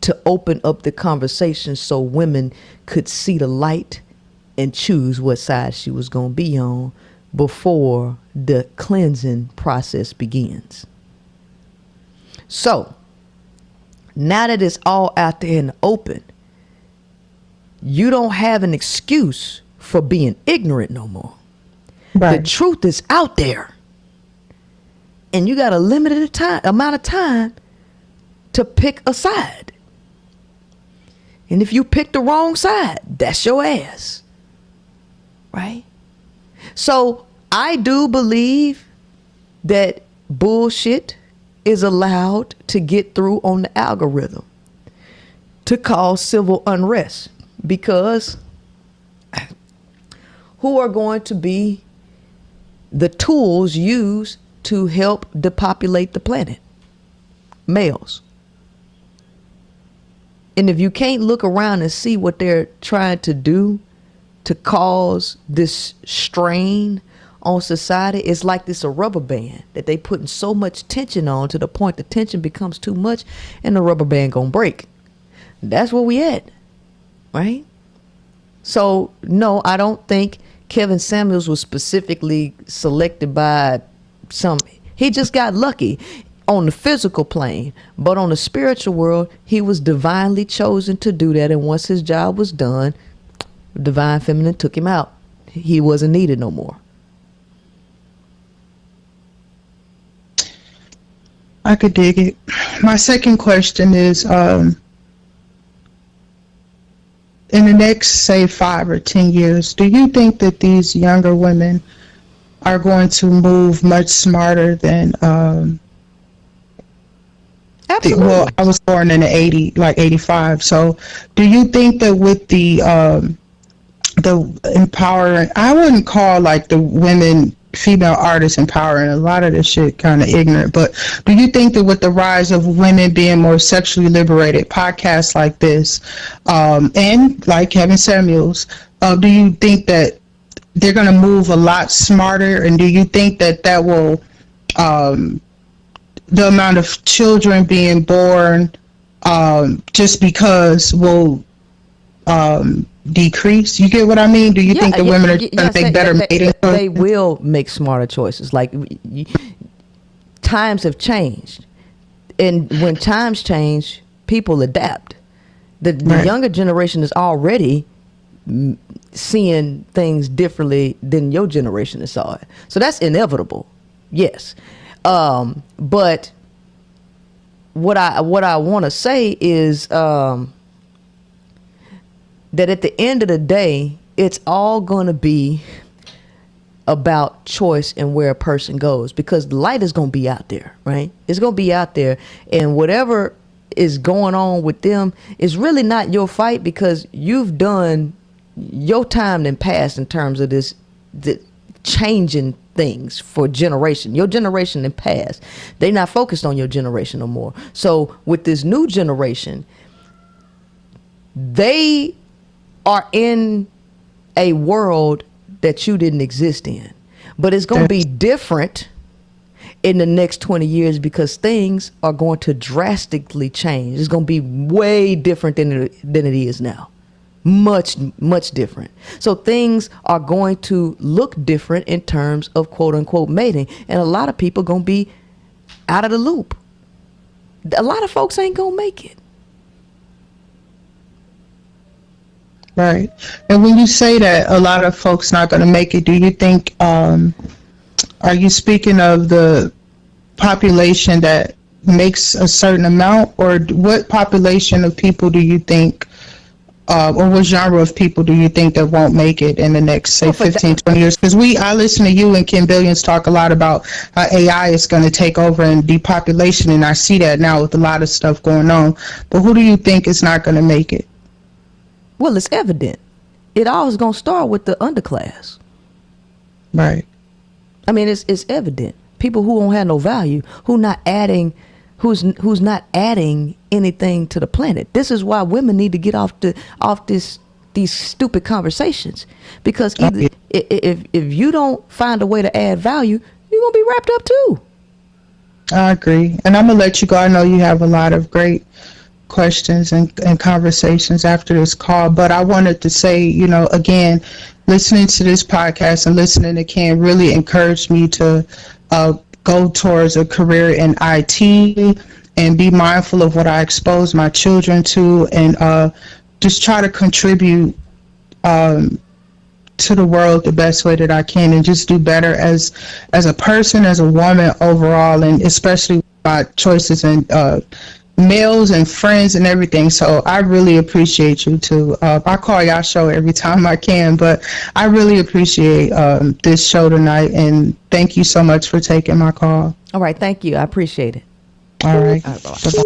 to open up the conversation so women could see the light and choose what side she was going to be on before the cleansing process begins. So, now that it's all out there in the open, you don't have an excuse for being ignorant no more. Right. The truth is out there. And you got a limited amount of time to pick a side. And if you pick the wrong side, that's your ass. Right? So I do believe that bullshit is allowed to get through on the algorithm to cause civil unrest, because who are going to be the tools used to help depopulate the planet? Males. And if you can't look around and see what they're trying to do to cause this strain on society, it's like this a rubber band that they putting so much tension on to the point the tension becomes too much and the rubber band gonna break. That's where we at, right? So no, I don't think Kevin Samuels was specifically selected by he just got lucky on the physical plane, but on the spiritual world, he was divinely chosen to do that. And once his job was done, divine feminine took him out. He wasn't needed no more.
I could dig it. My second question is, in the next, say, 5 or 10 years, do you think that these younger women are going to move much smarter than
Absolutely.
Well, I was born in the 85. So do you think that with the empowering, I wouldn't call like the women, female artists empowering, a lot of this shit kind of ignorant, but do you think that with the rise of women being more sexually liberated, podcasts like this, and like Kevin Samuels, do you think that they're going to move a lot smarter? And do you think that that will, the amount of children being born just because will decrease? You get what I mean? Do you think the women are going to make better mating choices?
They will make smarter choices. Like, times have changed. And when times change, people adapt. The
Right.
younger generation is already seeing things differently than your generation has saw it. So that's inevitable. Yes. But what I want to say is that at the end of the day, it's all going to be about choice and where a person goes, because the light is going to be out there, right? It's going to be out there, and whatever is going on with them is really not your fight, because you've done your time and past in terms of this, the changing things for generation. Your generation and past, they're not focused on your generation no more. So with this new generation, they are in a world that you didn't exist in, but it's going to be different in the next 20 years because things are going to drastically change. It's going to be way different than it is now. much different. So things are going to look different in terms of quote unquote mating, and a lot of people gonna be out of the loop. A lot of folks ain't gonna make it.
Right. And when you say that a lot of folks not going to make it, do you think, are you speaking of the population that makes a certain amount, or what population of people do you think, or what genre of people do you think that won't make it in the next, say, 15, 20 years? Because I listen to you and Kim Billions talk a lot about how AI is going to take over and depopulation, and I see that now with a lot of stuff going on. But who do you think is not going to make it?
Well, it's evident. It always gonna start with the underclass.
Right.
I mean, it's evident. People who don't have no value, who's not adding anything to the planet. This is why women need to get off these stupid conversations, because either if you don't find a way to add value, you're gonna be wrapped up too.
I agree, and I'm gonna let you go. I know you have a lot of great questions and conversations after this call, but I wanted to say, again, listening to this podcast and listening to Ken really encouraged me to go towards a career in IT and be mindful of what I expose my children to, and just try to contribute to the world the best way that I can, and just do better as a person, as a woman overall, and especially my choices and males and friends and everything. So I really appreciate you too. I call y'all show every time I can, but I really appreciate this show tonight, and thank you so much for taking my call.
All right, thank you. I appreciate it.
All right.
Bye-bye.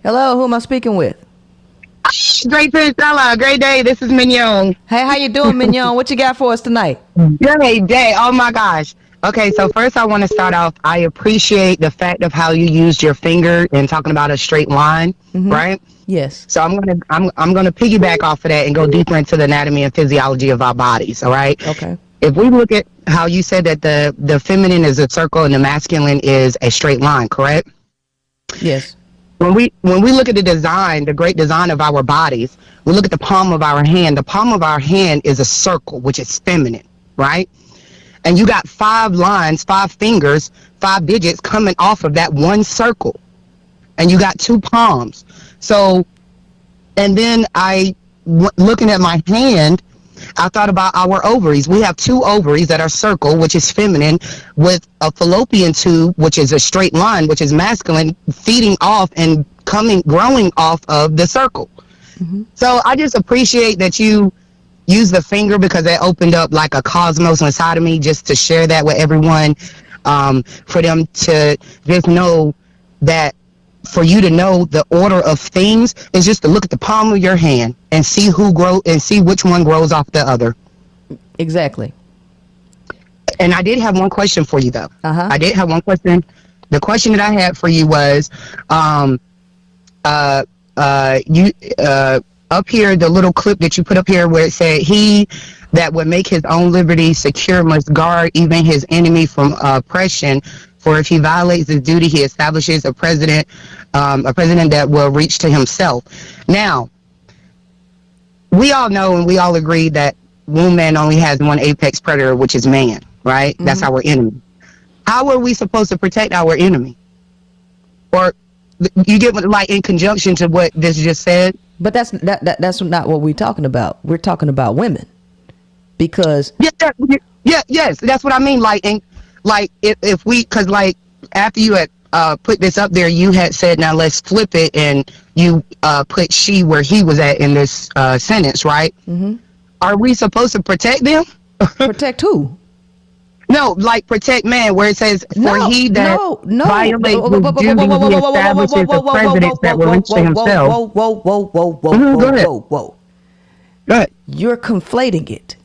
Hello, who am I speaking with?
Great Stella, great day. This is Mignon.
Hey, how you doing, Mignon? What you got for us tonight?
Great day. Oh my gosh. Okay, so first I want to start off. I appreciate the fact of how you used your finger and talking about a straight line, right?
Yes.
So I'm gonna piggyback off of that and go deeper into the anatomy and physiology of our bodies. All right.
Okay.
If we look at how you said that the feminine is a circle and the masculine is a straight line, correct?
Yes.
When we look at the design, the great design of our bodies, we look at the palm of our hand. The palm of our hand is a circle, which is feminine, right? And you got 5 lines, 5 fingers, 5 digits coming off of that one circle. And you got 2 palms. So, and then looking at my hand, I thought about our ovaries. We have 2 ovaries that are circle, which is feminine, with a fallopian tube, which is a straight line, which is masculine, feeding off and growing off of the circle. So I just appreciate that you use the finger, because that opened up like a cosmos inside of me, just to share that with everyone, for them to just know that, for you to know the order of things is just to look at the palm of your hand and see which one grows off the other.
Exactly.
And I did have one question for you though. I did have one question. The question that I had for you was, you up here, the little clip that you put up here where it said, "He that would make his own liberty secure must guard even his enemy from oppression. For if he violates his duty, he establishes a president that will reach to himself." Now, we all know and we all agree that woman only has one apex predator, which is man, right? That's our enemy. How are we supposed to protect our enemy? Or you get like in conjunction to what this just said?
But that's not what we're talking about. We're talking about women, because
yes, that's what I mean. If we, because like after you had put this up there, you had said, now let's flip it, and you put she where he was at in this sentence, right? Are we supposed to protect them?
Protect who?
No, like protect man, where it says, for he that violates his duty, he establishes a president that will reach to himself.
Go ahead. You're conflating it.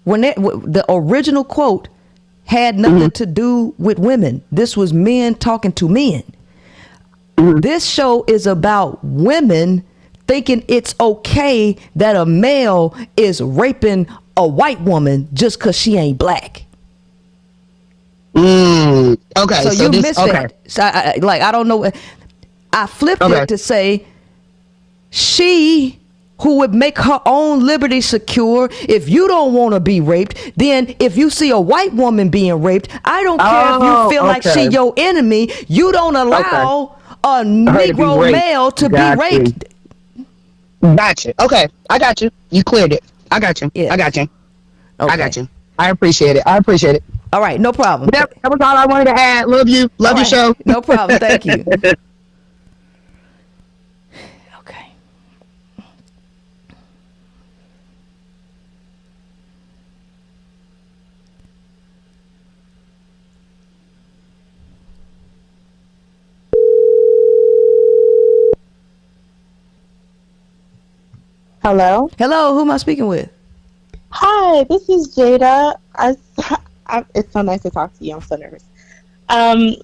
When the original quote had nothing to do with women. This was men talking to men. This show is about women thinking it's okay that a male is raping a white woman just because she ain't black.
Okay.
So you missed that. So I don't know. I flipped it to say she who would make her own liberty secure. If you don't want to be raped, then if you see a white woman being raped, I don't care if you feel like she your enemy, you don't allow a Negro male to be raped.
Gotcha. Okay, I got you. You cleared it. I got you.
Yeah.
I got you.
Okay.
I got you. I appreciate it. I appreciate it.
All right, no problem.
That was all I wanted to add. Love you. Love your show.
No problem. Thank you. Okay.
Hello?
Hello, who am I speaking with?
Hi, this is Jada. It's so nice to talk to you. I'm so nervous. And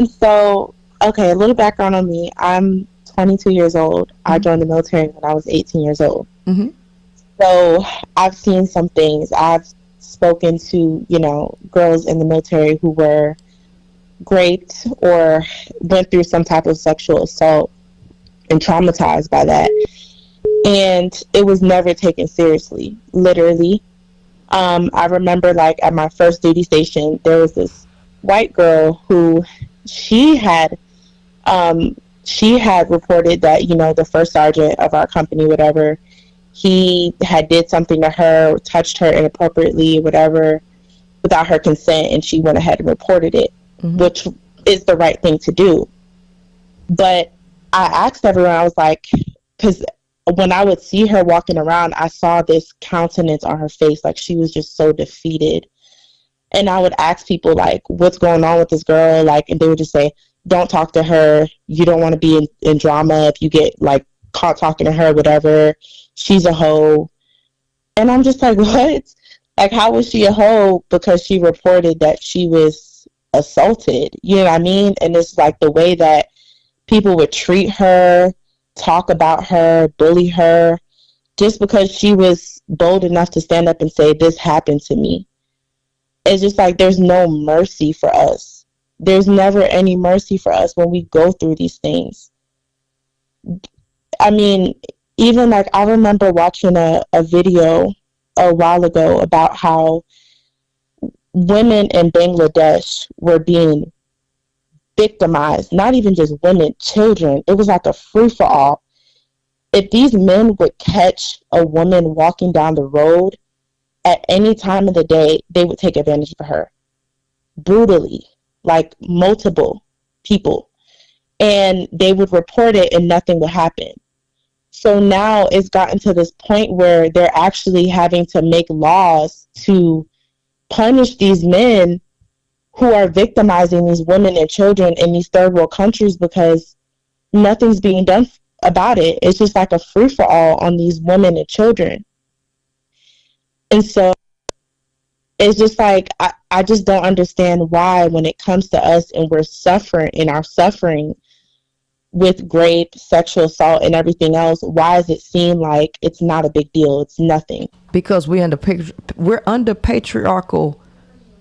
so, okay, a little background on me. I'm 22 years old. I joined the military when I was 18 years old.
Mm-hmm.
So I've seen some things. I've spoken to, girls in the military who were raped or went through some type of sexual assault and traumatized by that. And it was never taken seriously, literally. I remember, like, at my first duty station, there was this white girl who she had reported that, the first sergeant of our company, whatever, he had did something to her, touched her inappropriately, whatever, without her consent, and she went ahead and reported it, which is the right thing to do. But I asked everyone, I was like, because when I would see her walking around, I saw this countenance on her face, like she was just so defeated. And I would ask people, like, what's going on with this girl? Like, and they would just say, don't talk to her. You don't want to be in drama if you get, like, caught talking to her, whatever. She's a hoe. And I'm just like, what? Like, how was she a hoe? Because she reported that she was assaulted. You know what I mean? And it's like the way that people would treat her, talk about her, bully her, just because she was bold enough to stand up and say, this happened to me. It's just like there's no mercy for us. There's never any mercy for us when we go through these things. I mean, even like I remember watching a video a while ago about how women in Bangladesh were being victimized, not even just women, children. It was like a free-for-all. If these men would catch a woman walking down the road at any time of the day, they would take advantage of her brutally, like multiple people, and they would report it and nothing would happen. So now it's gotten to this point where they're actually having to make laws to punish these men who are victimizing these women and children in these third world countries because nothing's being done about it. It's just like a free-for-all on these women and children. And so it's just like, I just don't understand why when it comes to us and we're suffering in our suffering with rape, sexual assault, and everything else, why does it seem like it's not a big deal? It's nothing.
Because we're under patriarchal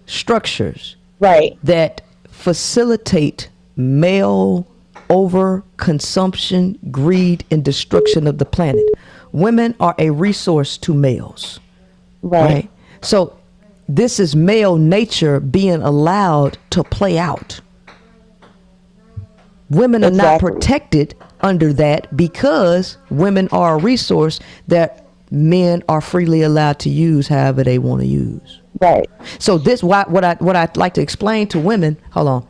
structures.
Right.
That facilitate male overconsumption, greed, and destruction of the planet. Women are a resource to males. Right. So this is male nature being allowed to play out. Women are not protected under that because women are a resource that men are freely allowed to use however they want to use.
Right.
So this what I'd like to explain to women. Hold on.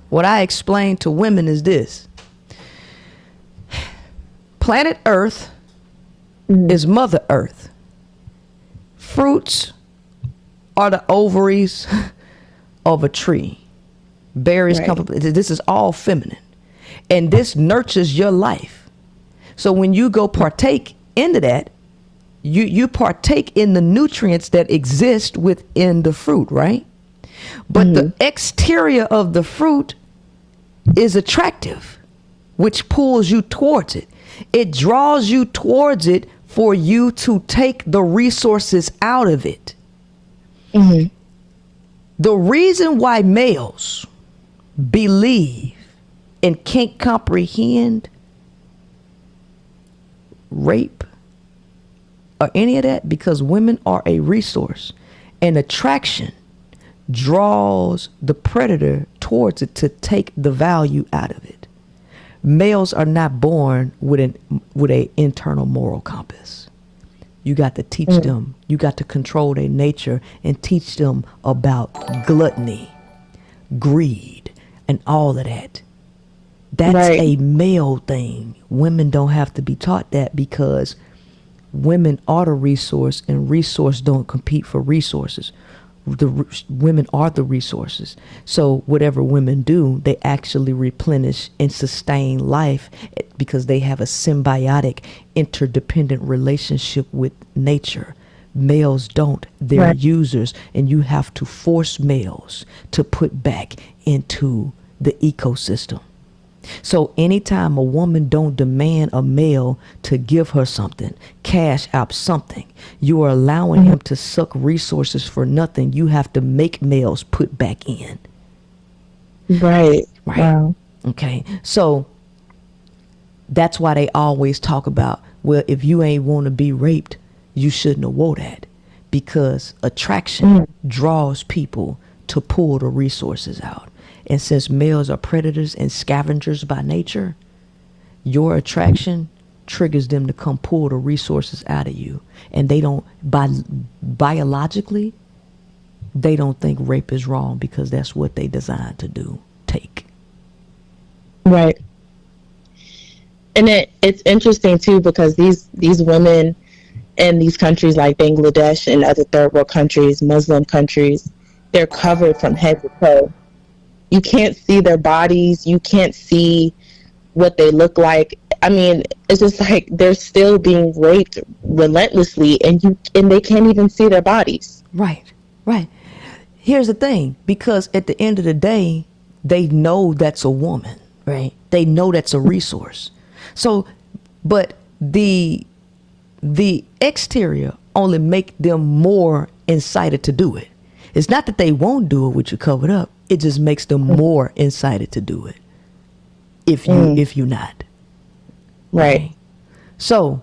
What I explain to women is this. Planet Earth is Mother Earth. Fruits are the ovaries of a tree. Berries come from, this is all feminine. And this nurtures your life. So when you go partake into that, you partake in the nutrients that exist within the fruit, right? But the exterior of the fruit is attractive, which pulls you towards it. It draws you towards it for you to take the resources out of it. The reason why males believe and can't comprehend rape or any of that, because women are a resource, and attraction draws the predator towards it to take the value out of it. Males are not born with an internal moral compass. You got to teach them. You got to control their nature and teach them about gluttony, greed, and all of that. That's a male thing. Women don't have to be taught that, because women are the resource, and resource don't compete for resources. Women are the resources. So whatever women do, they actually replenish and sustain life, because they have a symbiotic, interdependent relationship with nature. Males don't. They're users, and you have to force males to put back into the ecosystem. So anytime a woman don't demand a male to give her something, cash out something, you are allowing him to suck resources for nothing. You have to make males put back in.
Right.
Wow. Okay. So that's why they always talk about, well, if you ain't want to be raped, you shouldn't have wore that, because attraction draws people to pull the resources out. And since males are predators and scavengers by nature, your attraction triggers them to come pull the resources out of you. And they don't, biologically, they don't think rape is wrong, because that's what they designed to do. Take.
Right. And it's interesting too, because these women in these countries like Bangladesh and other third world countries, Muslim countries, they're covered from head to toe. You can't see their bodies. You can't see what they look like. I mean, it's just like they're still being raped relentlessly, and they can't even see their bodies.
Right. Here's the thing, because at the end of the day, they know that's a woman, right? They know that's a resource. So, but the exterior only make them more incited to do it. It's not that they won't do it with you covered up. It just makes them more incited to do it. If you're not.
Right.
Okay. So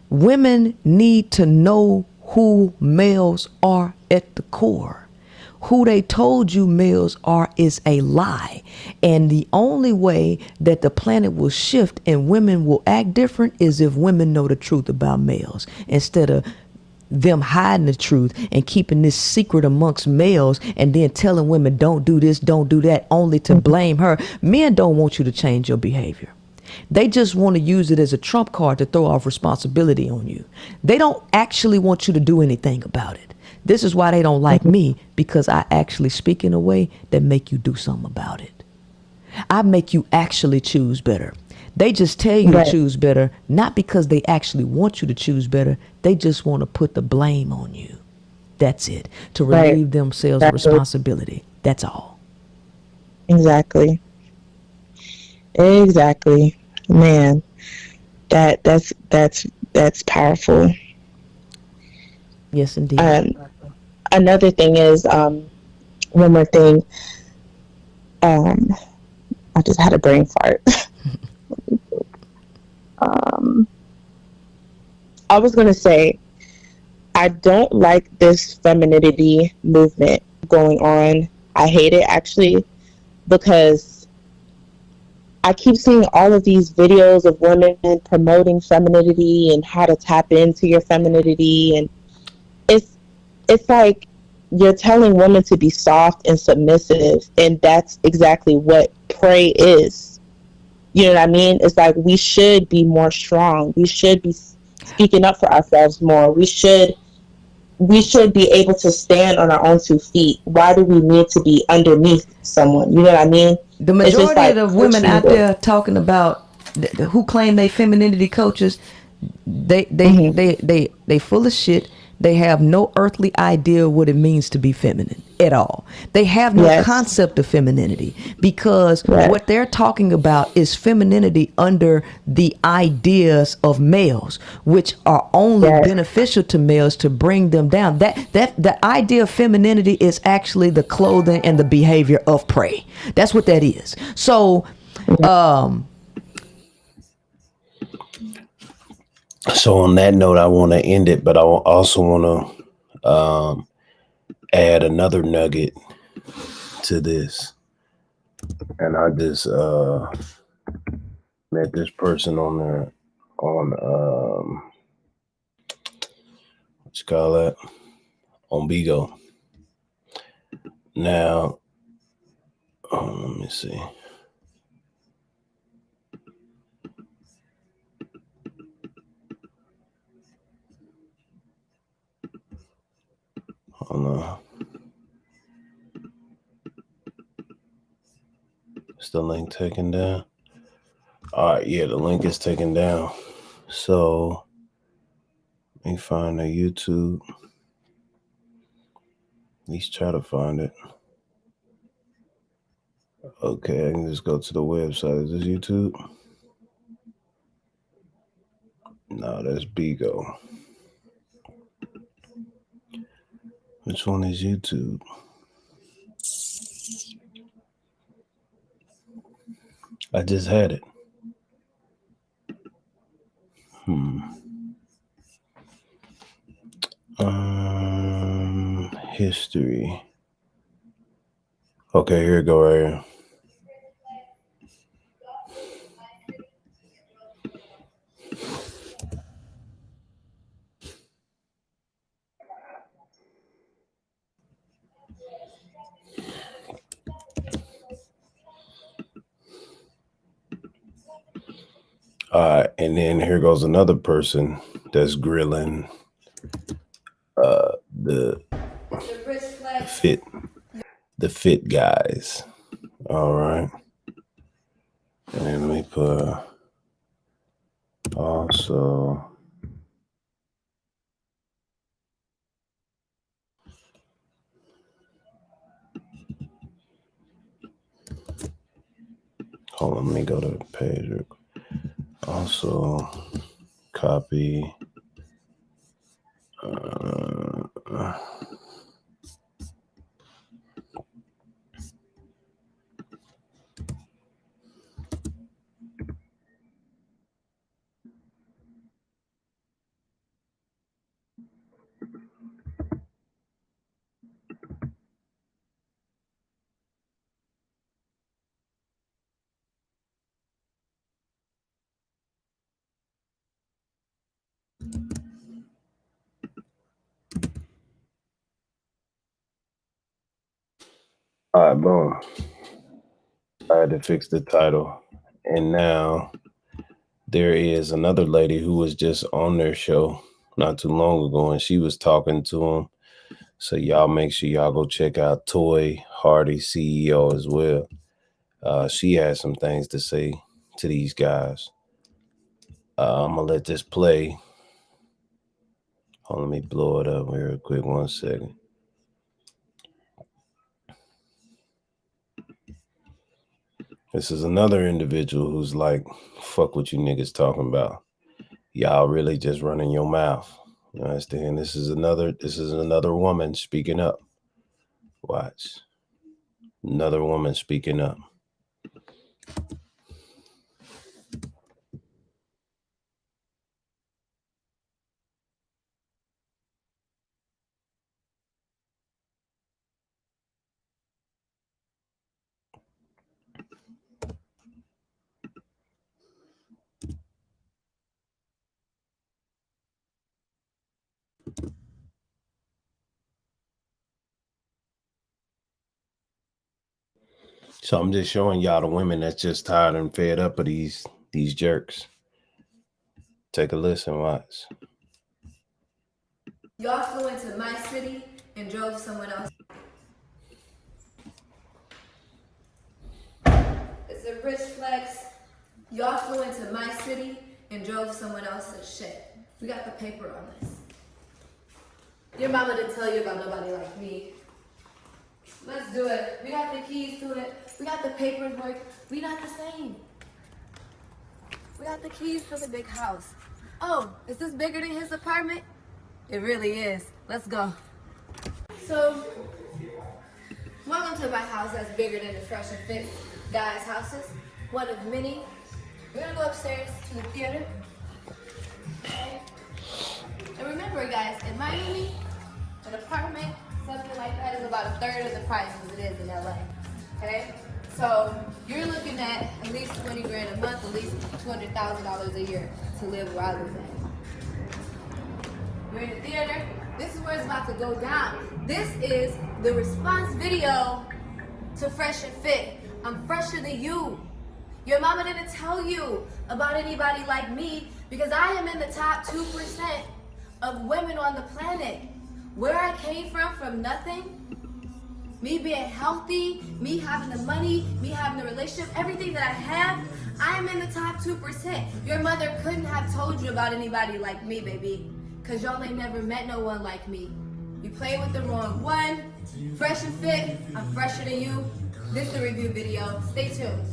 women need to know who males are at the core. Who they told you males are is a lie. And the only way that the planet will shift and women will act different is if women know the truth about males, instead of them hiding the truth and keeping this secret amongst males, and then telling women don't do this, don't do that, only to blame her. Men don't want you to change your behavior. They just want to use it as a trump card to throw off responsibility on you. They don't actually want you to do anything about it. This is why they don't like me, because I actually speak in a way that make you do something about it. I make you actually choose better. They just tell you to choose better, not because they actually want you to choose better. They just want to put the blame on you. That's it. To relieve themselves of responsibility. That's all.
Exactly. Man, that's powerful.
Yes, indeed.
Another thing is, one more thing. I just had a brain fart. I was going to say, I don't like this femininity movement going on. I hate it, actually, because I keep seeing all of these videos of women promoting femininity and how to tap into your femininity. And it's like you're telling women to be soft and submissive, and that's exactly what prey is. You know what I mean? It's like we should be more strong. We should be speaking up for ourselves more. We should be able to stand on our own 2 feet. Why do we need to be underneath someone? You know what I mean?
The majority of women out there talking about who claim they femininity coaches, they full of shit. they have no earthly idea what it means to be feminine at all. They have no concept of femininity, because what they're talking about is femininity under the ideas of males, which are only beneficial to males to bring them down. That the idea of femininity is actually the clothing and the behavior of prey. That's what that is. So
So on that note, I want to end it, but I also want to add another nugget to this. And I just met this person on there on what you call that? On Bigo. Now, let me see. Hold on. Is the link taken down? All right, yeah, the link is taken down. So let me find the YouTube. At least try to find it. Okay, I can just go to the website. Is this YouTube? No, that's Bigo. Which one is YouTube? I just had it. History. Okay, here we go right here. And then here goes another person that's grilling the fit guys. All right. And then let me put also hold on, let me go to the page. Also copy all right, boom. I had to fix the title. And now there is another lady who was just on their show not too long ago, and she was talking to him. So y'all make sure y'all go check out Toy Hardy CEO as well. She has some things to say to these guys. I'm going to let this play. Hold on, let me blow it up here real quick. 1 second. This is another individual who's like, fuck what you niggas talking about. Y'all really just running your mouth. You understand? This is another woman speaking up. Watch. Another woman speaking up. So I'm just showing y'all the women that's just tired and fed up of these jerks. Take a listen, watch.
Y'all flew into my city and drove someone else. It's a wrist flex. Y'all flew into my city and drove someone else's shit. We got the paper on this. Your mama didn't tell you about nobody like me. Let's do it. We got the keys to it. We got the paperwork. We not the same. We got the keys to the big house. Oh, is this bigger than his apartment? It really is. Let's go. So, welcome to my house that's bigger than the Fresh and Fit guys' houses. One of many. We're gonna go upstairs to the theater. Okay. And remember, guys, in Miami, an apartment, something like that, is about a third of the price as it is in LA. Okay? So you're looking at least 20 grand a month, at least $200,000 a year to live where I live at. We're in the theater. This is where it's about to go down. This is the response video to Fresh and Fit. I'm fresher than you. Your mama didn't tell you about anybody like me because I am in the top 2% of women on the planet. Where I came from nothing, me being healthy, me having the money, me having the relationship, everything that I have, I am in the top 2%. Your mother couldn't have told you about anybody like me, baby, because y'all ain't never met no one like me. You played with the wrong one. Fresh and Fit, I'm fresher than you. This is the review video. Stay tuned.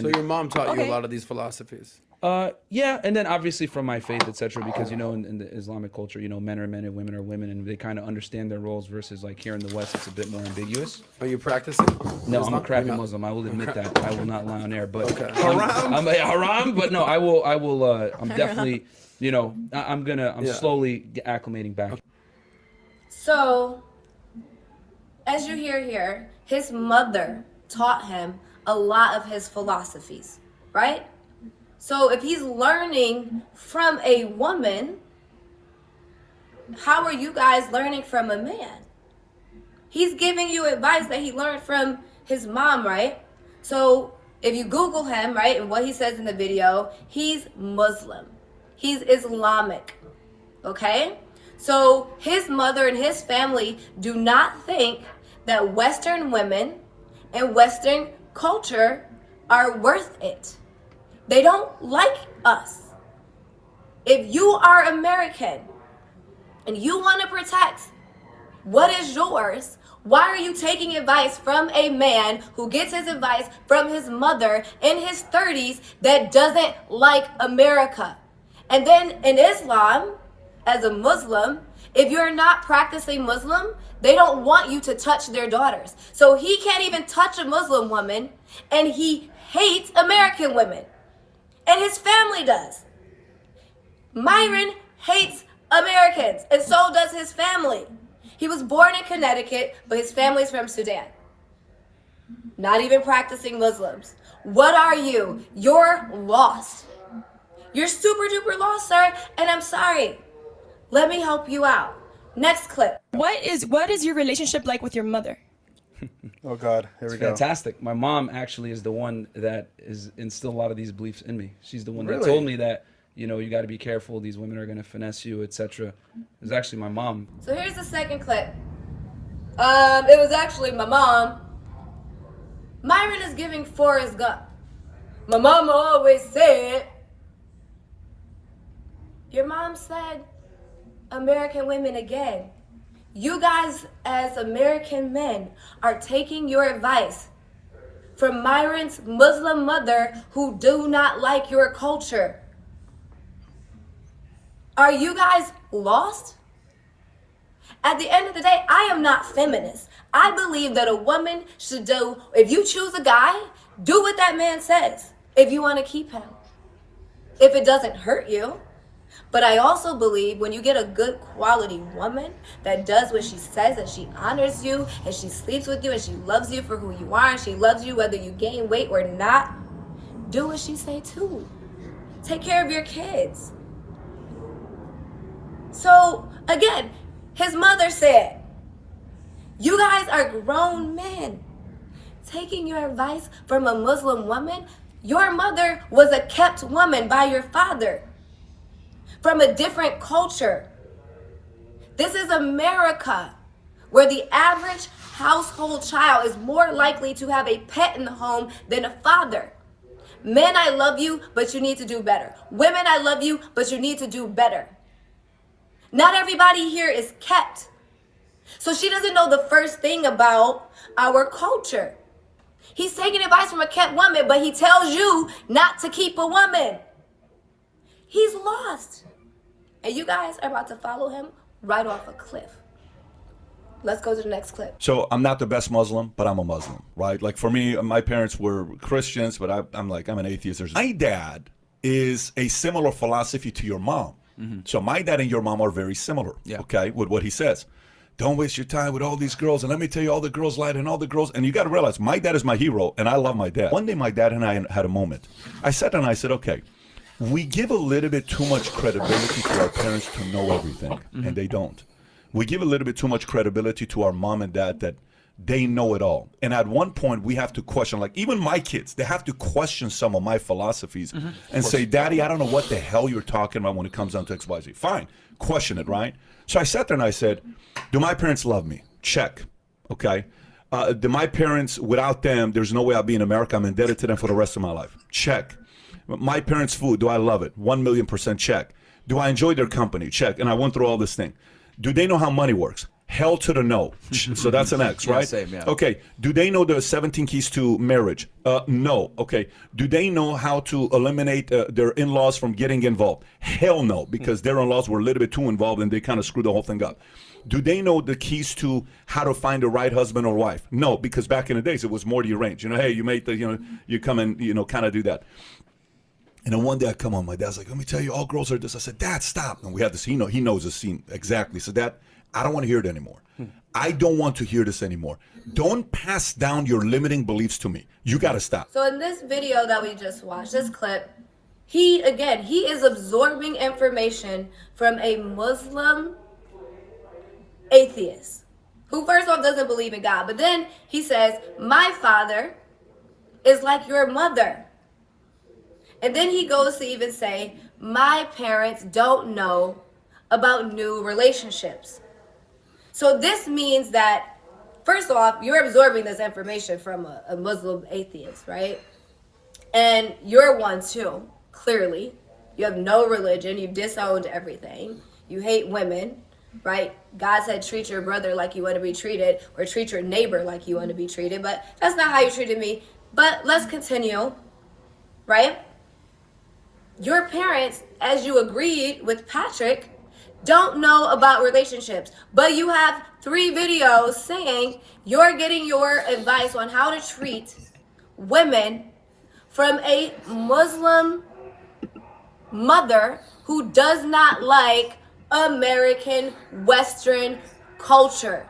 So your mom taught you a lot of these philosophies?
Yeah, and then obviously from my faith, etc. Because in the Islamic culture, men are men and women are women, and they kind of understand their roles. Versus like here in the West, it's a bit more ambiguous.
Are you practicing?
No, I'm a crappy Muslim. I will admit that. I will not lie on air. But I'm a haram. But no, I will. I'm definitely. I'm slowly acclimating back.
So, as you hear here, his mother taught him a lot of his philosophies, right? So if he's learning from a woman, how are you guys learning from a man? He's giving you advice that he learned from his mom, right? So if you Google him, right, and what he says in the video, he's Muslim. He's Islamic, okay? So his mother and his family do not think that Western women and Western culture are worth it. They don't like us. If you are American and you want to protect what is yours, why are you taking advice from a man who gets his advice from his mother in his 30s that doesn't like America? And then in Islam, as a Muslim, if you're not practicing Muslim, they don't want you to touch their daughters. So he can't even touch a Muslim woman, and he hates American women. And his family does. Myron hates Americans, and so does his family. He was born in Connecticut, but his family's from Sudan. Not even practicing Muslims. What are you? You're lost. You're super duper lost, sir, and I'm sorry. Let me help you out. Next clip.
What is your relationship like with your mother?
Oh God, here we go.
Fantastic. My mom actually is the one that is instilled a lot of these beliefs in me. She's the one that
Really?
told me that, you got to be careful. These women are going to finesse you, etc. It was actually my mom.
So here's the second clip. It was actually my mom. Myron is giving Forrest Gump. My mama always said. Your mom said American women again. You guys as American men are taking your advice from Myron's Muslim mother who do not like your culture. Are you guys lost? At the end of the day, I am not feminist. I believe that a woman should do, if you choose a guy, do what that man says if you want to keep him. If it doesn't hurt you. But I also believe when you get a good quality woman that does what she says and she honors you and she sleeps with you and she loves you for who you are and she loves you whether you gain weight or not, do what she say too. Take care of your kids. So again, his mother said, you guys are grown men taking your advice from a Muslim woman. Your mother was a kept woman by your father. From a different culture. This is America, where the average household child is more likely to have a pet in the home than a father. Men, I love you, but you need to do better. Women, I love you, but you need to do better. Not everybody here is kept. So she doesn't know the first thing about our culture. He's taking advice from a kept woman, but he tells you not to keep a woman. He's lost. And you guys are about to follow him right off a cliff. Let's go to the next clip.
So I'm not the best Muslim, but I'm a Muslim, right? Like for me, my parents were Christians, but I'm an atheist. My dad is a similar philosophy to your mom. So my dad and your mom are very similar, okay, with what he says. Don't waste your time with all these girls. And let me tell you, all the girls lied and all the girls. And you got to realize, my dad is my hero, and I love my dad. One day, my dad and I had a moment. I sat down and I said, okay, we give a little bit too much credibility to our parents to know everything, and they don't. We give a little bit too much credibility to our mom and dad that they know it all. And at one point, we have to question, like even my kids, they have to question some of my philosophies and say, Daddy, I don't know what the hell you're talking about when it comes down to XYZ. Fine, question it, right? So I sat there and I said, do my parents love me? Check, okay? Do my parents, without them, there's no way I'll be in America. I'm indebted to them for the rest of my life. Check. My parents' food, do I love it? 1,000,000% check. Do I enjoy their company? Check. And I went through all this thing. Do they know how money works? Hell to the no. So that's an X, right?
Same, yeah.
Okay. Do they know the 17 keys to marriage? No. Okay. Do they know how to eliminate their in-laws from getting involved? Hell no, because their in-laws were a little bit too involved and they kind of screwed the whole thing up. Do they know the keys to how to find the right husband or wife? No, because back in the days, it was more to arrange. You know, hey, you made the, you come and, kind of do that. And then one day I come on, my dad's like, let me tell you, all girls are this. I said, Dad, stop. And we had this, he knows the scene exactly. So Dad, I don't want to hear it anymore. I don't want to hear this anymore. Don't pass down your limiting beliefs to me. You got to stop.
So in this video that we just watched, this clip, he is absorbing information from a Muslim atheist who first off doesn't believe in God. But then he says, my father is like your mother. And then he goes to even say, my parents don't know about new relationships. So this means that, first off, you're absorbing this information from a Muslim atheist, right? And you're one too, clearly. You have no religion. You've disowned everything. You hate women, right? God said treat your brother like you want to be treated, or treat your neighbor like you want to be treated. But that's not how you treated me. But let's continue, right? Your parents, as you agreed with Patrick, don't know about relationships, but you have 3 videos saying you're getting your advice on how to treat women from a Muslim mother who does not like American Western culture.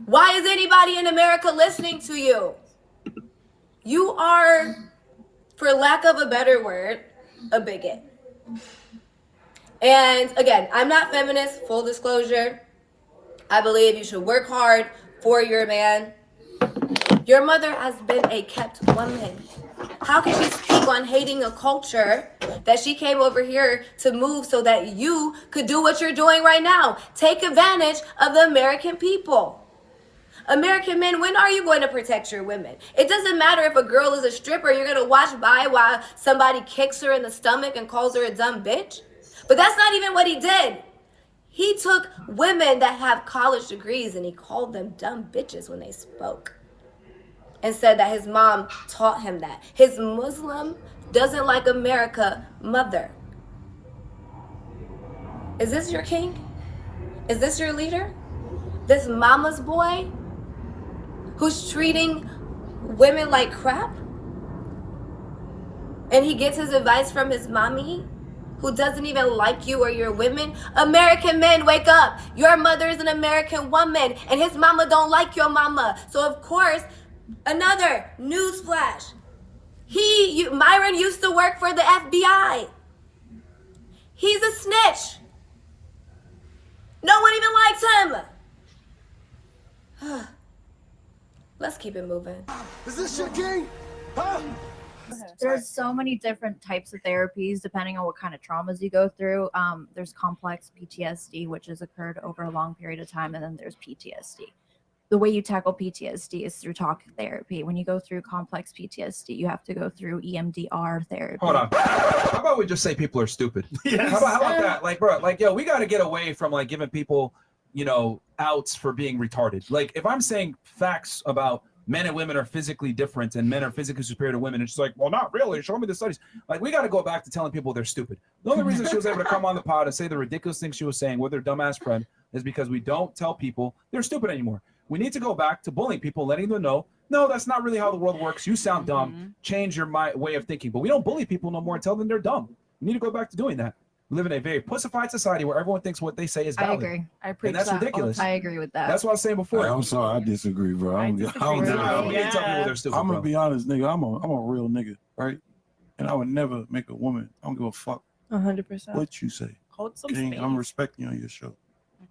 Why is anybody in America listening to you? You are, for lack of a better word, a bigot. And again, I'm not feminist, full disclosure. I believe you should work hard for your man. Your mother has been a kept woman. How can she speak on hating a culture that she came over here to move so that you could do what you're doing right now? Take advantage of the American people. American men, when are you going to protect your women? It doesn't matter if a girl is a stripper, you're going to watch by while somebody kicks her in the stomach and calls her a dumb bitch. But that's not even what he did. He took women that have college degrees and he called them dumb bitches when they spoke. And said that his mom taught him that. His Muslim doesn't like America mother. Is this your king? Is this your leader? This mama's boy who's treating women like crap? And he gets his advice from his mommy who doesn't even like you or your women? American men, wake up. Your mother is an American woman and his mama don't like your mama. So of course, another news flash. Myron used to work for the FBI. He's a snitch. No one even likes him. Let's keep it moving.
Is this your king? Huh?
There's so many different types of therapies depending on what kind of traumas you go through. There's complex PTSD, which has occurred over a long period of time, and then there's PTSD. the way you tackle PTSD is through talk therapy. When you go through complex PTSD, you have to go through EMDR therapy.
Hold on. How about we just say people are stupid?
Yes.
How about that? Like, bro, like, yo, we got to get away from like giving people, you know, outs for being retarded. Like, if I'm saying facts about men and women are physically different and men are physically superior to women, it's just like, well, not really. Show me the studies. Like, we got to go back to telling people they're stupid. The only reason she was able to come on the pod and say the ridiculous things she was saying with her dumbass friend is because we don't tell people they're stupid anymore. We need to go back to bullying people, letting them know, no, that's not really how the world works. You sound dumb. Change your way of thinking. But we don't bully people no more and tell them they're dumb. We need to go back to doing that. We live in a very pussified society where everyone thinks what they say is valid.
I agree. I preach
And that's
that.
ridiculous.
I agree with that.
That's what I was saying before.
I'm sorry, I disagree, bro. I'm
We didn't tell people they're stupid,
gonna
bro.
be honest, nigga. I'm a real nigga, right? And I would never make a woman. I don't give a fuck
100%.
what you say.
Hold some
King,
space.
I'm respecting you on your show,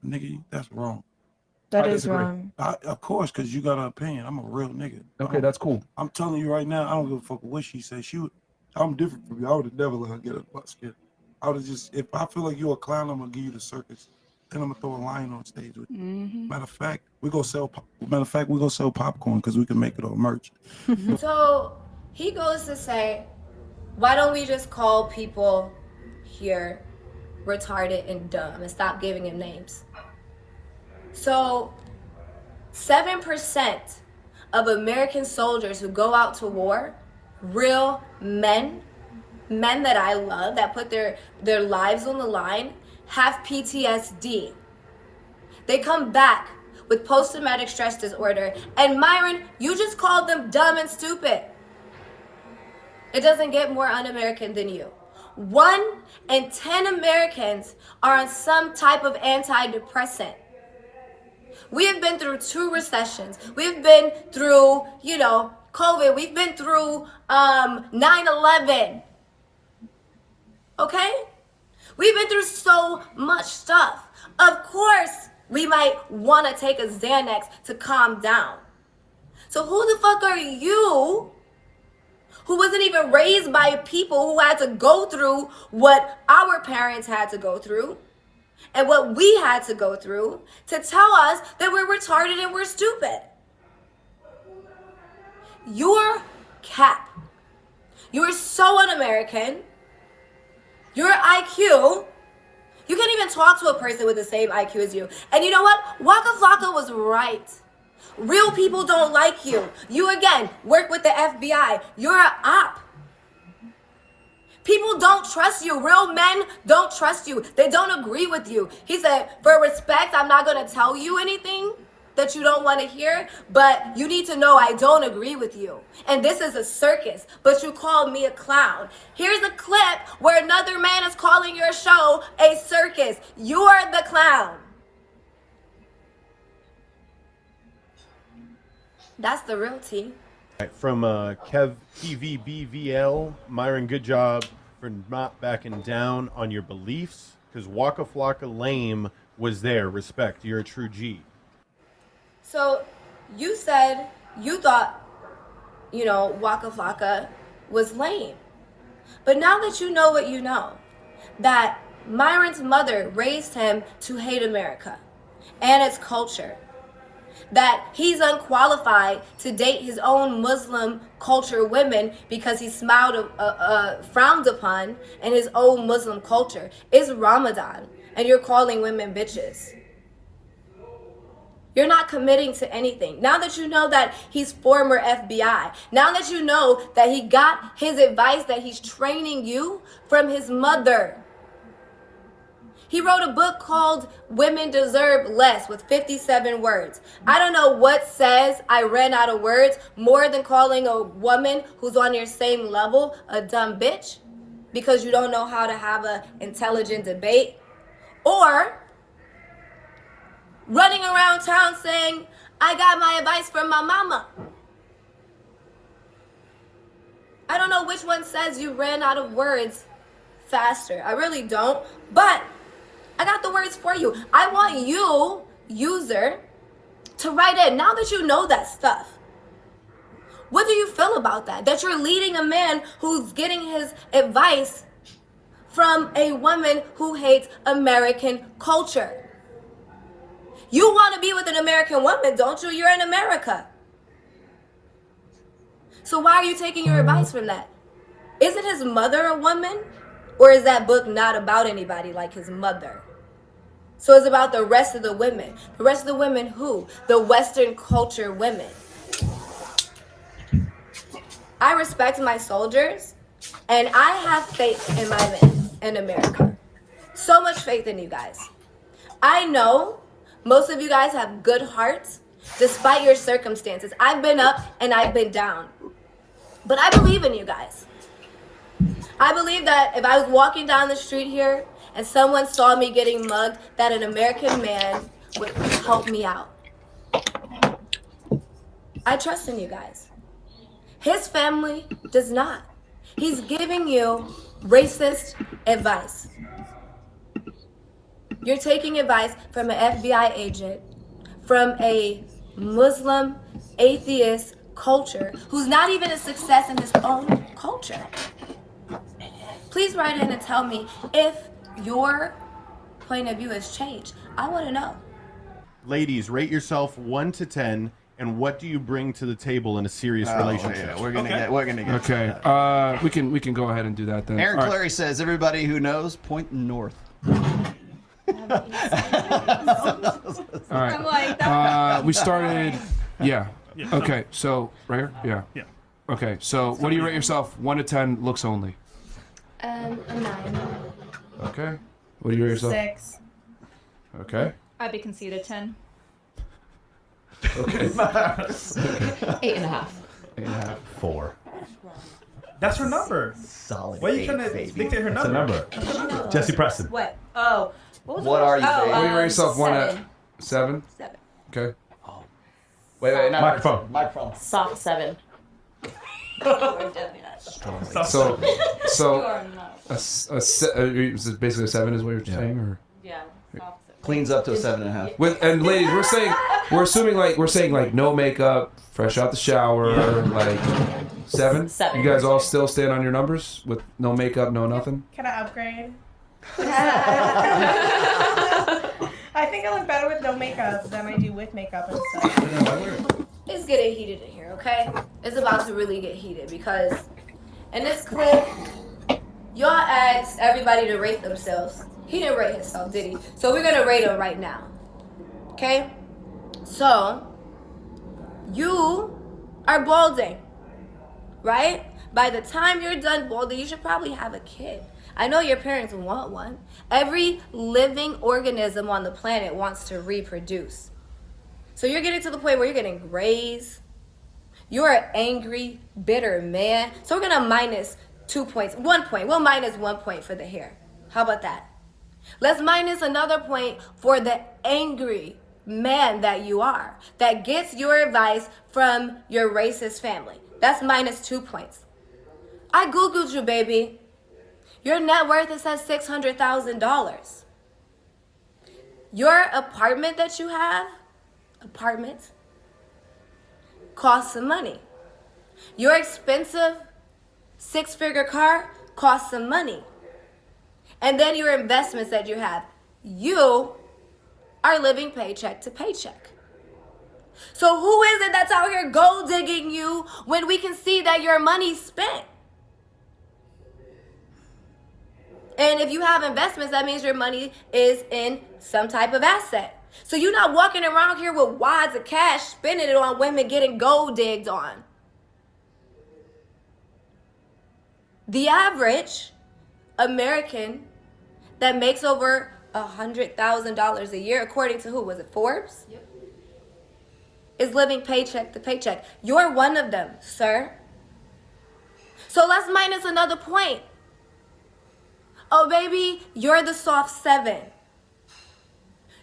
nigga. That's wrong.
That is wrong.
Of course, because you got an opinion. I'm a real nigga.
Okay, that's cool.
I'm telling you right now, I don't give a fuck what she says. I'm different from you. I would have never let her get up my skin. I would have just, if I feel like you're a clown, I'm gonna give you the circus. Then I'm gonna throw a lion on stage with you. Matter of fact, we gonna sell popcorn because we can make it all merch.
So he goes to say, why don't we just call people here retarded and dumb and stop giving them names? So 7% of American soldiers who go out to war, real men that I love, that put their lives on the line, have PTSD. They come back with post-traumatic stress disorder. And Myron, you just called them dumb and stupid. It doesn't get more un-American than you. 1 in 10 Americans are on some type of antidepressant. We have been through 2 recessions. We've been through, COVID. We've been through 9/11. Okay? We've been through so much stuff. Of course, we might want to take a Xanax to calm down. So who the fuck are you, who wasn't even raised by people who had to go through what our parents had to go through and what we had to go through, to tell us that we're retarded and we're stupid? You're cap. You're so un-American. Your IQ, you can't even talk to a person with the same IQ as you. And you know what? Waka Flocka was right. Real people don't like you. You, again, work with the FBI. You're an op. People don't trust you. Real men don't trust you. They don't agree with you. He said, for respect, I'm not going to tell you anything that you don't want to hear, but you need to know I don't agree with you. And this is a circus, but you called me a clown. Here's a clip where another man is calling your show a circus. You're the clown. That's the real tea.
From KevPVBVL, Myron, good job for not backing down on your beliefs, because Waka Flocka Lame was there. Respect. You're a true G.
So you said you thought, Waka Flocka was lame. But now that you know what you know, that Myron's mother raised him to hate America and its culture, that he's unqualified to date his own Muslim culture women because he's frowned upon in his own Muslim culture. It's Ramadan, and you're calling women bitches. You're not committing to anything. Now that you know that he's former FBI, now that you know that he got his advice, that he's training you from his mother. He wrote a book called Women Deserve Less with 57 words. I don't know what says I ran out of words more than calling a woman who's on your same level a dumb bitch because you don't know how to have an intelligent debate, or running around town saying, I got my advice from my mama. I don't know which one says you ran out of words faster. I really don't, but I got the words for you. I want you, user, to write in. Now that you know that stuff, what do you feel about that? That you're leading a man who's getting his advice from a woman who hates American culture. You want to be with an American woman, don't you? You're in America. So why are you taking your advice from that? Isn't his mother a woman? Or is that book not about anybody like his mother? So it's about the rest of the women. The rest of the women who? The Western culture women. I respect my soldiers, and I have faith in my men in America. So much faith in you guys. I know most of you guys have good hearts despite your circumstances. I've been up and I've been down. But I believe in you guys. I believe that if I was walking down the street here and someone saw me getting mugged, that an American man would help me out. I trust in you guys. His family does not. He's giving you racist advice. You're taking advice from an FBI agent, from a Muslim, atheist culture who's not even a success in his own culture. Please write in and tell me if your point of view has changed. I want to know.
Ladies, rate yourself 1 to 10, and what do you bring to the table in a serious relationship?
Yeah, we're gonna get
Okay,
to that.
we can go ahead and do that then.
Aaron
All right.
Clary says, everybody who knows, point north.
All right. We started. Yeah. Okay. So right here. Yeah.
Yeah.
Okay. So what do you rate yourself? 1 to 10, looks only.
A 9.
Okay. What do you rate yourself?
6.
Okay.
I'd be conceded 10.
Okay.
8.5.
8.5.
4. That's her number.
Solid.
Why are you trying to dictate her
That's a
number?
number. Jesse Preston.
What? Oh. What was
What
the
are you,
Oh,
babe?
What do you rate yourself? 1 at
7.
7?
7.
Okay.
Wait, not
Microphone.
Microphone.
Soft 7.
So
You are not.
is it basically a 7 is what you're saying, or?
Yeah.
Cleans up to a 7.5.
With and ladies, we're saying like no makeup, fresh out the shower, like 7.
7.
You guys all still stand on your numbers with no makeup, no nothing.
Can I upgrade? I think I look better with no makeup than I do with makeup and stuff.
It's getting heated in here, okay? It's about to really get heated because in this clip, y'all asked everybody to rate themselves. He didn't rate himself, did he? So we're gonna rate him right now. Okay? So, you are balding, right? By the time you're done balding, you should probably have a kid. I know your parents want one. Every living organism on the planet wants to reproduce. So you're getting to the point where you're getting grays. You're an angry, bitter man. So we're gonna minus 2 points. 1 point. We'll minus 1 point for the hair. How about that? Let's minus another point for the angry man that you are, that gets your advice from your racist family. That's minus 2 points. I Googled you, baby. Your net worth is at $600,000. Your apartment that you have, costs some money. Your expensive 6-figure car costs some money. And then your investments that you have. You are living paycheck to paycheck. So who is it that's out here gold digging you when we can see that your money's spent? And if you have investments, that means your money is in some type of asset. So you're not walking around here with wads of cash, spending it on women getting gold digged on. The average American that makes over $100,000 a year, according to who? Was it Forbes? Yep. Is living paycheck to paycheck. You're one of them, sir. So let's minus another point. Oh, baby, you're the soft 7.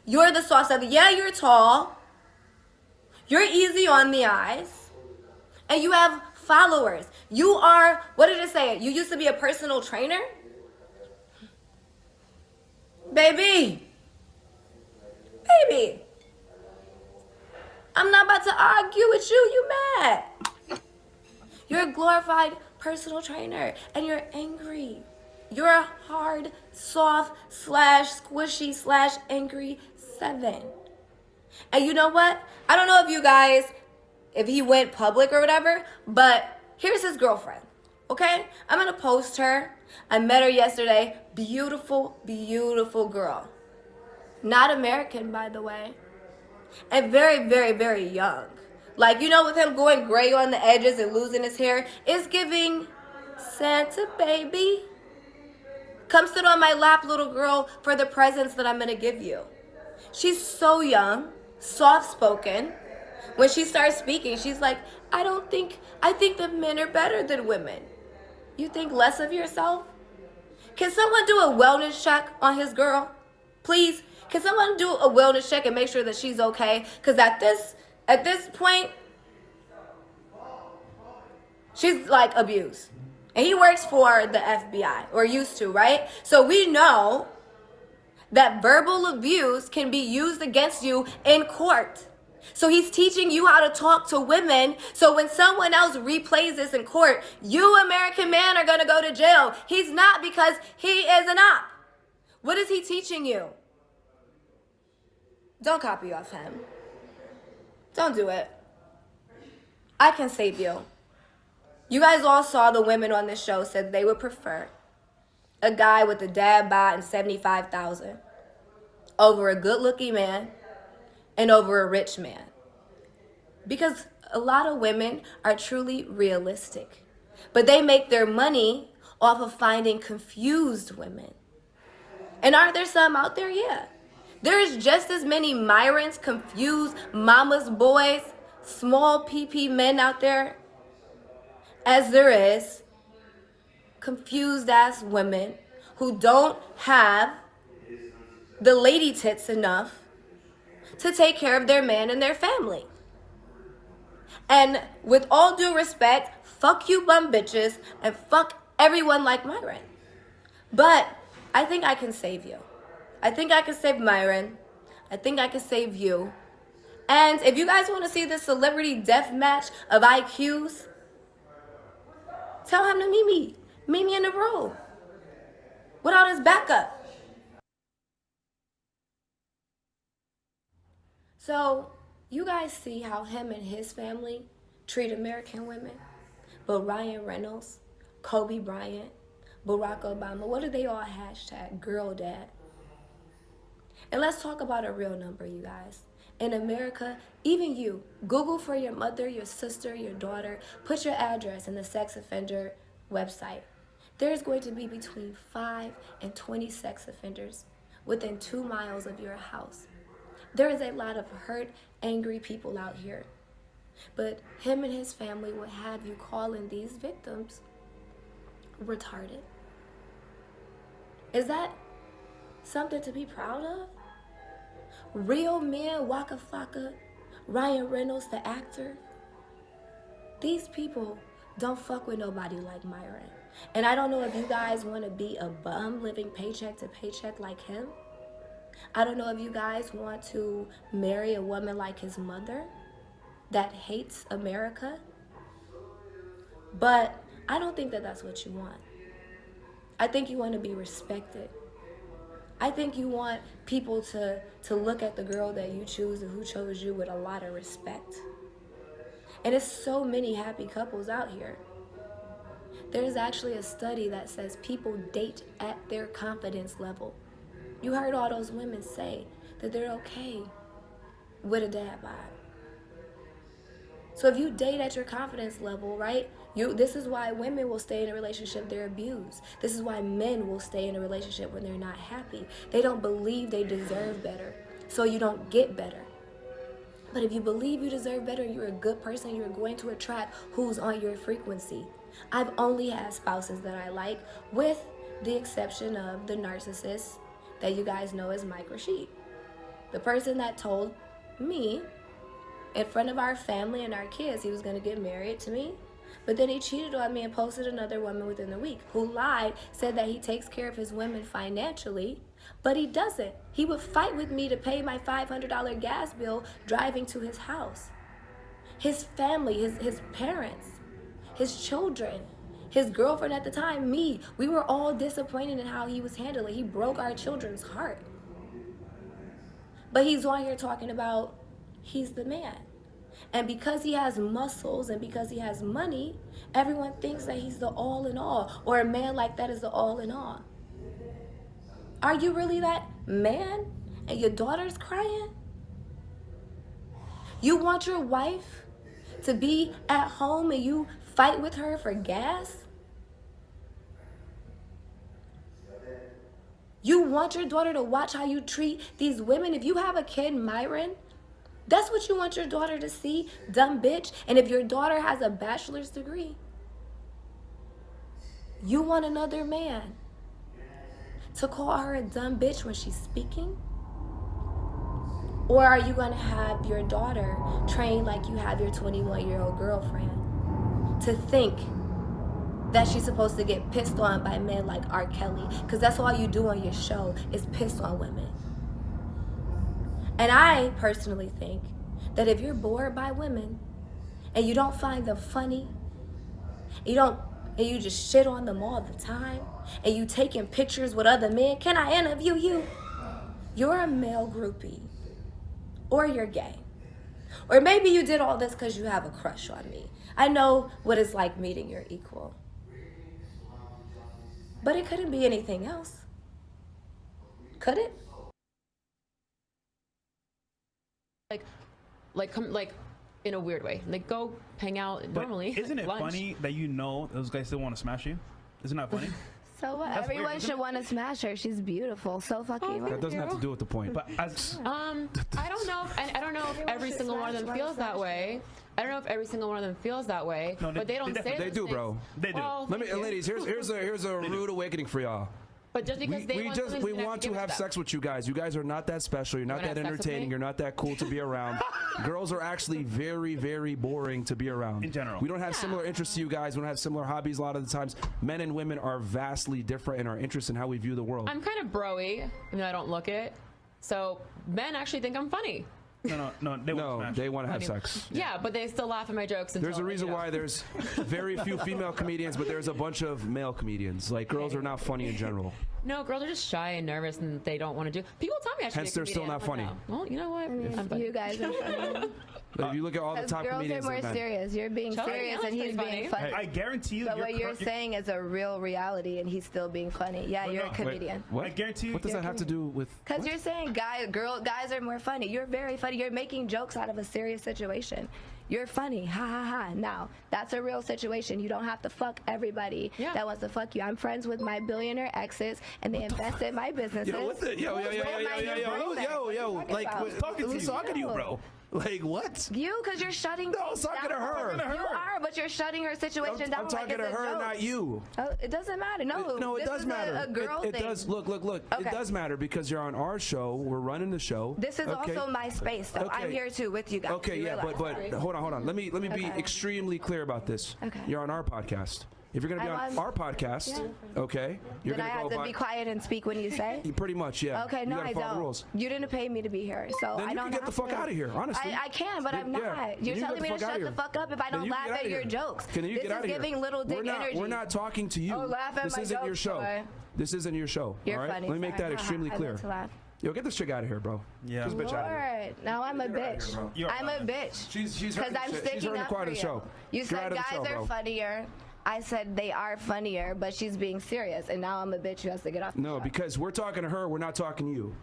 You're the soft 7. Yeah, you're tall. You're easy on the eyes. And you have followers. You are, what did it say? You used to be a personal trainer? Baby. I'm not about to argue with you. You mad. You're a glorified personal trainer. And you're angry. You're a hard, soft, /squishy /angry 7. And you know what? I don't know if you guys, if he went public or whatever, but here's his girlfriend. Okay? I'm going to post her. I met her yesterday. Beautiful, beautiful girl. Not American, by the way. And very, very, very young. Like, you know, with him going gray on the edges and losing his hair, it's giving Santa baby. Come sit on my lap, little girl, for the presents that I'm going to give you. She's so young, soft-spoken. When she starts speaking, she's like, I think that men are better than women. You think less of yourself? Can someone do a wellness check on his girl? Please, can someone do a wellness check and make sure that she's okay? Because at this point, she's like abused. And he works for the FBI, or used to, right? So we know that verbal abuse can be used against you in court. So he's teaching you how to talk to women. So when someone else replays this in court, you American man are going to go to jail. He's not, because he is an op. What is he teaching you? Don't copy off him. Don't do it. I can save you. You guys all saw the women on this show said they would prefer a guy with a dad bod and $75,000 over a good-looking man and over a rich man. Because a lot of women are truly realistic, but they make their money off of finding confused women. And aren't there some out there? Yeah. There is just as many Myrons, confused mama's boys, small PP men out there as there is confused ass women who don't have the lady tits enough to take care of their man and their family. And with all due respect, fuck you bum bitches and fuck everyone like Myron. But I think I can save you. I think I can save Myron. I think I can save you. And if you guys want to see the celebrity death match of IQs, tell him to meet me. Meet me in the room without his backup. So you guys see how him and his family treat American women. But Ryan Reynolds, Kobe Bryant, Barack Obama, what do they all hashtag? Girl dad. And let's talk about a real number, you guys. In America, even you, Google for your mother, your sister, your daughter, put your address in the sex offender website. There's going to be between 5 and 20 sex offenders within 2 miles of your house. There is a lot of hurt, angry people out here. But him and his family will have you calling these victims retarded. Is that something to be proud of? Real men, Waka Flocka, Ryan Reynolds, the actor. These people don't fuck with nobody like Myron. And I don't know if you guys want to be a bum living paycheck to paycheck like him. I don't know if you guys want to marry a woman like his mother that hates America. But I don't think that that's what you want. I think you want to be respected. I think you want people to look at the girl that you choose and who chose you with a lot of respect. And there's so many happy couples out here. There's actually a study that says people date at their confidence level. You heard all those women say that they're okay with a dad bod. So if you date at your confidence level, right? This is why women will stay in a relationship they're abused. This is why men will stay in a relationship when they're not happy. They don't believe they deserve better, so you don't get better. But if you believe you deserve better, you're a good person, you're going to attract who's on your frequency. I've only had spouses that I like, with the exception of the narcissist that you guys know as Mike Rashid. The person that told me in front of our family and our kids he was going to get married to me, but then he cheated on me and posted another woman within a week, who lied, said that he takes care of his women financially, but he doesn't. He would fight with me to pay my $500 gas bill driving to his house. His family, his parents, his children, his girlfriend at the time, me, we were all disappointed in how he was handling. He broke our children's heart. But he's on here talking about he's the man. And because he has muscles and because he has money, everyone thinks that he's the all in all, or a man like that is the all in all. Are you really that man? And your daughter's crying? You want your wife to be at home and you fight with her for gas? You want your daughter to watch how you treat these women? If you have a kid, Myron, that's what you want your daughter to see, dumb bitch. And if your daughter has a bachelor's degree, you want another man to call her a dumb bitch when she's speaking? Or are you gonna have your daughter trained like you have your 21-year-old girlfriend to think that she's supposed to get pissed on by men like R. Kelly? Because that's all you do on your show is piss on women. And I personally think that if you're bored by women and you don't find them funny, and you just shit on them all the time, and you taking pictures with other men, can I interview you? You're a male groupie, or you're gay. Or maybe you did all this because you have a crush on me. I know what it's like meeting your equal. But it couldn't be anything else. Could it?
Like in a weird way. Like go hang out normally.
But isn't it
lunch.
funny that you know those guys still want to smash you? Isn't that funny?
So what?
That's
Everyone
weird,
should want to smash her. She's beautiful. So fucking.
That doesn't have to do with the point.
But as
I don't know. I don't know if every single one of them feels that way. I don't know if every single one of them feels that way.
No,
but they don't say
They
those
do,
things.
bro.
They do.
Well,
Let me,
thank you.
ladies. Here's a rude awakening for y'all.
But just because
we want to have sex with you guys. You guys are not that special. You're not that entertaining. You're not that cool to be around. Girls are actually very, very boring to be around.
In general.
We don't have similar interests to you guys. We don't have similar hobbies a lot of the times. Men and women are vastly different in our interests and how we view the world.
I'm kind of bro-y, even though I don't look it. So men actually think I'm funny.
No, they
want to have sex.
Yeah, but they still laugh at my jokes.
There's a reason why there's very few female comedians, but there's a bunch of male comedians. Like, girls are not funny in general.
No, girls are just shy and nervous, and they don't want to do. People tell me I should
Hence,
be a
they're still
comedian.
not funny.
I'm like, no. Well, you know what? I'm funny.
You guys are funny.
If you look at all the top
Girls are
comedians,
more
they're not.
serious. You're being
Charlie
serious,
Allen's
and he's
pretty
being
funny.
funny.
I guarantee you.
But what you're saying is a real reality, and he's still being funny. Yeah, you're a comedian.
What?
I guarantee you.
What does that have to do with?
Because you're saying guys are more funny. You're very funny. You're making jokes out of a serious situation. You're funny. Ha ha ha. Now, that's a real situation. You don't have to fuck everybody that wants to fuck you. I'm friends with my billionaire exes, and they invest in my businesses.
Yo, what the? Yo. Like, who's talking to you, bro? Like, what?
You, because you're shutting.
No, I was talking to her.
You are, but you're shutting her situation down.
I'm talking to her, not you.
Oh, it doesn't matter. No,
it does matter.
A girl
it
thing.
does. Look.
Okay.
It does matter because you're on our show. We're running the show.
This is also my space, though. I'm here too with you guys.
Okay,
You
yeah,
realize.
but hold on. Let me be extremely clear about this.
Okay.
You're on our podcast. If you're gonna be on our podcast, okay, you're
Then I
gonna
have
go
to be quiet and speak when you say?
Pretty much, yeah.
Okay,
You
no,
gotta
I
follow the
don't.
rules.
You didn't pay me to be here, so
Then
I
you
don't
can get
have
the fuck
to.
out of here, honestly.
I can, but
Then-
I'm not.
yeah.
You're
Then you
telling
get
me
the
to
fuck
shut
outta
the
here.
fuck up if I
Then
don't
you
laugh
get outta
at your
here.
jokes.
Can you
This
get
is
out of here?
giving little dick energy.
We're not talking to you.
Oh, laugh at
This
my
isn't your
jokes,
show.
boy.
This isn't your show.
You're
all right?
funny.
Let me make that
Sorry.
extremely
I
clear.
meant to laugh.
Yo, get this chick out of here, bro.
Yeah.
Get this bitch out of here.
Lord, now I'm a
Get her out of
bitch.
here, bro.
I'm a bitch.
She's
Because
heard
I'm
the shit. She's
sticking
heard the
up
quiet
for
of the
you.
show.
You
Get
said
out of the
guys
show,
are
bro.
funnier. I said they are funnier, but she's being serious, and now I'm a bitch who has to get off.
No, because we're talking to her, we're not talking to you.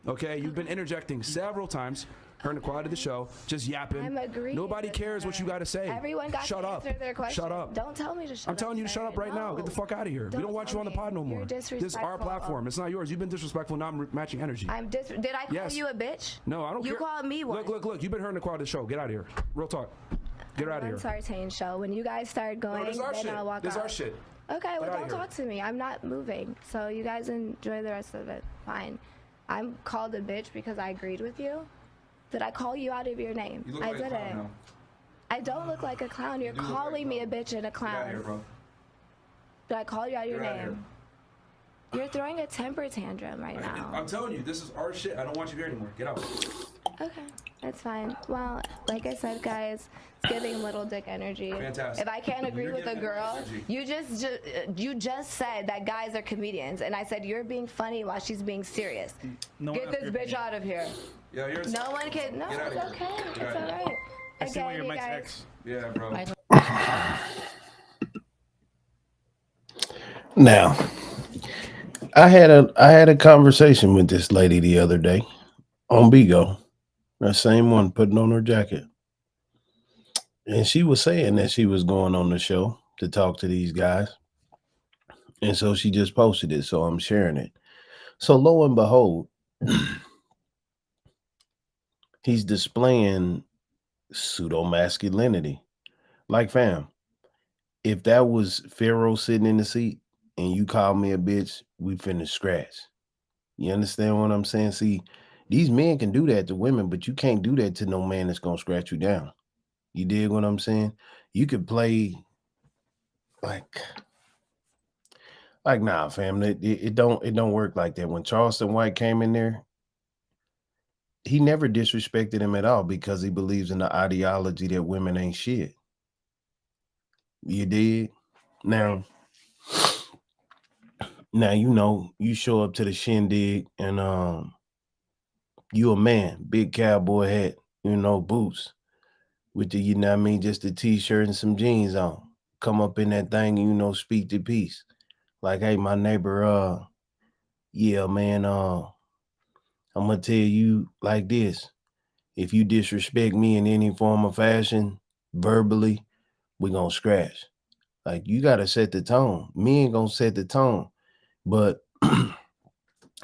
Okay? You've been interjecting several times. Her and the quiet of the show, just yapping.
I'm agreeing
Nobody
with
cares what you got to say.
Everyone got
Shut
to
up.
answer their question.
Shut up.
Don't tell me to shut up.
I'm telling you to shut up right now. Get the fuck out of here. We don't want you on the pod no more.
You're
This is our
disrespectful.
platform. It's not yours. You've been disrespectful. Now I'm matching energy.
Did I call
Yes.
you a bitch?
No, I don't
You
care.
called me one.
Look. You've been hearing the quiet of the show. Get out of here. Real talk. Get her out of here.
Sartain show. When you guys start going,
this is our
then
shit.
I'll walk
This is
out.
our shit.
Okay, well,
Get outta
don't
here.
talk to me. I'm not moving. So you guys enjoy the rest of it. Fine. I'm called a bitch because I agreed with you. Did I call you out of your name?
You look
I
like a
didn't.
clown now.
I don't look like a clown. You're
You do look like
calling
a
me a bitch and a clown.
Get out of here, bro.
Did I call you out of your
Get outta
name? You're throwing a temper tantrum right now.
I'm telling you, this is our shit. I don't want you here anymore. Get out.
Okay, that's fine. Well, like I said, guys, it's giving little dick energy.
Fantastic.
If I can't agree with a girl, you just said that guys are comedians, and I said you're being funny while she's being serious.
No
Get
one
this bitch out of here.
Yeah, you're.
No one can. No,
Get
it's
outta here.
okay.
Get
It's
outta
all
here.
right.
I see why
Again,
you're
you
Mike's
guys.
ex.
Yeah, bro.
Now, I had a conversation with this lady the other day on Bigo, that same one putting on her jacket, and she was saying that she was going on the show to talk to these guys, and so she just posted it. So I'm sharing it. So lo and behold, he's displaying pseudo masculinity. Like, fam, if that was Pharaoh sitting in the seat and you call me a bitch, we finna scratch. You understand what I'm saying? See, these men can do that to women, but you can't do that to no man that's gonna scratch you down. You dig what I'm saying? You could play like nah, fam. It don't work like that. When Charleston White came in there, he never disrespected him at all because he believes in the ideology that women ain't shit. You dig? Now, you know, you show up to the shindig and you a man, big cowboy hat, you know, boots with the, you know what I mean, just a t-shirt and some jeans on. Come up in that thing and, you know, speak the peace. Like, hey, my neighbor, yeah, man, I'm gonna tell you like this. If you disrespect me in any form or fashion, verbally, we gonna scratch. Like, you gotta set the tone. Me ain't gonna set the tone. But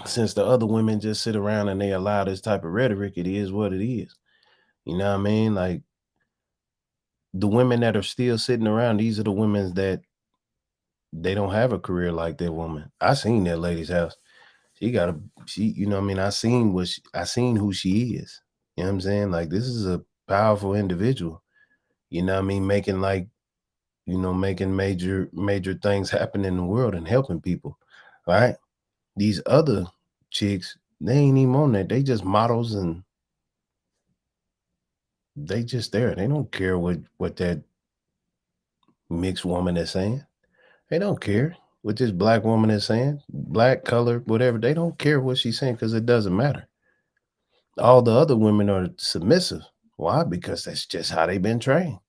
since the other women just sit around and they allow this type of rhetoric, it is what it is. You know what I mean? Like, the women that are still sitting around, these are the women that they don't have a career like that woman. I seen that lady's house. She, you know what I mean? I seen who she is. You know what I'm saying? Like, this is a powerful individual. You know what I mean? Making major things happen in the world and helping people. Right? These other chicks, they ain't even on that. They just models and they just there. They don't care what that mixed woman is saying. They don't care what this black woman is saying, black, color, whatever. They don't care what she's saying because it doesn't matter. All the other women are submissive. Why? Because that's just how they've been trained.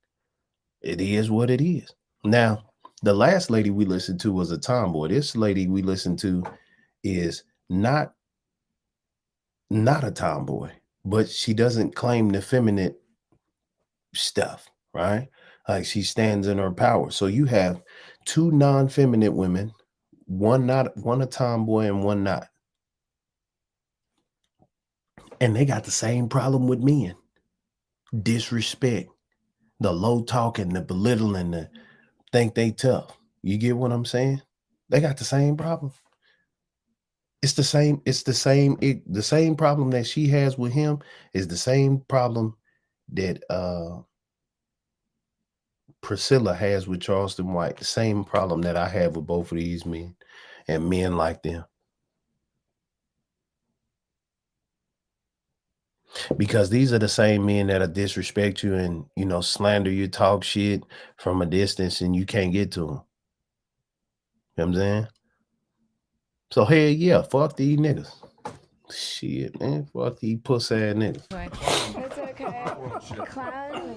It is what it is. Now, the last lady we listened to was a tomboy. This lady we listened to is not a tomboy, but she doesn't claim the feminine stuff, right? Like, she stands in her power. So you have two non-feminine women, one a tomboy and one not. And they got the same problem with men. Disrespect, the low talking, the belittling, the think they tough. You get what I'm saying? They got the same problem. The same problem that she has with him is the same problem that Priscilla has with Charleston White. The same problem that I have with both of these men and men like them. Because these are the same men that'll disrespect you and, you know, slander you, talk shit from a distance, and you can't get to them. You know what I'm saying? So, hell yeah, fuck these niggas. Shit, man. Fuck these puss ass niggas.
It's okay. Clown.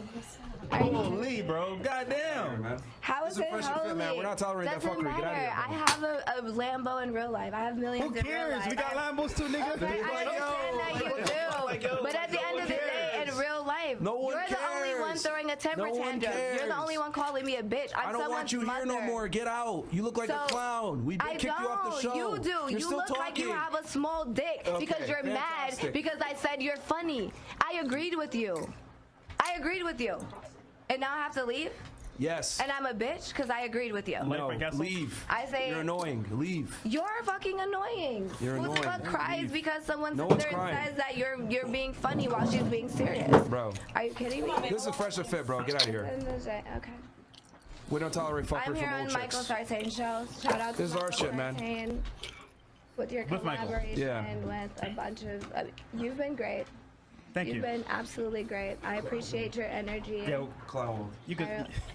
Holy, bro. Goddamn.
How is it holy?
Man. We're not tolerating that
Doesn't
fuckery. Get out of here.
matter. I have a Lambo in real life. I have millions in real life.
We got Lambos too, nigga.
Okay, I understand that you do. But at the end of the day, in real life,
No one
you're the only one
cares.
throwing a temper
No one
tantrum. You're the
cares.
only one calling me a bitch. I'm
I don't want
someone's
you here no
mother.
more. Get out. You look like a clown. We
I
kicked you off the show.
You do.
You're
You
still
look like you
talking.
have a small dick because you're
fantastic.
mad because I said you're funny. I agreed with you. And now I have to leave?
Yes.
And I'm a bitch because I agreed with you.
No, leave.
I say
you're annoying. Leave.
You're fucking annoying.
You're
Who the
annoying.
fuck cries
Leave.
because someone
No
sits
one's
there and
crying.
says that you're being funny while she's being serious?
Bro.
Are you kidding me?
This is Fresh and Fit, bro. Get out of here.
Okay.
We don't tolerate fuckers
I'm
from
here on
old
Michael
chicks.
Sartain show. Shout out to
This is our
Michael
shit, man.
Sartain with your
With Michael.
collaboration
Yeah.
with a bunch of. You've been great.
Thank
You've
you.
been absolutely great. I appreciate your energy.
Yeah, clown world. You could.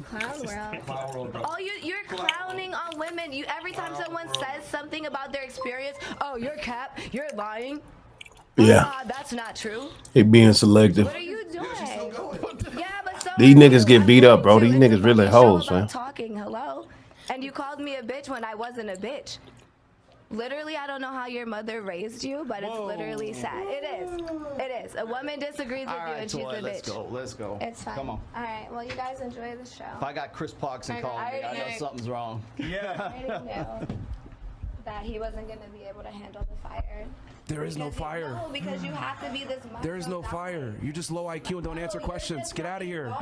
Clown world.
Clown world, bro.
Oh, you're clowning on women. You every time someone says something about their experience, oh, you're cap, you're lying.
Yeah.
Ah, that's not true.
They being selective.
What are you doing? Yeah, but so
These niggas get beat up, bro. These niggas really hoes,
about
man.
talking. Hello, and you called me a bitch when I wasn't a bitch. Literally, I don't know how your mother raised you, but it's literally sad. It is. It is. A woman disagrees with you and she's a bitch.
Let's go. Let's go.
It's fine.
Come on.
All right. Well, you guys enjoy the show.
If I got Chris Parkson
I
calling me, I know
already-
something's wrong.
I already knew that he wasn't going to be able to handle the fire.
There is no fire.
No, because you have to be this.
There is no fire. You just low IQ and don't answer questions. Get out of here.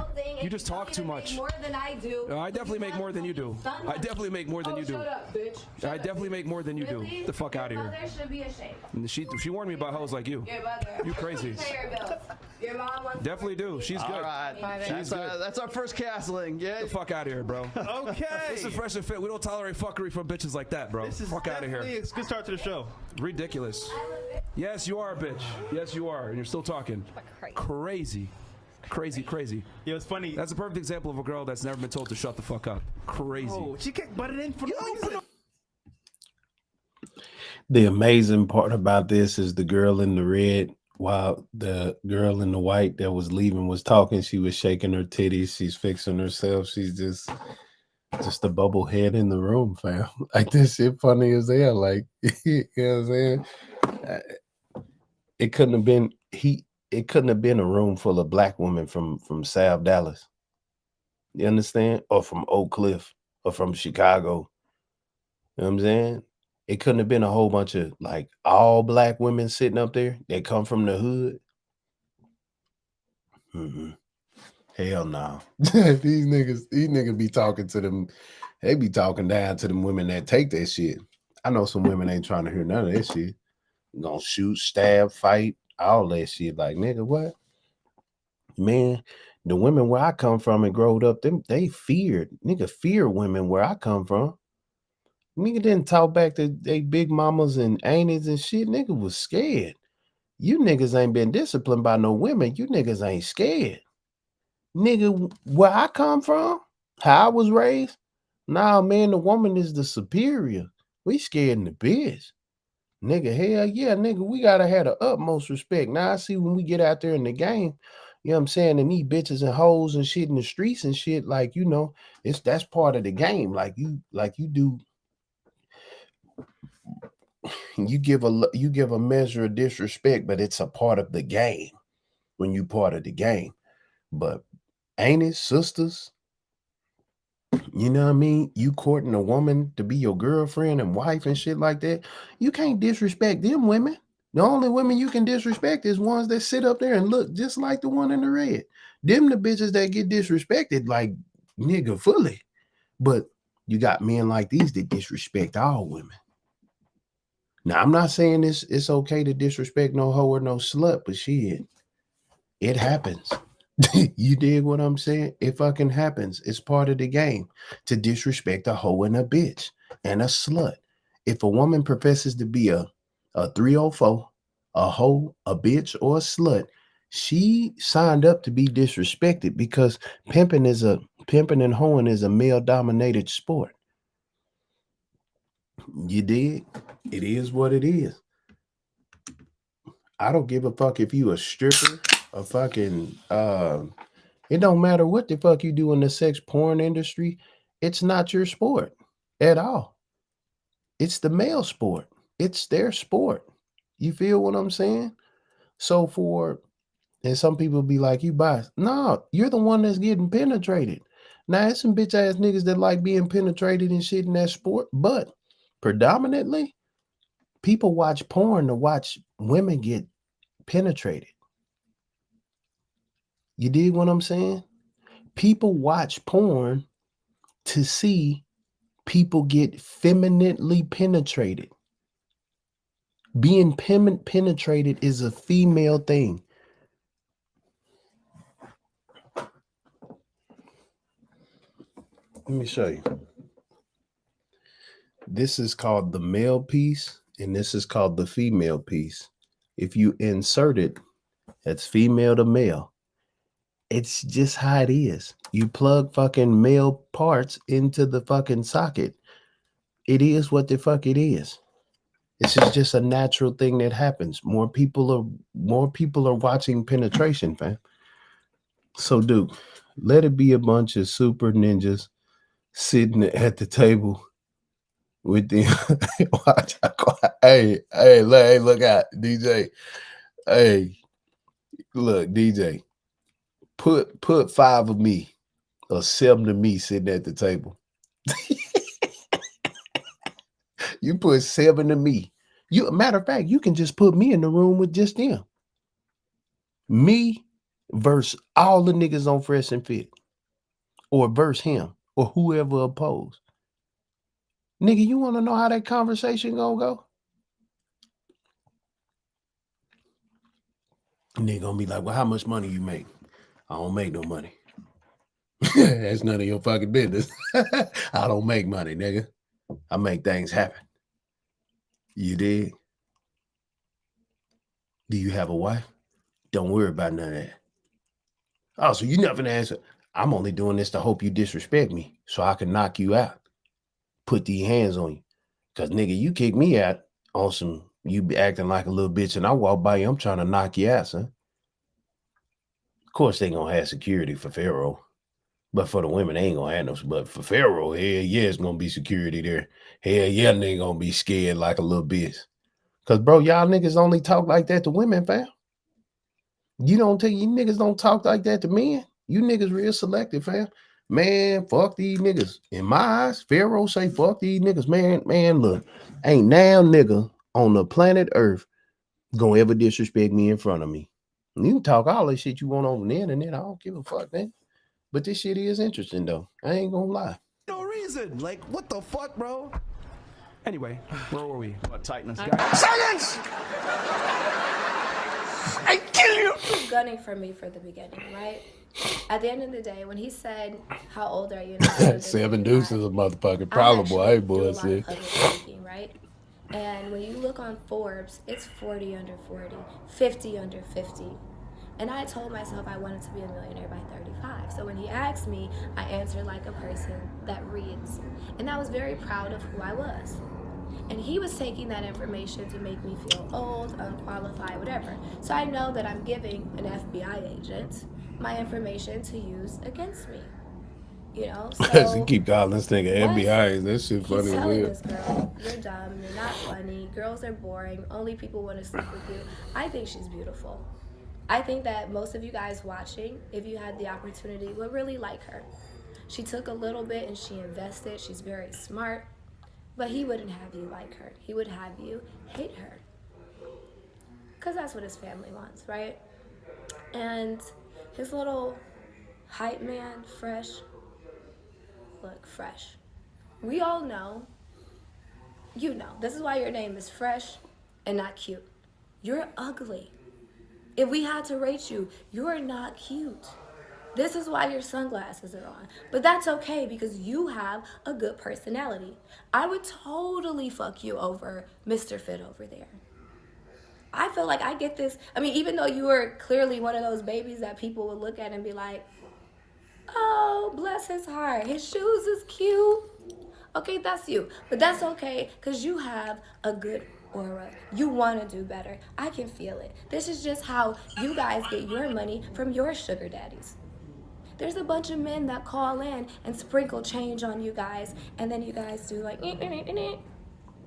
You just talk too much.
More than I do.
I definitely make more than you do. I definitely make more than you do.
Shut up, bitch.
I definitely make more than you do.
Really?
Get the fuck out of
Your
here.
mother should be ashamed.
And she warned me about hoes like you.
Your mother.
You crazy.
Pay your bills. Your mom wants.
Definitely do. She's good.
All right.
She's good.
That's our first castling. Yeah.
Get the fuck out of here, bro.
Okay.
This is Fresh and Fit. We don't tolerate fuckery from bitches like that, bro.
This is
Fuck out of here.
definitely a good start to the show.
Ridiculous. Yes, you are a bitch. Yes, you are. And you're still talking. Crazy. Crazy.
Yeah, it's funny.
That's a perfect example of a girl that's never been told to shut the fuck up. Crazy.
Oh, she kept butting in for no reason.
The amazing part about this is the girl in the red, while the girl in the white that was leaving was talking, she was shaking her titties. She's fixing herself. She's just a bubble head in the room, fam. Like, this shit funny as hell. Like, you know what I'm saying? It couldn't have been a room full of black women from South Dallas. You understand? Or from Oak Cliff or from Chicago. You know what I'm saying? It couldn't have been a whole bunch of like all black women sitting up there that come from the hood. Hell no. These niggas be talking to them. They be talking down to them women that take that shit. I know some women ain't trying to hear none of that shit. Gonna shoot, stab, fight, all that shit. Like, nigga, what? Man, the women where I come from and growed up, they feared. Nigga fear women where I come from. Nigga didn't talk back to they big mamas and aunties and shit. Nigga was scared. You niggas ain't been disciplined by no women. You niggas ain't scared. Nigga, where I come from, how I was raised, nah, man, the woman is the superior. We scared in the bitch. Nigga, hell yeah, nigga, we gotta have the utmost respect. Now I see when we get out there in the game, you know what I'm saying, and these bitches and hoes and shit in the streets and shit, like, you know, that's part of the game. Like you do. You give a measure of disrespect, but it's a part of the game when you part of the game. But ain't it, sisters? You know what I mean? You courting a woman to be your girlfriend and wife and shit like that. You can't disrespect them women. The only women you can disrespect is ones that sit up there and look just like the one in the red. Them the bitches that get disrespected like nigga fully. But you got men like these that disrespect all women. Now, I'm not saying it's okay to disrespect no hoe or no slut, but shit, it happens. You dig what I'm saying? It fucking happens. It's part of the game to disrespect a hoe and a bitch and a slut. If a woman professes to be a 304, a hoe, a bitch, or a slut, she signed up to be disrespected because pimping and hoeing is a male-dominated sport. You dig? It is what it is. I don't give a fuck if you a stripper, a fucking it don't matter what the fuck you do in the sex porn industry. It's not your sport at all. It's the male sport. It's their sport. You feel what I'm saying? So and some people be like, you biased. No, you're the one that's getting penetrated. Now, it's some bitch ass niggas that like being penetrated and shit in that sport, but predominantly, people watch porn to watch women get penetrated. You dig what I'm saying? People watch porn to see people get femininely penetrated. Being penetrated is a female thing. Let me show you. This is called the male piece, and this is called the female piece. If you insert it It's female to male. It's just how it is. You plug fucking male parts into the fucking socket. It is what the fuck it is. This is just a natural thing that happens. More people are watching penetration, fam. So, dude, let it be a bunch of super ninjas sitting at the table with them. Watch. Hey, look out, DJ. Hey, look, DJ. Put 5 of me or 7 of me sitting at the table. You put 7 of me. Matter of fact, you can just put me in the room with just them. Me versus all the niggas on Fresh and Fit. Or versus him. Or whoever opposed. Nigga, you want to know how that conversation gonna go? Nigga gonna be like, well, how much money you make? I don't make no money. That's none of your fucking business. I don't make money, nigga. I make things happen. You dig? Do you have a wife? Don't worry about none of that. Oh, so you never answer. I'm only doing this to hope you disrespect me so I can knock you out. Put these hands on you. Because, nigga, you kick me out on some, you be acting like a little bitch and I walk by you, I'm trying to knock you out, son. Of course, they gonna have security for Pharaoh. But for the women, they ain't gonna have no. But for Pharaoh, hell yeah, it's gonna be security there. Hell yeah, they gonna be scared like a little bitch. Cause bro, y'all niggas only talk like that to women, fam. You niggas don't talk like that to men. You niggas real selective, fam. Man, fuck these niggas. In my eyes, Pharaoh say fuck these niggas. Man, look, ain't now nigga on the planet Earth gonna ever disrespect me in front of me. You can talk all that shit you want on the internet. I don't give a fuck, man. But this shit is interesting, though. I ain't gonna lie.
No reason. Like, what the fuck, bro? Anyway, where were we?
What, tightness?
Silence! I kill you!
He was gunning for me for the beginning, right? At the end of the day, when he said, how old are you? And
7 deuces is a motherfucking problem, boy. I ain't
do a lot of
bullshit.
public speaking, right? And when you look on Forbes, it's 40 under 40, 50 under 50. And I told myself I wanted to be a millionaire by 35. So when he asked me, I answered like a person that reads. And I was very proud of who I was. And he was taking that information to make me feel old, unqualified, whatever. So I know that I'm giving an FBI agent my information to use against me. You know, so
You keep calling this nigga FBI. That shit funny
he's
as
telling
hell.
this girl, you're dumb, you're not funny, girls are boring, only people want to sleep with you. I think she's beautiful. I think that most of you guys watching, if you had the opportunity, would really like her. She took a little bit and she invested. She's very smart, but he wouldn't have you like her. He would have you hate her. Because that's what his family wants, right? And his little hype man, Fresh, look, Fresh. We all know, you know, this is why your name is Fresh and not cute. You're ugly. If we had to rate you, you're not cute. This is why your sunglasses are on. But that's okay because you have a good personality. I would totally fuck you over Mr. Fit over there. I feel like I get this. I mean, even though you were clearly one of those babies that people would look at and be like, oh, bless his heart. His shoes is cute. Okay, that's you. But that's okay because you have a good aura. You want to do better. I can feel it. This is just how you guys get your money from your sugar daddies. There's a bunch of men that call in and sprinkle change on you guys, and then you guys do like,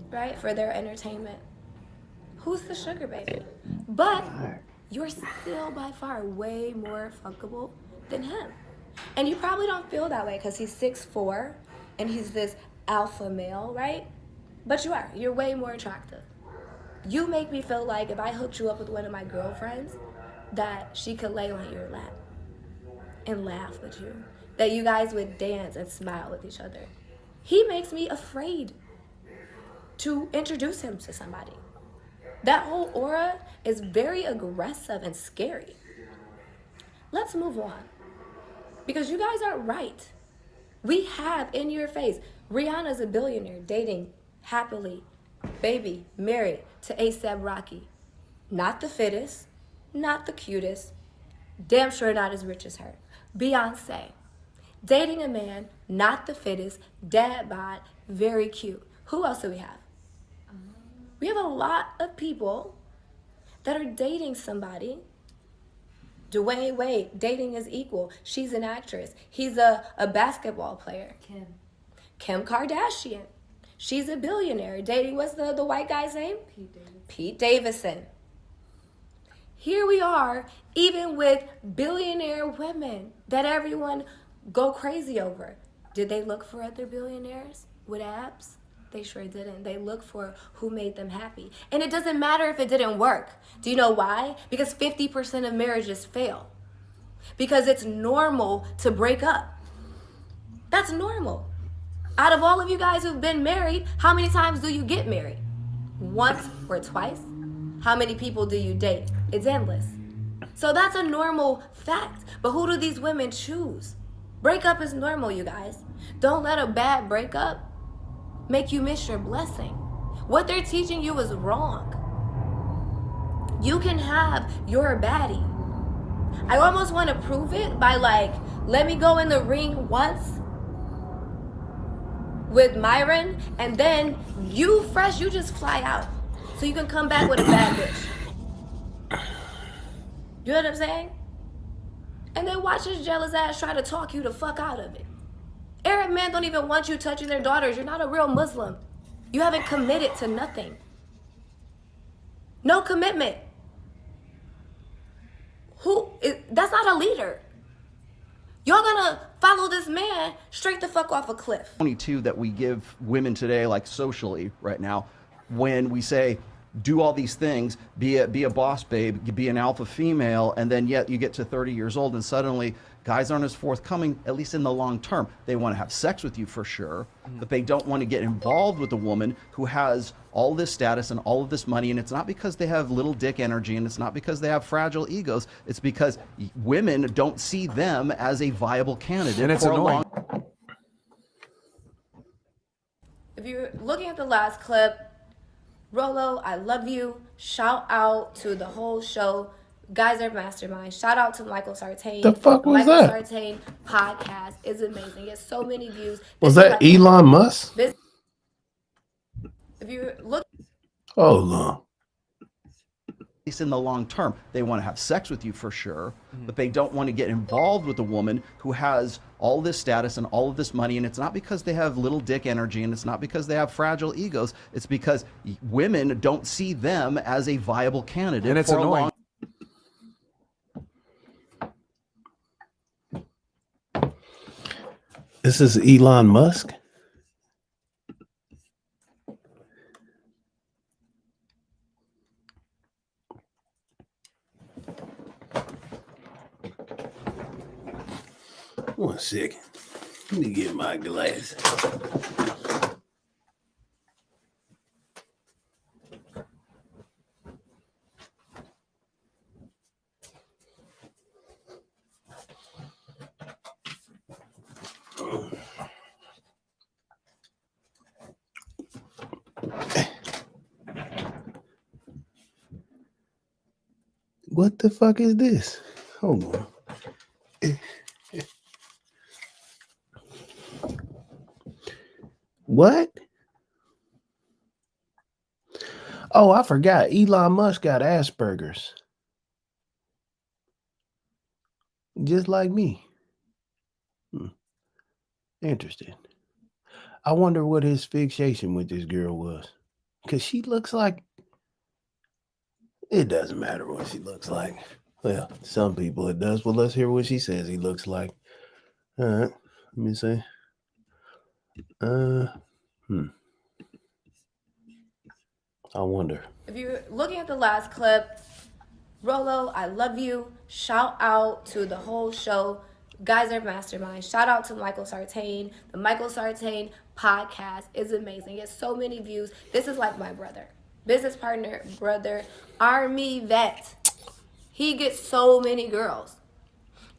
right, for their entertainment. Who's the sugar baby? But you're still by far way more fuckable than him. And you probably don't feel that way because he's 6'4", and he's this alpha male, right? But you are. You're way more attractive. You make me feel like if I hooked you up with one of my girlfriends, that she could lay on your lap and laugh with you. That you guys would dance and smile with each other. He makes me afraid to introduce him to somebody. That whole aura is very aggressive and scary. Let's move on. Because you guys are right. We have in your face, Rihanna's a billionaire dating happily, baby, married to A$AP Rocky. Not the fittest, not the cutest, damn sure not as rich as her. Beyonce, dating a man, not the fittest, dad bod, very cute. Who else do we have? We have a lot of people that are dating somebody. Dwayne Wade, dating is equal. She's an actress. He's a basketball player. Kim Kardashian. She's a billionaire. Dating, what's the white guy's name? Pete Davidson. Here we are, even with billionaire women that everyone go crazy over. Did they look for other billionaires with abs? They sure didn't. They looked for who made them happy. And it doesn't matter if it didn't work. Do you know why? Because 50% of marriages fail. Because it's normal to break up. That's normal. Out of all of you guys who've been married, how many times do you get married? Once or twice? How many people do you date? It's endless. So that's a normal fact. But who do these women choose? Breakup is normal, you guys. Don't let a bad breakup make you miss your blessing. What they're teaching you is wrong. You can have your baddie. I almost want to prove it by let me go in the ring once with Myron, and then you just fly out. So you can come back with a bad bitch. You know what I'm saying? And then watch his jealous ass try to talk you the fuck out of it. Arab men don't even want you touching their daughters. You're not a real Muslim. You haven't committed to nothing. No commitment. That's not a leader. You're gonna follow this man straight the fuck off a cliff.
22 that we give women today, like socially right now, when we say, do all these things, be a boss babe, be an alpha female, and then yet you get to 30 years old and suddenly guys aren't as forthcoming, at least in the long term. They want to have sex with you for sure, but they don't want to get involved with a woman who has all this status and all of this money. And it's not because they have little dick energy, and it's not because they have fragile egos. It's because women don't see them as a viable candidate.
And it's
for
annoying.
If you're looking at the last clip, Rolo, I love you. Shout out to the whole show. Guys are mastermind. Shout out to Michael Sartain.
The fuck was
Michael
that?
Sartain podcast is amazing. It gets so many views.
Was that Elon Musk?
If you look,
Oh, no.
At least in the long term, they want to have sex with you for sure, but they don't want to get involved with a woman who has all this status and all of this money. And it's not because they have little dick energy, and it's not because they have fragile egos. It's because women don't see them as a viable candidate.
And it's
for a
annoying.
long
This is Elon Musk? One second. Let me get my glasses. What the fuck is this? Hold on. What? Oh, I forgot. Elon Musk got Asperger's. Just like me. Interesting. I wonder what his fixation with this girl was. Because she looks like... It doesn't matter what she looks like. Well, some people it does. Well, let's hear what she says he looks like. All right. Let me see. I wonder.
if you're looking at the last clip, Rolo, I love you. Shout out to the whole show. Guys are mastermind. Shout out to Michael Sartain. The Michael Sartain podcast is amazing. It gets so many views. This is like my brother. Business partner, brother, Army vet. He gets so many girls.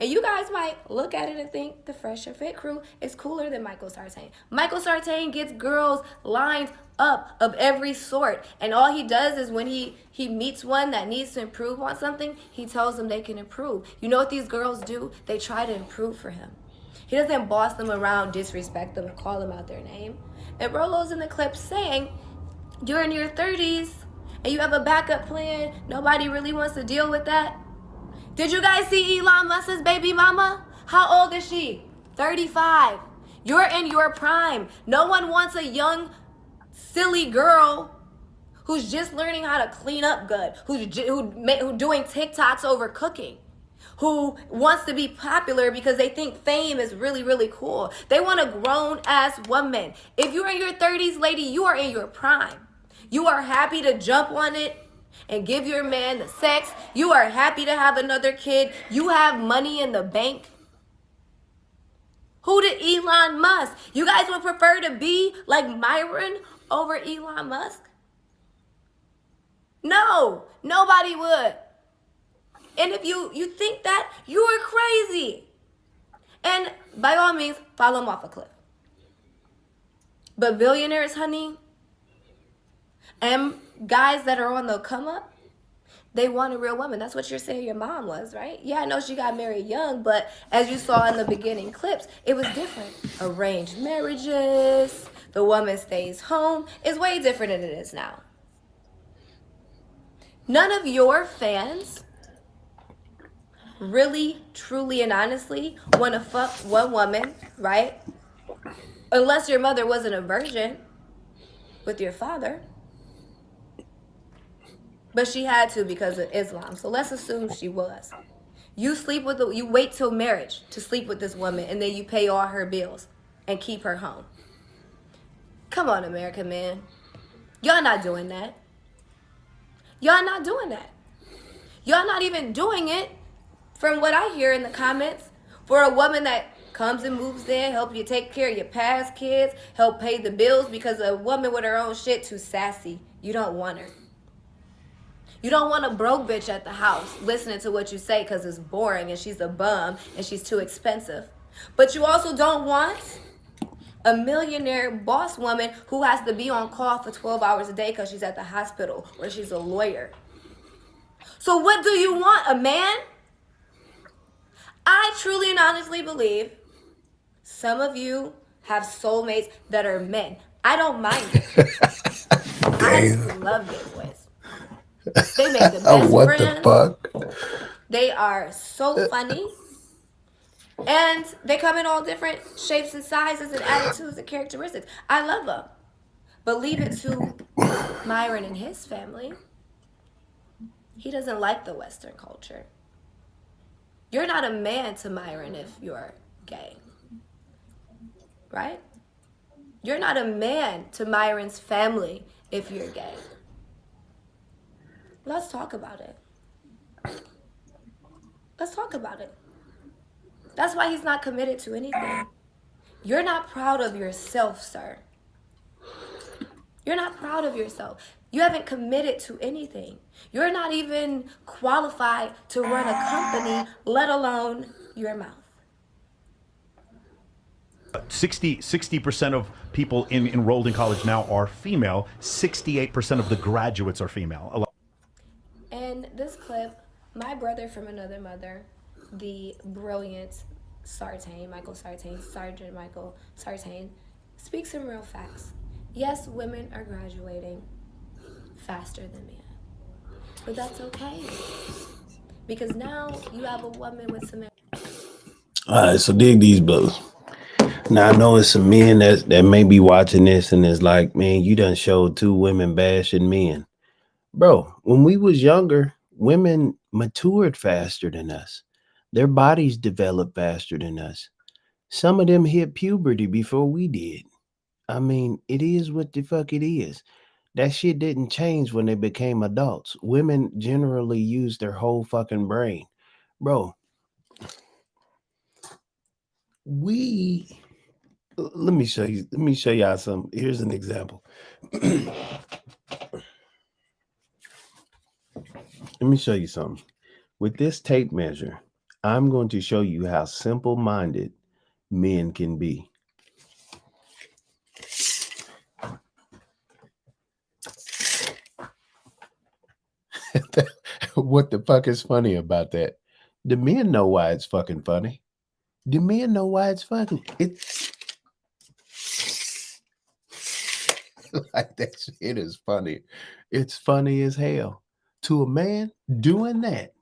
And you guys might look at it and think the Fresh and Fit crew is cooler than Michael Sartain. Michael Sartain gets girls lined up of every sort. And all he does is when he meets one that needs to improve on something, he tells them they can improve. You know what these girls do? They try to improve for him. He doesn't boss them around, disrespect them, and call them out their name. And Rolo's in the clip saying, you're in your 30s and you have a backup plan. Nobody really wants to deal with that. Did you guys see Elon Musk's baby mama? How old is she? 35. You're in your prime. No one wants a young, silly girl who's just learning how to clean up good, who's doing TikToks over cooking, who wants to be popular because they think fame is really, really cool. They want a grown-ass woman. If you're in your 30s, lady, you are in your prime. You are happy to jump on it and give your man the sex. You are happy to have another kid. You have money in the bank. Who did Elon Musk? You guys would prefer to be like Myron over Elon Musk? No, nobody would. And if you think that, you are crazy. And by all means, follow him off a cliff. But billionaires, honey, and guys that are on the come up, they want a real woman. That's what you're saying your mom was, right? Yeah, I know she got married young, but as you saw in the beginning clips, it was different. Arranged marriages, the woman stays home. It's way different than it is now. None of your fans really, truly, and honestly want to fuck one woman, right? Unless your mother wasn't a virgin with your father. But she had to because of Islam. So let's assume she was. You wait till marriage to sleep with this woman, and then you pay all her bills and keep her home. Come on, American man. Y'all not doing that. Y'all not doing that. Y'all not even doing it, from what I hear in the comments, for a woman that comes and moves in, help you take care of your past kids, help pay the bills, because a woman with her own shit too sassy. You don't want her. You don't want a broke bitch at the house listening to what you say because it's boring and she's a bum and she's too expensive. But you also don't want a millionaire boss woman who has to be on call for 12 hours a day because she's at the hospital or she's a lawyer. So what do you want, a man? I truly and honestly believe some of you have soulmates that are men. I don't mind it. I love gay boys. They make the best
What
friends.
the fuck?
They are so funny. And they come in all different shapes and sizes and attitudes and characteristics. I love them. But leave it to Myron and his family. He doesn't like the Western culture. You're not a man to Myron if you're gay. Right? You're not a man to Myron's family if you're gay. Let's talk about it. Let's talk about it. That's why he's not committed to anything. You're not proud of yourself, sir. You're not proud of yourself. You haven't committed to anything. You're not even qualified to run a company, let alone your mouth.
60% of people enrolled in college now are female. 68% of the graduates are female.
And this clip, my brother from another mother, the brilliant Sartain, Sergeant Michael Sartain, speaks some real facts. Yes, women are graduating faster than men, but that's okay because now you have a woman with some.
All right, so dig these brothers. Now I know it's some men that may be watching this and it's like, man, you done showed two women bashing men. Bro, when we was younger, women matured faster than us. Their bodies developed faster than us. Some of them hit puberty before we did. I mean, it is what the fuck it is. That shit didn't change when they became adults. Women generally use their whole fucking brain. Bro, let me show y'all something. Here's an example. Let me show you something. With this tape measure, I'm going to show you how simple-minded men can be. What the fuck is funny about that? The men know why it's fucking funny. The men know why it's funny. It's like that shit is funny. It's funny as hell. To a man doing that.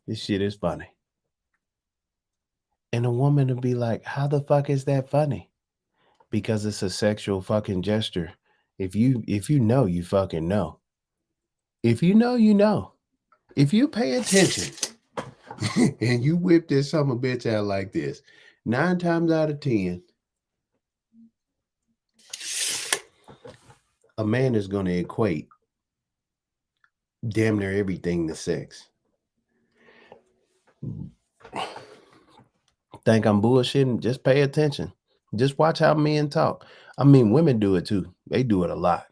This shit is funny. And a woman will be like, how the fuck is that funny? Because it's a sexual fucking gesture. If you know, you fucking know. If you know, you know. If you pay attention and you whip this son of a bitch out like this, 9 times out of 10, a man is going to equate damn near everything to sex. Think I'm bullshitting? Just pay attention. Just watch how men talk. I mean, women do it too. They do it a lot.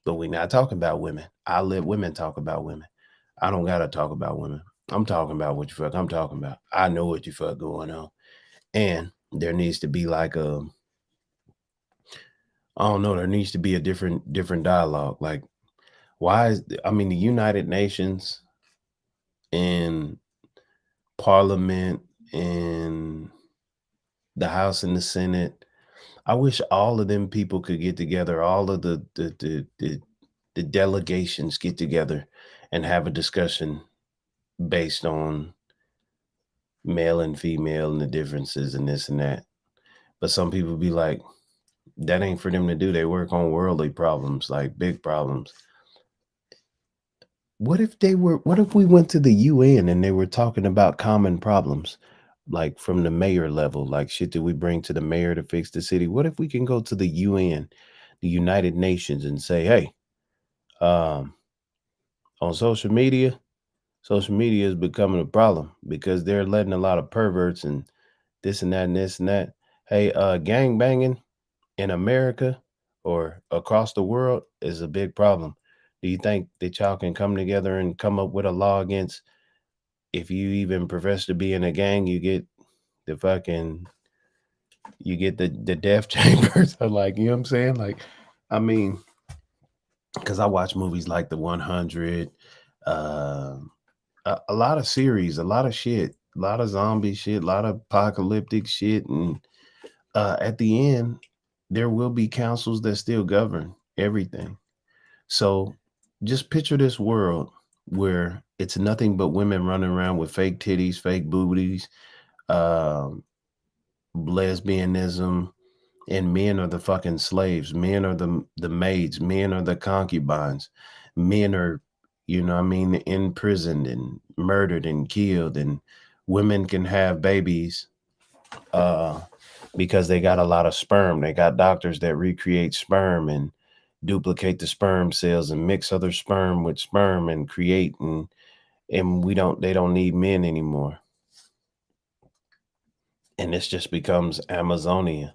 But we're not talking about women. I let women talk about women. I don't got to talk about women. I'm talking about what you fuck I'm talking about. I know what you fuck going on. And there needs to be like I don't know, there needs to be a different dialogue. Like, why is, I mean, the United Nations and Parliament and the House and the Senate, I wish all of them people could get together, all of the delegations get together and have a discussion based on male and female and the differences and this and that. But some people be like, that ain't for them to do. They work on worldly problems, like big problems. What if we went to the UN and they were talking about common problems, like from the mayor level, like shit that we bring to the mayor to fix the city? What if we can go to the UN, the United Nations, and say, hey, on social media is becoming a problem because they're letting a lot of perverts and this and that and this and that. Hey, gang banging in America or across the world is a big problem. Do you think that y'all can come together and come up with a law against, if you even profess to be in a gang, you get the death chambers? Like, you know what I'm saying? Like, I mean, because I watch movies like The 100, a lot of series, a lot of shit, a lot of zombie shit, a lot of apocalyptic shit. And at the end, there will be councils that still govern everything. So just picture this world where it's nothing but women running around with fake titties, fake booties, lesbianism, and men are the fucking slaves. Men are the maids. Men are the concubines. Men are, you know what I mean, imprisoned and murdered and killed. And women can have babies because they got a lot of sperm. They got doctors that recreate sperm and duplicate the sperm cells and mix other sperm with sperm and create, and they don't need men anymore. And this just becomes Amazonia.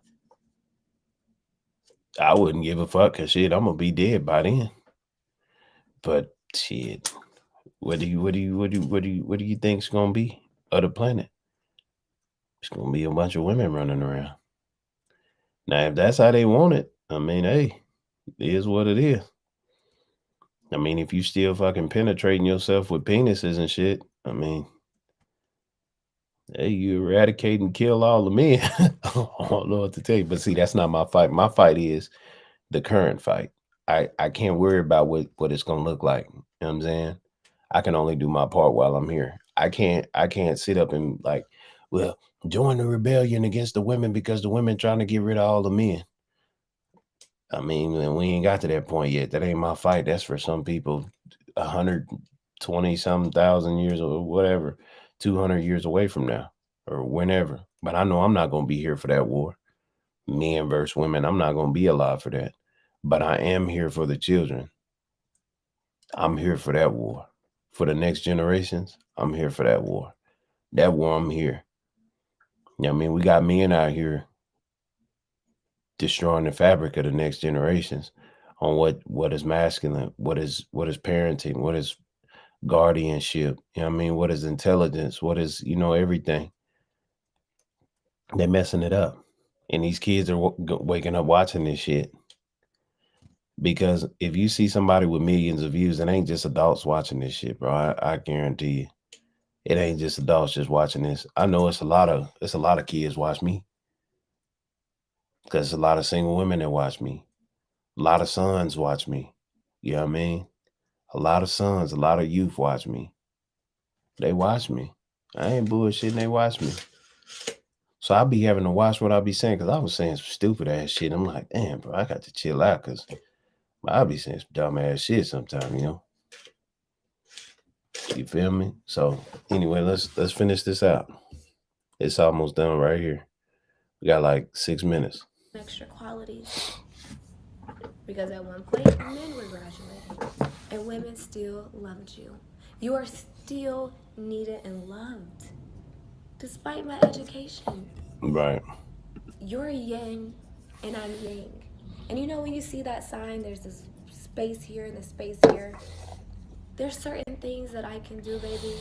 I wouldn't give a fuck, cause shit, I'm gonna be dead by then. But shit, what do you think's gonna be of the planet? It's gonna be a bunch of women running around. Now, if that's how they want it, I mean, hey, it is what it is. I mean, if you still fucking penetrating yourself with penises and shit, I mean, hey, you eradicate and kill all the men. I don't know what to tell you, but see, that's not my fight. My fight is the current fight. I can't worry about what it's gonna look like. You know what I'm saying? I can only do my part while I'm here. I can't sit up and like, well, join the rebellion against the women because the women trying to get rid of all the men. I mean, we ain't got to that point yet. That ain't my fight. That's for some people 120-something thousand years or whatever, 200 years away from now or whenever. But I know I'm not going to be here for that war. Men versus women. I'm not going to be alive for that. But I am here for the children. I'm here for that war. For the next generations, I'm here for that war. That war, I'm here. You know what I mean? We got men out here destroying the fabric of the next generations on what is masculine, what is parenting, what is guardianship. You know what I mean? What is intelligence? What is, everything? They're messing it up. And these kids are waking up watching this shit. Because if you see somebody with millions of views, it ain't just adults watching this shit, bro. I guarantee you. It ain't just adults just watching this. I know it's a lot of kids watch me. Because a lot of single women that watch me. A lot of sons watch me. You know what I mean? A lot of sons, a lot of youth watch me. They watch me. I ain't bullshitting, they watch me. So I be having to watch what I be saying, because I was saying some stupid ass shit. I'm like, damn, bro, I got to chill out, because I be saying some dumb ass shit sometimes, You feel me? So anyway, let's finish this out. It's almost done right here. We got like 6 minutes.
Extra qualities. Because at one point, men were graduating, and women still loved you. You are still needed and loved, despite my education.
Right.
You're yin, and I'm yang. And when you see that sign, there's this space here and this space here. There's certain things that I can do, baby,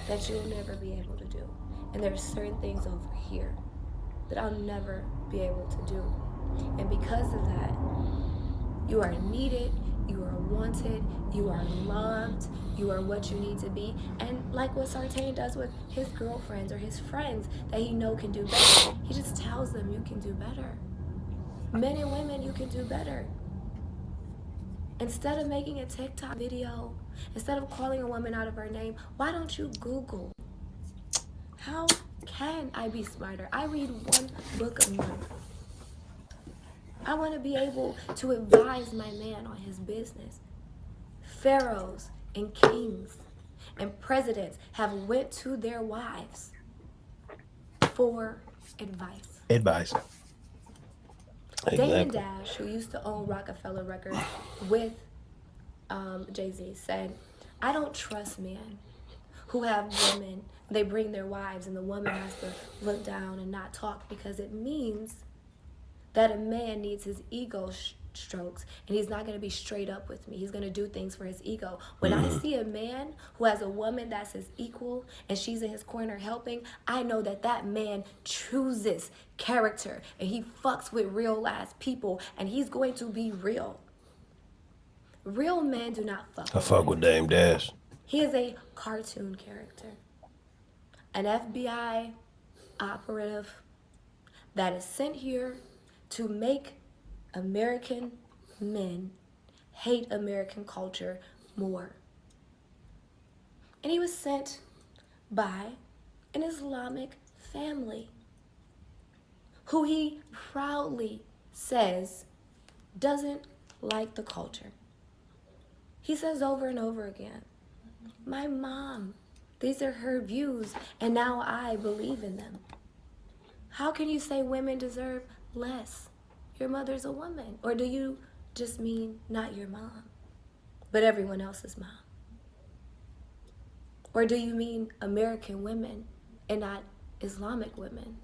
that you'll never be able to do. And there's certain things over here that I'll never be able to do. And because of that, you are needed, you are wanted, you are loved, you are what you need to be. And like what Sartain does with his girlfriends or his friends that he know can do better, he just tells them you can do better. Men and women, you can do better. Instead of making a TikTok video, instead of calling a woman out of her name, why don't you Google? How can I be smarter? I read one book a month. I want to be able to advise my man on his business. Pharaohs and kings and presidents have went to their wives for advice.
Advice.
Damon Dash, who used to own Rockefeller Records with Jay-Z, said, I don't trust men who have women. They bring their wives and the woman has to look down and not talk, because it means that a man needs his ego strokes, and he's not going to be straight up with me. He's going to do things for his ego. When I see a man who has a woman that's his equal and she's in his corner helping, I know that that man chooses character and he fucks with real ass people, and he's going to be real. Real men do not fuck.
I fuck with Dame Dash.
He is a cartoon character, an FBI operative that is sent here to make American men hate American culture more. And he was sent by an Islamic family who he proudly says doesn't like the culture. He says over and over again, my mom, these are her views, and now I believe in them. How can you say women deserve less? Your mother's a woman. Or do you just mean not your mom, but everyone else's mom? Or do you mean American women and not Islamic women?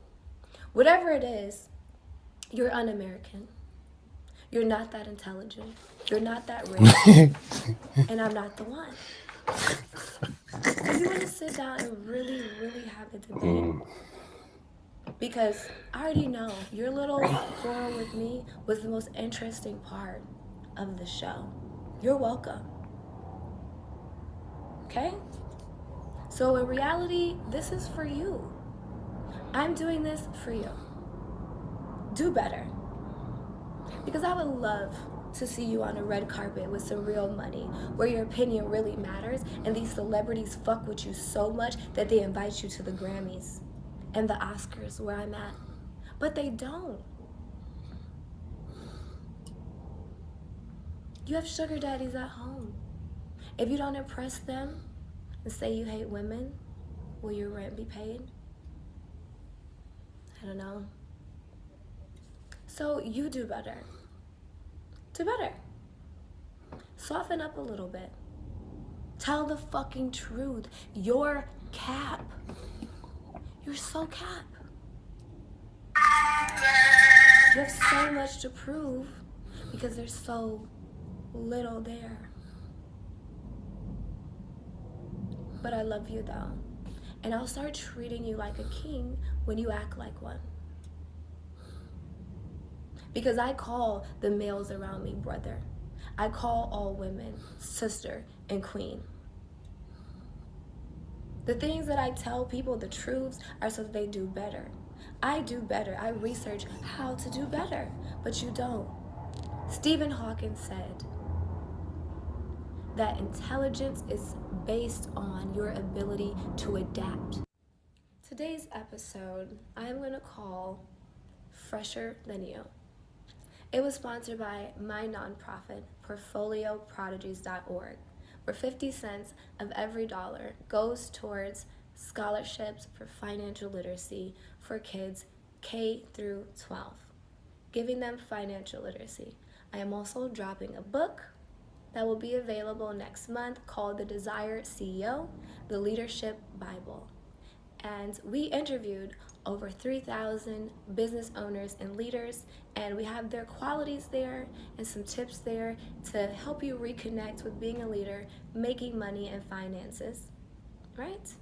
Whatever it is, you're un-American. You're not that intelligent. You're not that rich. And I'm not the one. If you want to sit down and really, really have a debate, because I already know your little quarrel with me was the most interesting part of the show. You're welcome. Okay? So in reality, this is for you. I'm doing this for you. Do better. Because I would love to see you on a red carpet with some real money, where your opinion really matters, and these celebrities fuck with you so much that they invite you to the Grammys and the Oscars where I'm at. But they don't. You have sugar daddies at home. If you don't impress them and say you hate women, will your rent be paid? I don't know. So you do better. Do better. Soften up a little bit. Tell the fucking truth. You're cap. You're so cap. You have so much to prove because there's so little there. But I love you though. And I'll start treating you like a king when you act like one. Because I call the males around me brother. I call all women sister and queen. The things that I tell people, the truths, are so that they do better. I do better. I research how to do better, but you don't. Stephen Hawking said that intelligence is based on your ability to adapt. Today's episode, I'm going to call Fresher Than You. It was sponsored by my nonprofit, PortfolioProdigies.org, where 50 cents of every dollar goes towards scholarships for financial literacy for kids K through 12, giving them financial literacy. I am also dropping a book that will be available next month called The Desired CEO, The Leadership Bible. And we interviewed over 3,000 business owners and leaders, and we have their qualities there and some tips there to help you reconnect with being a leader, making money and finances, right?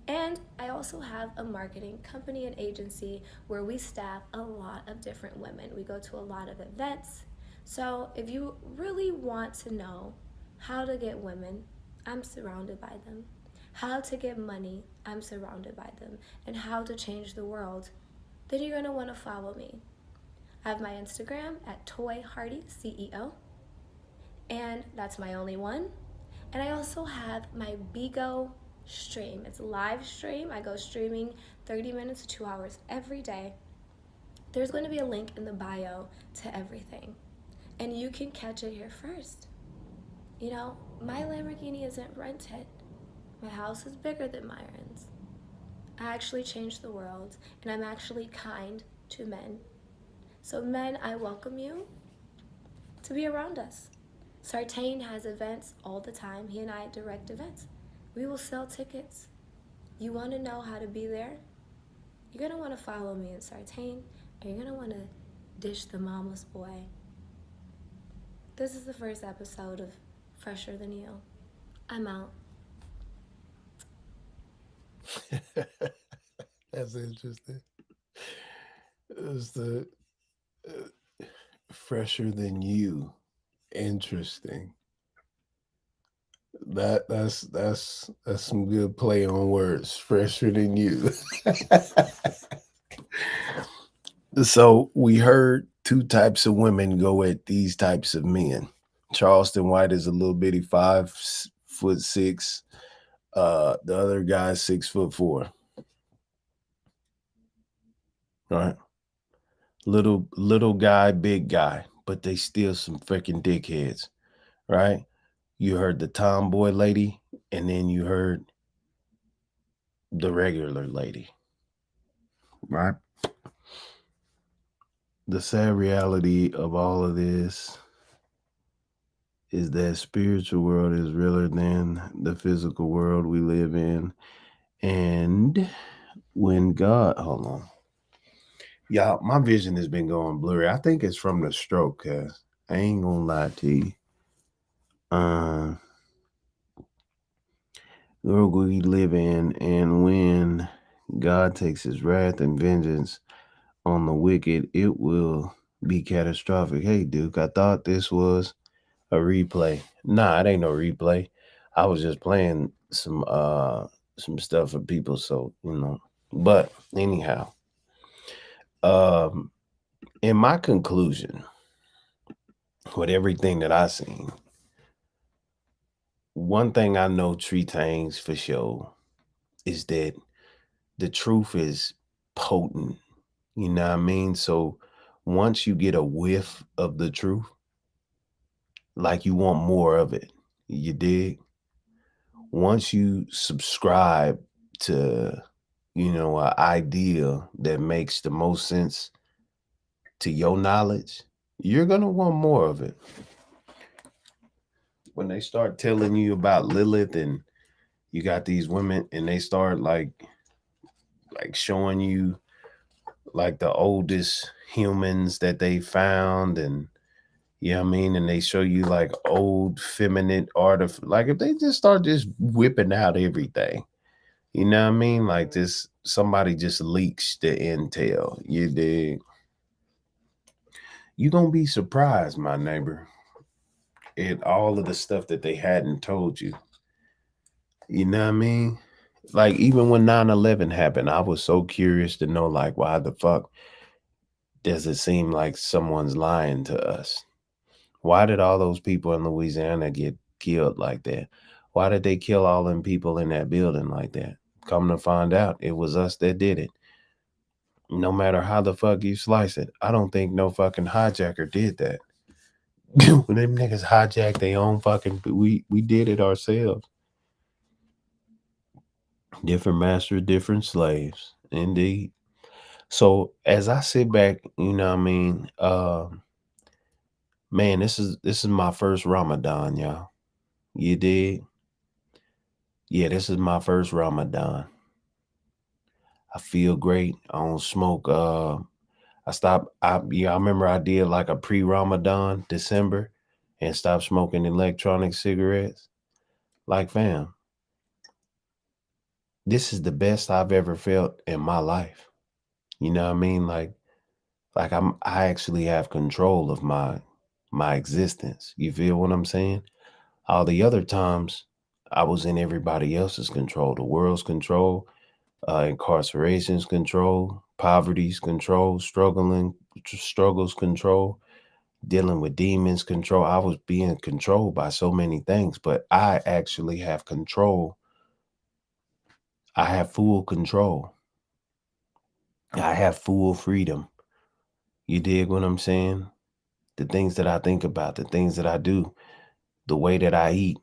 And I also have a marketing company and agency where we staff a lot of different women. We go to a lot of events. So if you really want to know how to get women, I'm surrounded by them. How to get money, I'm surrounded by them. And how to change the world, then you're gonna wanna follow me. I have my Instagram at ToyHardyCEO, and that's my only one. And I also have my Bigo stream. It's a live stream. I go streaming 30 minutes to 2 hours every day. There's going to be a link in the bio to everything, and you can catch it here first. You know, my Lamborghini isn't rented. My house is bigger than Myron's. I actually changed the world, and I'm actually kind to men. So men, I welcome you to be around us. Sartain has events all the time. He and I direct events. We will sell tickets. You want to know how to be there? You're going to want to follow me in Sartain, and you're going to want to dish the mama's boy. This is the first episode of Fresher Than You. I'm out.
That's interesting. It's the Fresher Than You. Interesting. That's some good play on words. Fresher than you. So we heard two types of women go at these types of men. Charleston White is a little bitty 5'6". The other guy's 6'4". Right? Little guy, big guy, but they still some freaking dickheads, right? You heard the tomboy lady, and then you heard the regular lady, right? The sad reality of all of this is that spiritual world is realer than the physical world we live in. And when God, hold on. Y'all, my vision has been going blurry. I think it's from the stroke, cuz I ain't gonna lie to you. The world we live in, and when God takes his wrath and vengeance on the wicked, it will be catastrophic. Hey, Duke, I thought this was a replay. Nah, it ain't no replay. I was just playing some stuff for people, so you know. But anyhow, in my conclusion, with everything that I seen, one thing I know Tree Tangs for sure is that the truth is potent. You know what I mean? So once you get a whiff of the truth, like you want more of it, you dig? Once you subscribe to, you know, an idea that makes the most sense to your knowledge, you're going to want more of it. When they start telling you about Lilith and you got these women and they start like showing you like the oldest humans that they found and You know what I mean? And they show you like old feminine art of like if they just start just whipping out everything, you know what I mean? Like this, somebody just leaks the intel. You dig? You gonna be surprised, my neighbor, at all of the stuff that they hadn't told you. You know what I mean? Like even when 9/11 happened, I was so curious to know like why the fuck does it seem like someone's lying to us? Why did all those people in Louisiana get killed like that? Why did they kill all them people in that building like that? Come to find out, it was us that did it. No matter how the fuck you slice it, I don't think no fucking hijacker did that. When them niggas hijacked their own fucking, we did it ourselves. Different masters, different slaves, indeed. So as I sit back, you know what I mean, man, this is my first Ramadan, y'all. You did? Yeah, this is my first Ramadan. I feel great. I don't smoke. I remember I did like a pre-Ramadan December and stopped smoking electronic cigarettes. Like, fam, this is the best I've ever felt in my life. You know what I mean? Like I actually have control of my existence. You feel what I'm saying? All the other times I was in everybody else's control, the world's control, incarceration's control, poverty's control, struggles control, dealing with demons control. I was being controlled by so many things, but I actually have control. I have full control. I have full freedom. You dig what I'm saying? The things that I think about, the things that I do, the way that I eat,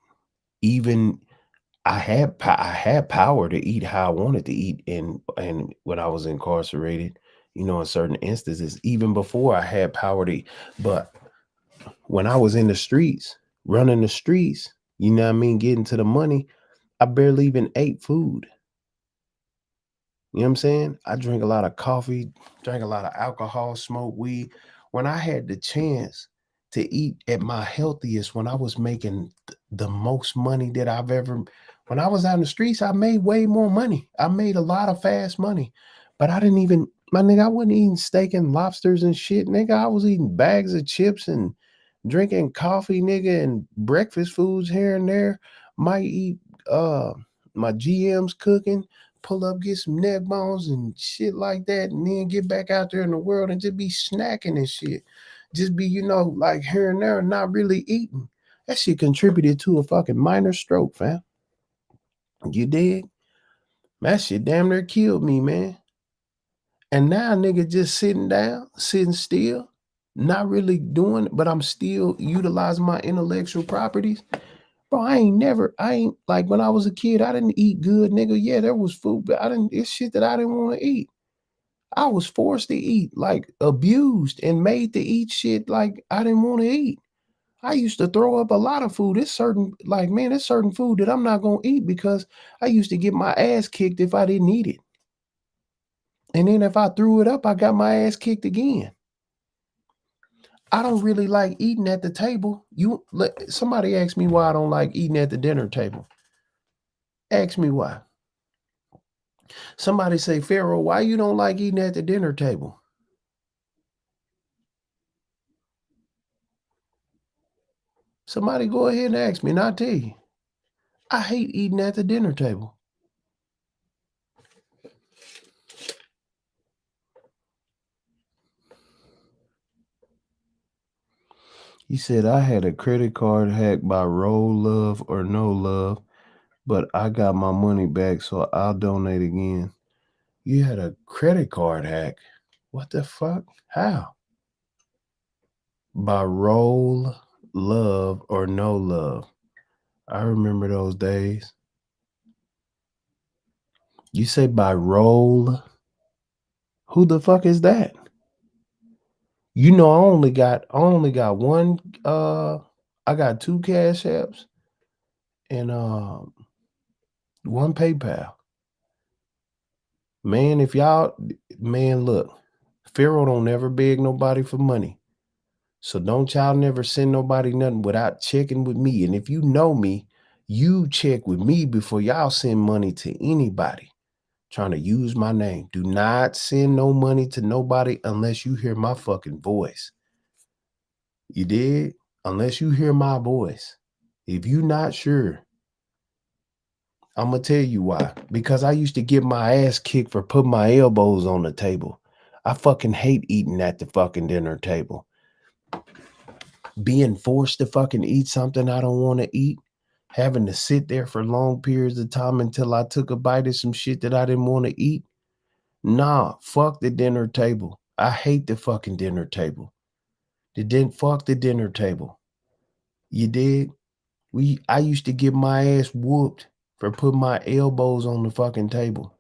even I had power to eat how I wanted to eat, and when I was incarcerated, you know, in certain instances, even before I had power to eat. But when I was in the streets, running the streets, you know what I mean, getting to the money, I barely even ate food. You know what I'm saying? I drink a lot of coffee, drank a lot of alcohol, smoke weed. When I had the chance to eat at my healthiest, when I was making the most money that I've ever, when I was out in the streets, I made way more money. I made a lot of fast money, but I didn't even, my nigga, I wasn't eating steak and lobsters and shit, nigga. I was eating bags of chips and drinking coffee, nigga, and breakfast foods here and there. Might eat my GM's cooking, pull up, get some neck bones and shit like that, and then get back out there in the world and just be snacking and shit. Just be, you know, like here and there, not really eating. That shit contributed to a fucking minor stroke, fam. You dig? That shit damn near killed me, man. And now nigga just sitting down, sitting still, not really doing it, but I'm still utilizing my intellectual properties. Bro, I ain't like when I was a kid, I didn't eat good, nigga. Yeah, there was food, but it's shit that I didn't want to eat. I was forced to eat, like abused and made to eat shit like I didn't want to eat. I used to throw up a lot of food. It's certain food that I'm not gonna eat because I used to get my ass kicked if I didn't eat it. And then if I threw it up, I got my ass kicked again. I don't really like eating at the table. Somebody asked me why I don't like eating at the dinner table. Ask me why. Somebody say, Pharaoh, why you don't like eating at the dinner table? Somebody go ahead and ask me, and I'll tell you. I hate eating at the dinner table. He said, I had a credit card hacked by Roll Love or No Love, but I got my money back, so I'll donate again. You had a credit card hack? What the fuck? How? By Roll Love or No Love. I remember those days. You say by Roll? Who the fuck is that? You know, I only got one, I got 2 Cash Apps and 1 PayPal. Man, look, Pharaoh don't never beg nobody for money. So don't y'all never send nobody nothing without checking with me. And if you know me, you check with me before y'all send money to anybody trying to use my name. Do not send no money to nobody unless you hear my fucking voice. You did? Unless you hear my voice. If you not sure, I'm going to tell you why. Because I used to get my ass kicked for putting my elbows on the table. I fucking hate eating at the fucking dinner table. Being forced to fucking eat something I don't want to eat. Having to sit there for long periods of time until I took a bite of some shit that I didn't want to eat. Nah, fuck the dinner table. I hate the fucking dinner table. Fuck the dinner table. You dig? I used to get my ass whooped for putting my elbows on the fucking table.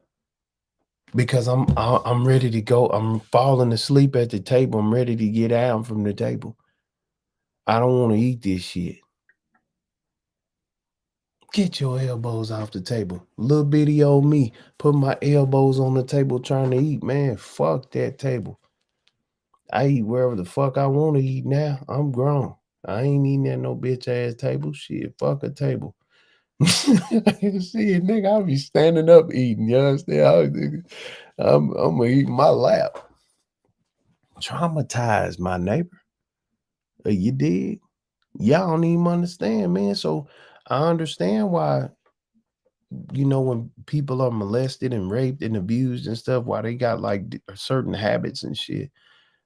Because I'm ready to go. I'm falling asleep at the table. I'm ready to get down from the table. I don't want to eat this shit. Get your elbows off the table. Little bitty old me put my elbows on the table trying to eat. Man, fuck that table. I eat wherever the fuck I want to eat now. I'm grown. I ain't eating at no bitch ass table. Shit, fuck a table. See, nigga, I'll be standing up eating. You understand? I'm gonna eat my lap. Traumatize my neighbor. You dig? Y'all don't even understand, man. So I understand why, you know, when people are molested and raped and abused and stuff, why they got like certain habits and shit.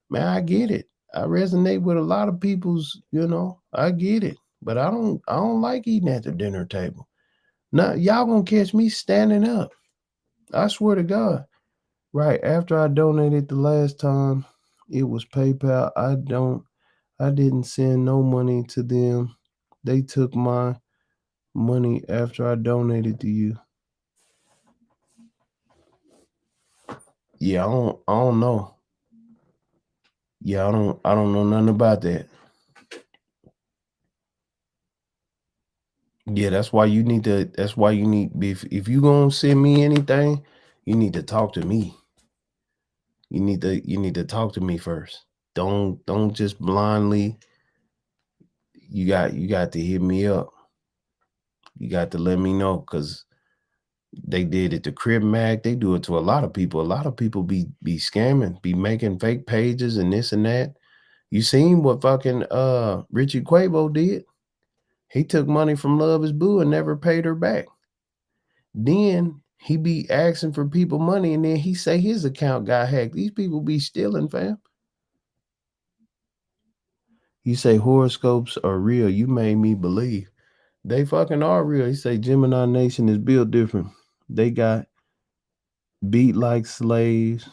Man, I get it. I resonate with a lot of people's, you know, I get it. But I don't like eating at the dinner table. Now, y'all gonna catch me standing up. I swear to God. Right after I donated the last time, it was PayPal. I didn't send no money to them. They took my money after I donated to you. Yeah, I don't know. Yeah, I don't know nothing about that. Yeah, that's why you need, if you gonna send me anything, you need to talk to me. You need to talk to me first. Don't just blindly. You got to hit me up. You got to let me know, because they did it to Crib Mag. They do it to a lot of people. A lot of people be scamming, be making fake pages and this and that. You seen what fucking Richie Quavo did? He took money from Love Is Boo and never paid her back. Then he be asking for people money, and then he say his account got hacked. These people be stealing, fam. You say horoscopes are real. You made me believe. They fucking are real. He say Gemini Nation is built different. They got beat like slaves.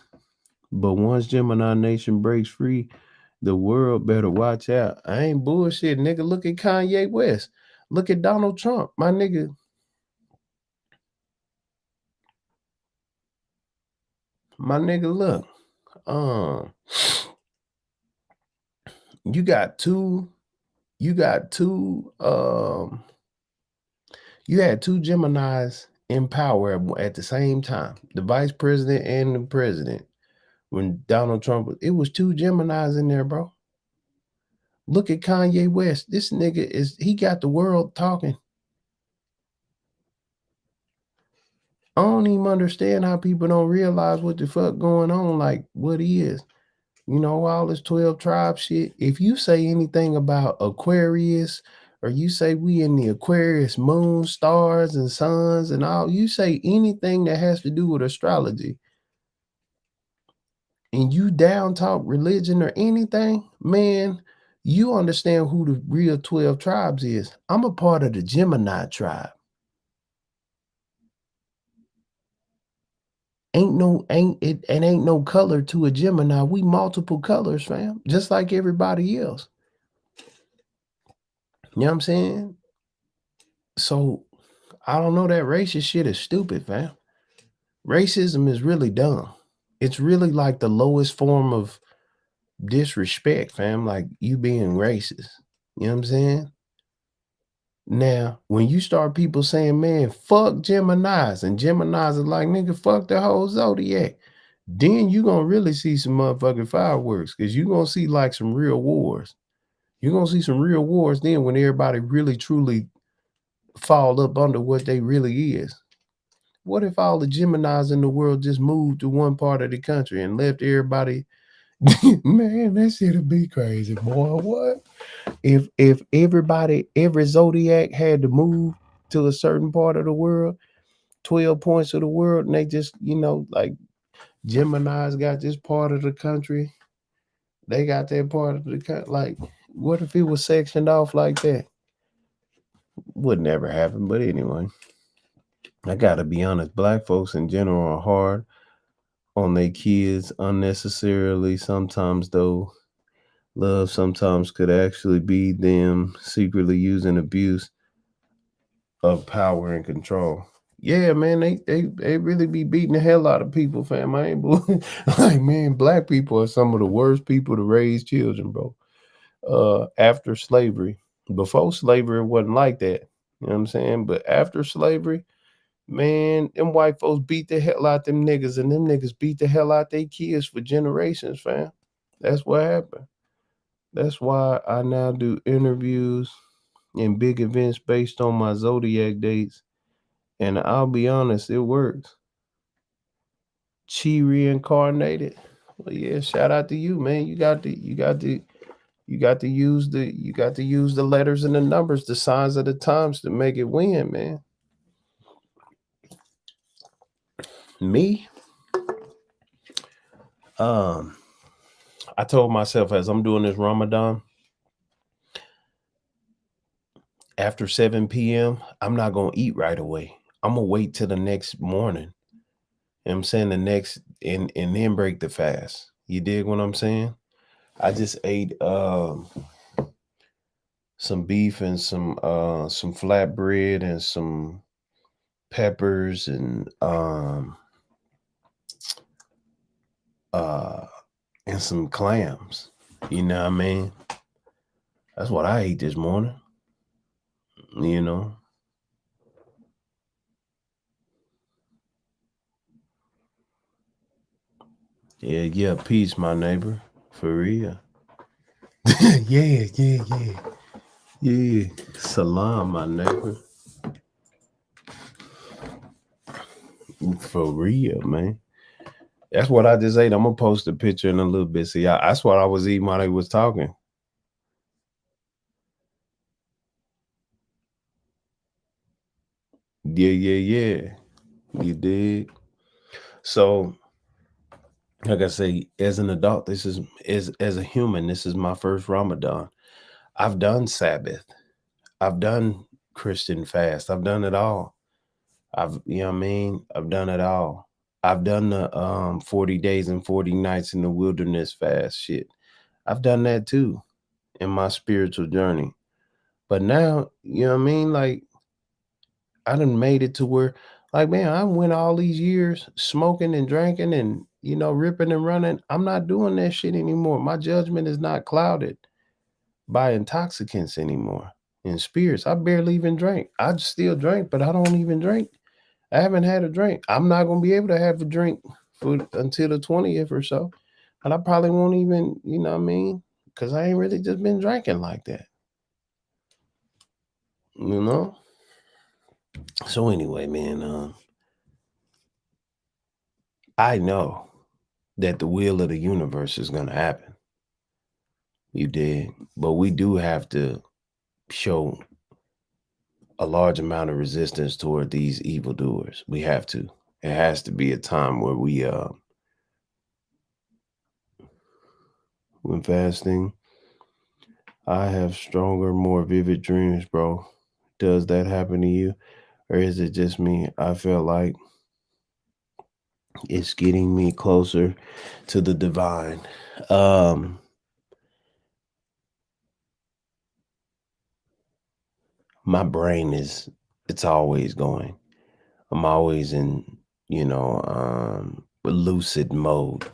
But once Gemini Nation breaks free, the world better watch out. I ain't bullshit, nigga. Look at Kanye West. Look at Donald Trump. My nigga. Look. You had two Geminis in power at the same time, the vice president and the president. When Donald Trump, it was two Geminis in there, bro. Look at Kanye West. This nigga he got the world talking. I don't even understand how people don't realize what the fuck going on, like what he is. You know, all this 12 tribe shit. If you say anything about Aquarius, or you say we in the Aquarius moon, stars, and suns and all, you say anything that has to do with astrology, and you down talk religion or anything, man, you understand who the real 12 tribes is. I'm a part of the Gemini tribe. Ain't no color to a Gemini. We multiple colors, fam. Just like everybody else. You know what I'm saying? So I don't know, that racist shit is stupid, fam. Racism is really dumb. It's really like the lowest form of disrespect, fam. Like you being racist. You know what I'm saying? Now, when you start people saying, man, fuck Geminis, and Geminis are like, nigga, fuck the whole zodiac, then you gonna really see some motherfucking fireworks, because you gonna see like some real wars. You're gonna see some real wars then when everybody really truly fall up under what they really is. What if all the Geminis in the world just moved to one part of the country and left everybody? Man, that shit'd be crazy, boy. What if everybody, every zodiac had to move to a certain part of the world, 12 points of the world, and they just, like Gemini's got this part of the country, they got that part of the country. Like, what if it was sectioned off like that? Would never happen, but anyway. I gotta be honest, black folks in general are hard on their kids unnecessarily. Sometimes though, love sometimes could actually be them secretly using abuse of power and control. Yeah, man, they really be beating the hell out of people, fam. I ain't like, man, black people are some of the worst people to raise children, bro. After slavery. Before slavery, it wasn't like that. You know what I'm saying? But after slavery, man, them white folks beat the hell out them niggas, and them niggas beat the hell out their kids for generations, fam. That's what happened. That's why I now do interviews and big events based on my zodiac dates. And I'll be honest, it works. Chi reincarnated. Well, yeah, shout out to you, man. You got to use the letters and the numbers, the signs of the times to make it win, man. Me, I told myself as I'm doing this Ramadan, after 7 p.m., I'm not gonna eat right away. I'm gonna wait till the next morning. You know what I'm saying? The next and then break the fast. You dig what I'm saying? I just ate some beef and some flatbread and some peppers and some clams. You know what I mean? That's what I ate this morning. You know. Yeah, peace, my neighbor. For real. Yeah. Salam, my neighbor. For real, man. That's what I just ate. I'm gonna post a picture in a little bit. See, that's what I was eating while they was talking. Yeah. You dig? So, like I say, as an adult, this is as a human, this is my first Ramadan. I've done Sabbath. I've done Christian fast. I've done it all. You know what I mean? I've done it all. I've done the 40 days and 40 nights in the wilderness fast shit. I've done that too in my spiritual journey. But now, you know what I mean? Like, I done made it to where, like, man, I went all these years smoking and drinking and, ripping and running. I'm not doing that shit anymore. My judgment is not clouded by intoxicants anymore and spirits. I barely even drink. I still drink, but I don't even drink. I haven't had a drink. I'm not going to be able to have a drink until the 20th or so. And I probably won't even, you know what I mean? Because I ain't really just been drinking like that. You know? So anyway, man, I know that the will of the universe is going to happen. You did. But we do have to show a large amount of resistance toward these evildoers. We have to. It has to be a time where we when fasting, I have stronger, more vivid dreams, bro. Does that happen to you? Or is it just me? I feel like it's getting me closer to the divine. My brain it's always going. I'm always in, lucid mode.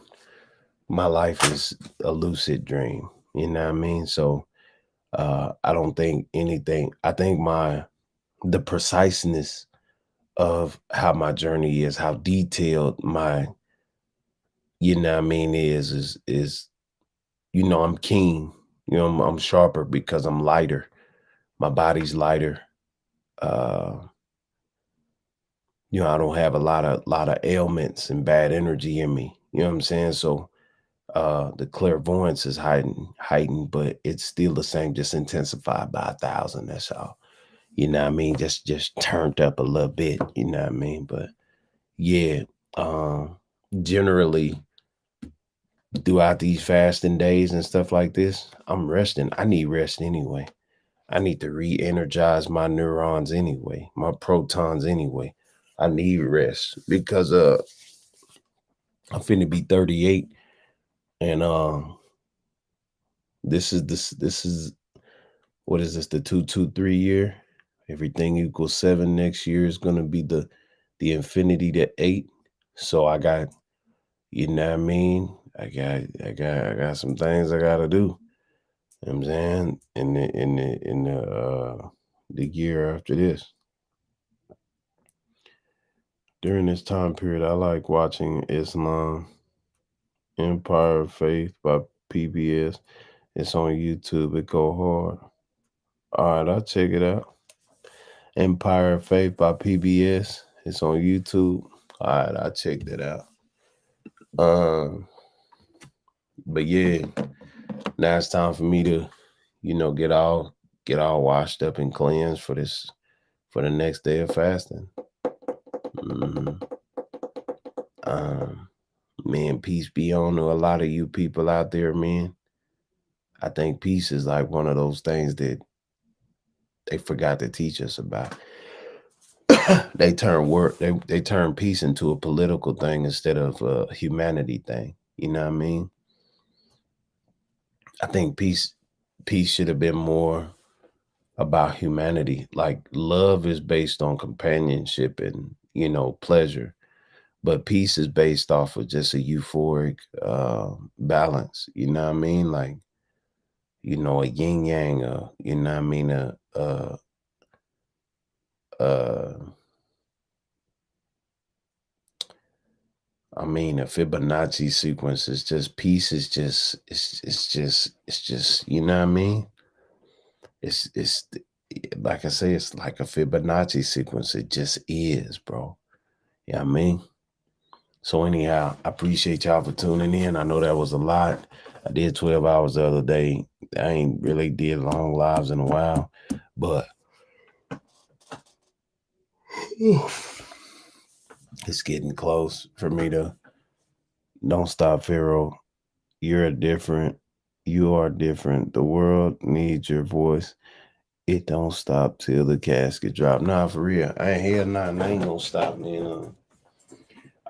My life is a lucid dream. You know what I mean? So I don't think anything. I think the preciseness of how my journey is, how detailed my, is I'm keen. You know, I'm sharper because I'm lighter. My body's lighter. You know, I don't have a lot of ailments and bad energy in me. You know what I'm saying? So the clairvoyance is heightened, but it's still the same, just intensified by 1,000. That's all. You know what I mean? Just turned up a little bit. You know what I mean? But yeah, generally throughout these fasting days and stuff like this, I'm resting. I need rest anyway. I need to re-energize my neurons anyway, my protons anyway. I need rest because I'm finna be 38, and this is what is this, the 223 year? Everything equals 7 next year is gonna be the infinity to 8. So I got, you know what I mean? I got some things I gotta do. You know what I'm saying? In the year after this. During this time period, I like watching Islam Empire of Faith by PBS. It's on YouTube. It go hard. All right, I'll check it out. Empire of Faith by PBS. It's on YouTube. All right, I'll check that out. But yeah, now it's time for me to, you know, get all washed up and cleansed for the next day of fasting. Man, peace be on to a lot of you people out there, man. I think peace is like one of those things that they forgot to teach us about. They turn peace into a political thing instead of a humanity thing. You know what I mean? I think peace should have been more about humanity. Like love is based on companionship and, you know, pleasure. But peace is based off of just a euphoric balance. You know what I mean? Like, you know, a yin yang, you know what I mean? A Fibonacci sequence is just peace is just it's just you know what I mean? It's like I say, it's like a Fibonacci sequence. It just is, bro. You know what I mean? So anyhow, I appreciate y'all for tuning in. I know that was a lot. I did 12 hours the other day. I ain't really did long lives in a while, but it's getting close for me to don't stop, Pharaoh. You are different. The world needs your voice. It don't stop till the casket drop. Nah, for real. I ain't here nothing. I ain't gonna stop, man.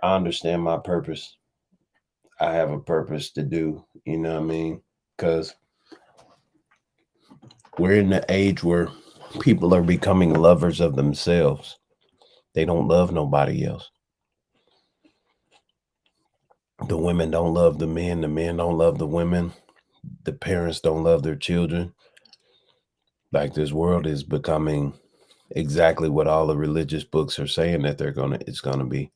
I understand my purpose. I have a purpose to do, you know what I mean? Because we're in the age where people are becoming lovers of themselves. They don't love nobody else. The women don't love the men don't love the women. The parents don't love their children. Like this world is becoming exactly what all the religious books are saying that it's gonna be.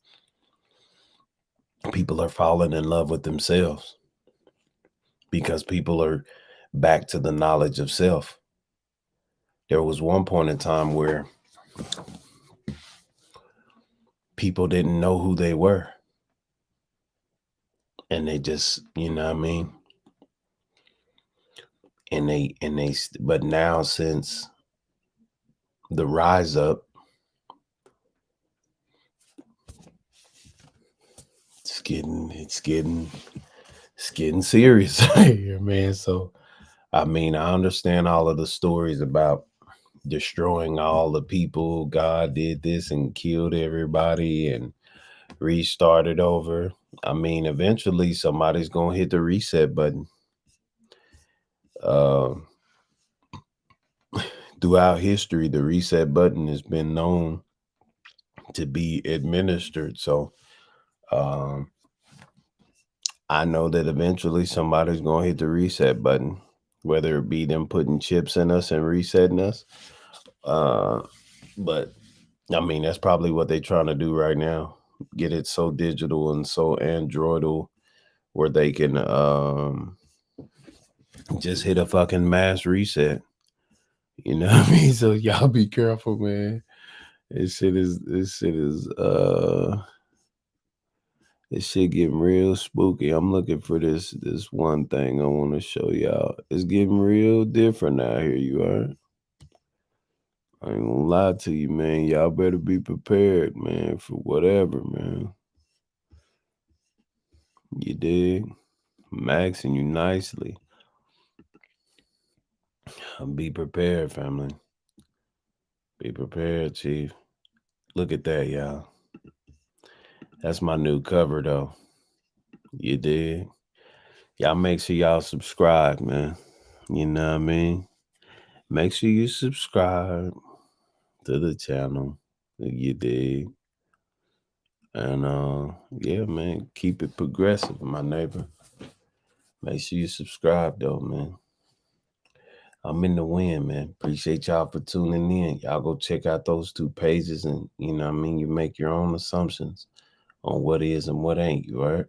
People are falling in love with themselves because people are back to the knowledge of self. There was one point in time where people didn't know who they were. And they just, you know what I mean? But now since the rise up, it's getting serious here, man. So, I mean, I understand all of the stories about destroying all the people. God did this and killed everybody and restarted over. I mean, eventually somebody's going to hit the reset button. Throughout history, the reset button has been known to be administered. So, I know that eventually somebody's going to hit the reset button, whether it be them putting chips in us and resetting us. But I mean, that's probably what they're trying to do right now. Get it so digital and so androidal where they can just hit a fucking mass reset. You know what I mean? So y'all be careful, man. This shit getting real spooky. I'm looking for this one thing I want to show y'all. It's getting real different out here, you heard? I ain't gonna lie to you, man. Y'all better be prepared, man, for whatever, man. You dig? I'm asking you nicely. Be prepared, family. Be prepared, Chief. Look at that, y'all. That's my new cover, though. You dig? Y'all make sure y'all subscribe, man. You know what I mean? Make sure you subscribe to the channel. You dig? And yeah, man, keep it progressive, my neighbor. Make sure you subscribe, though, man. I'm in the win, man. Appreciate y'all for tuning in. Y'all go check out those 2 pages and, you know what I mean, you make your own assumptions on what is and what ain't, you right?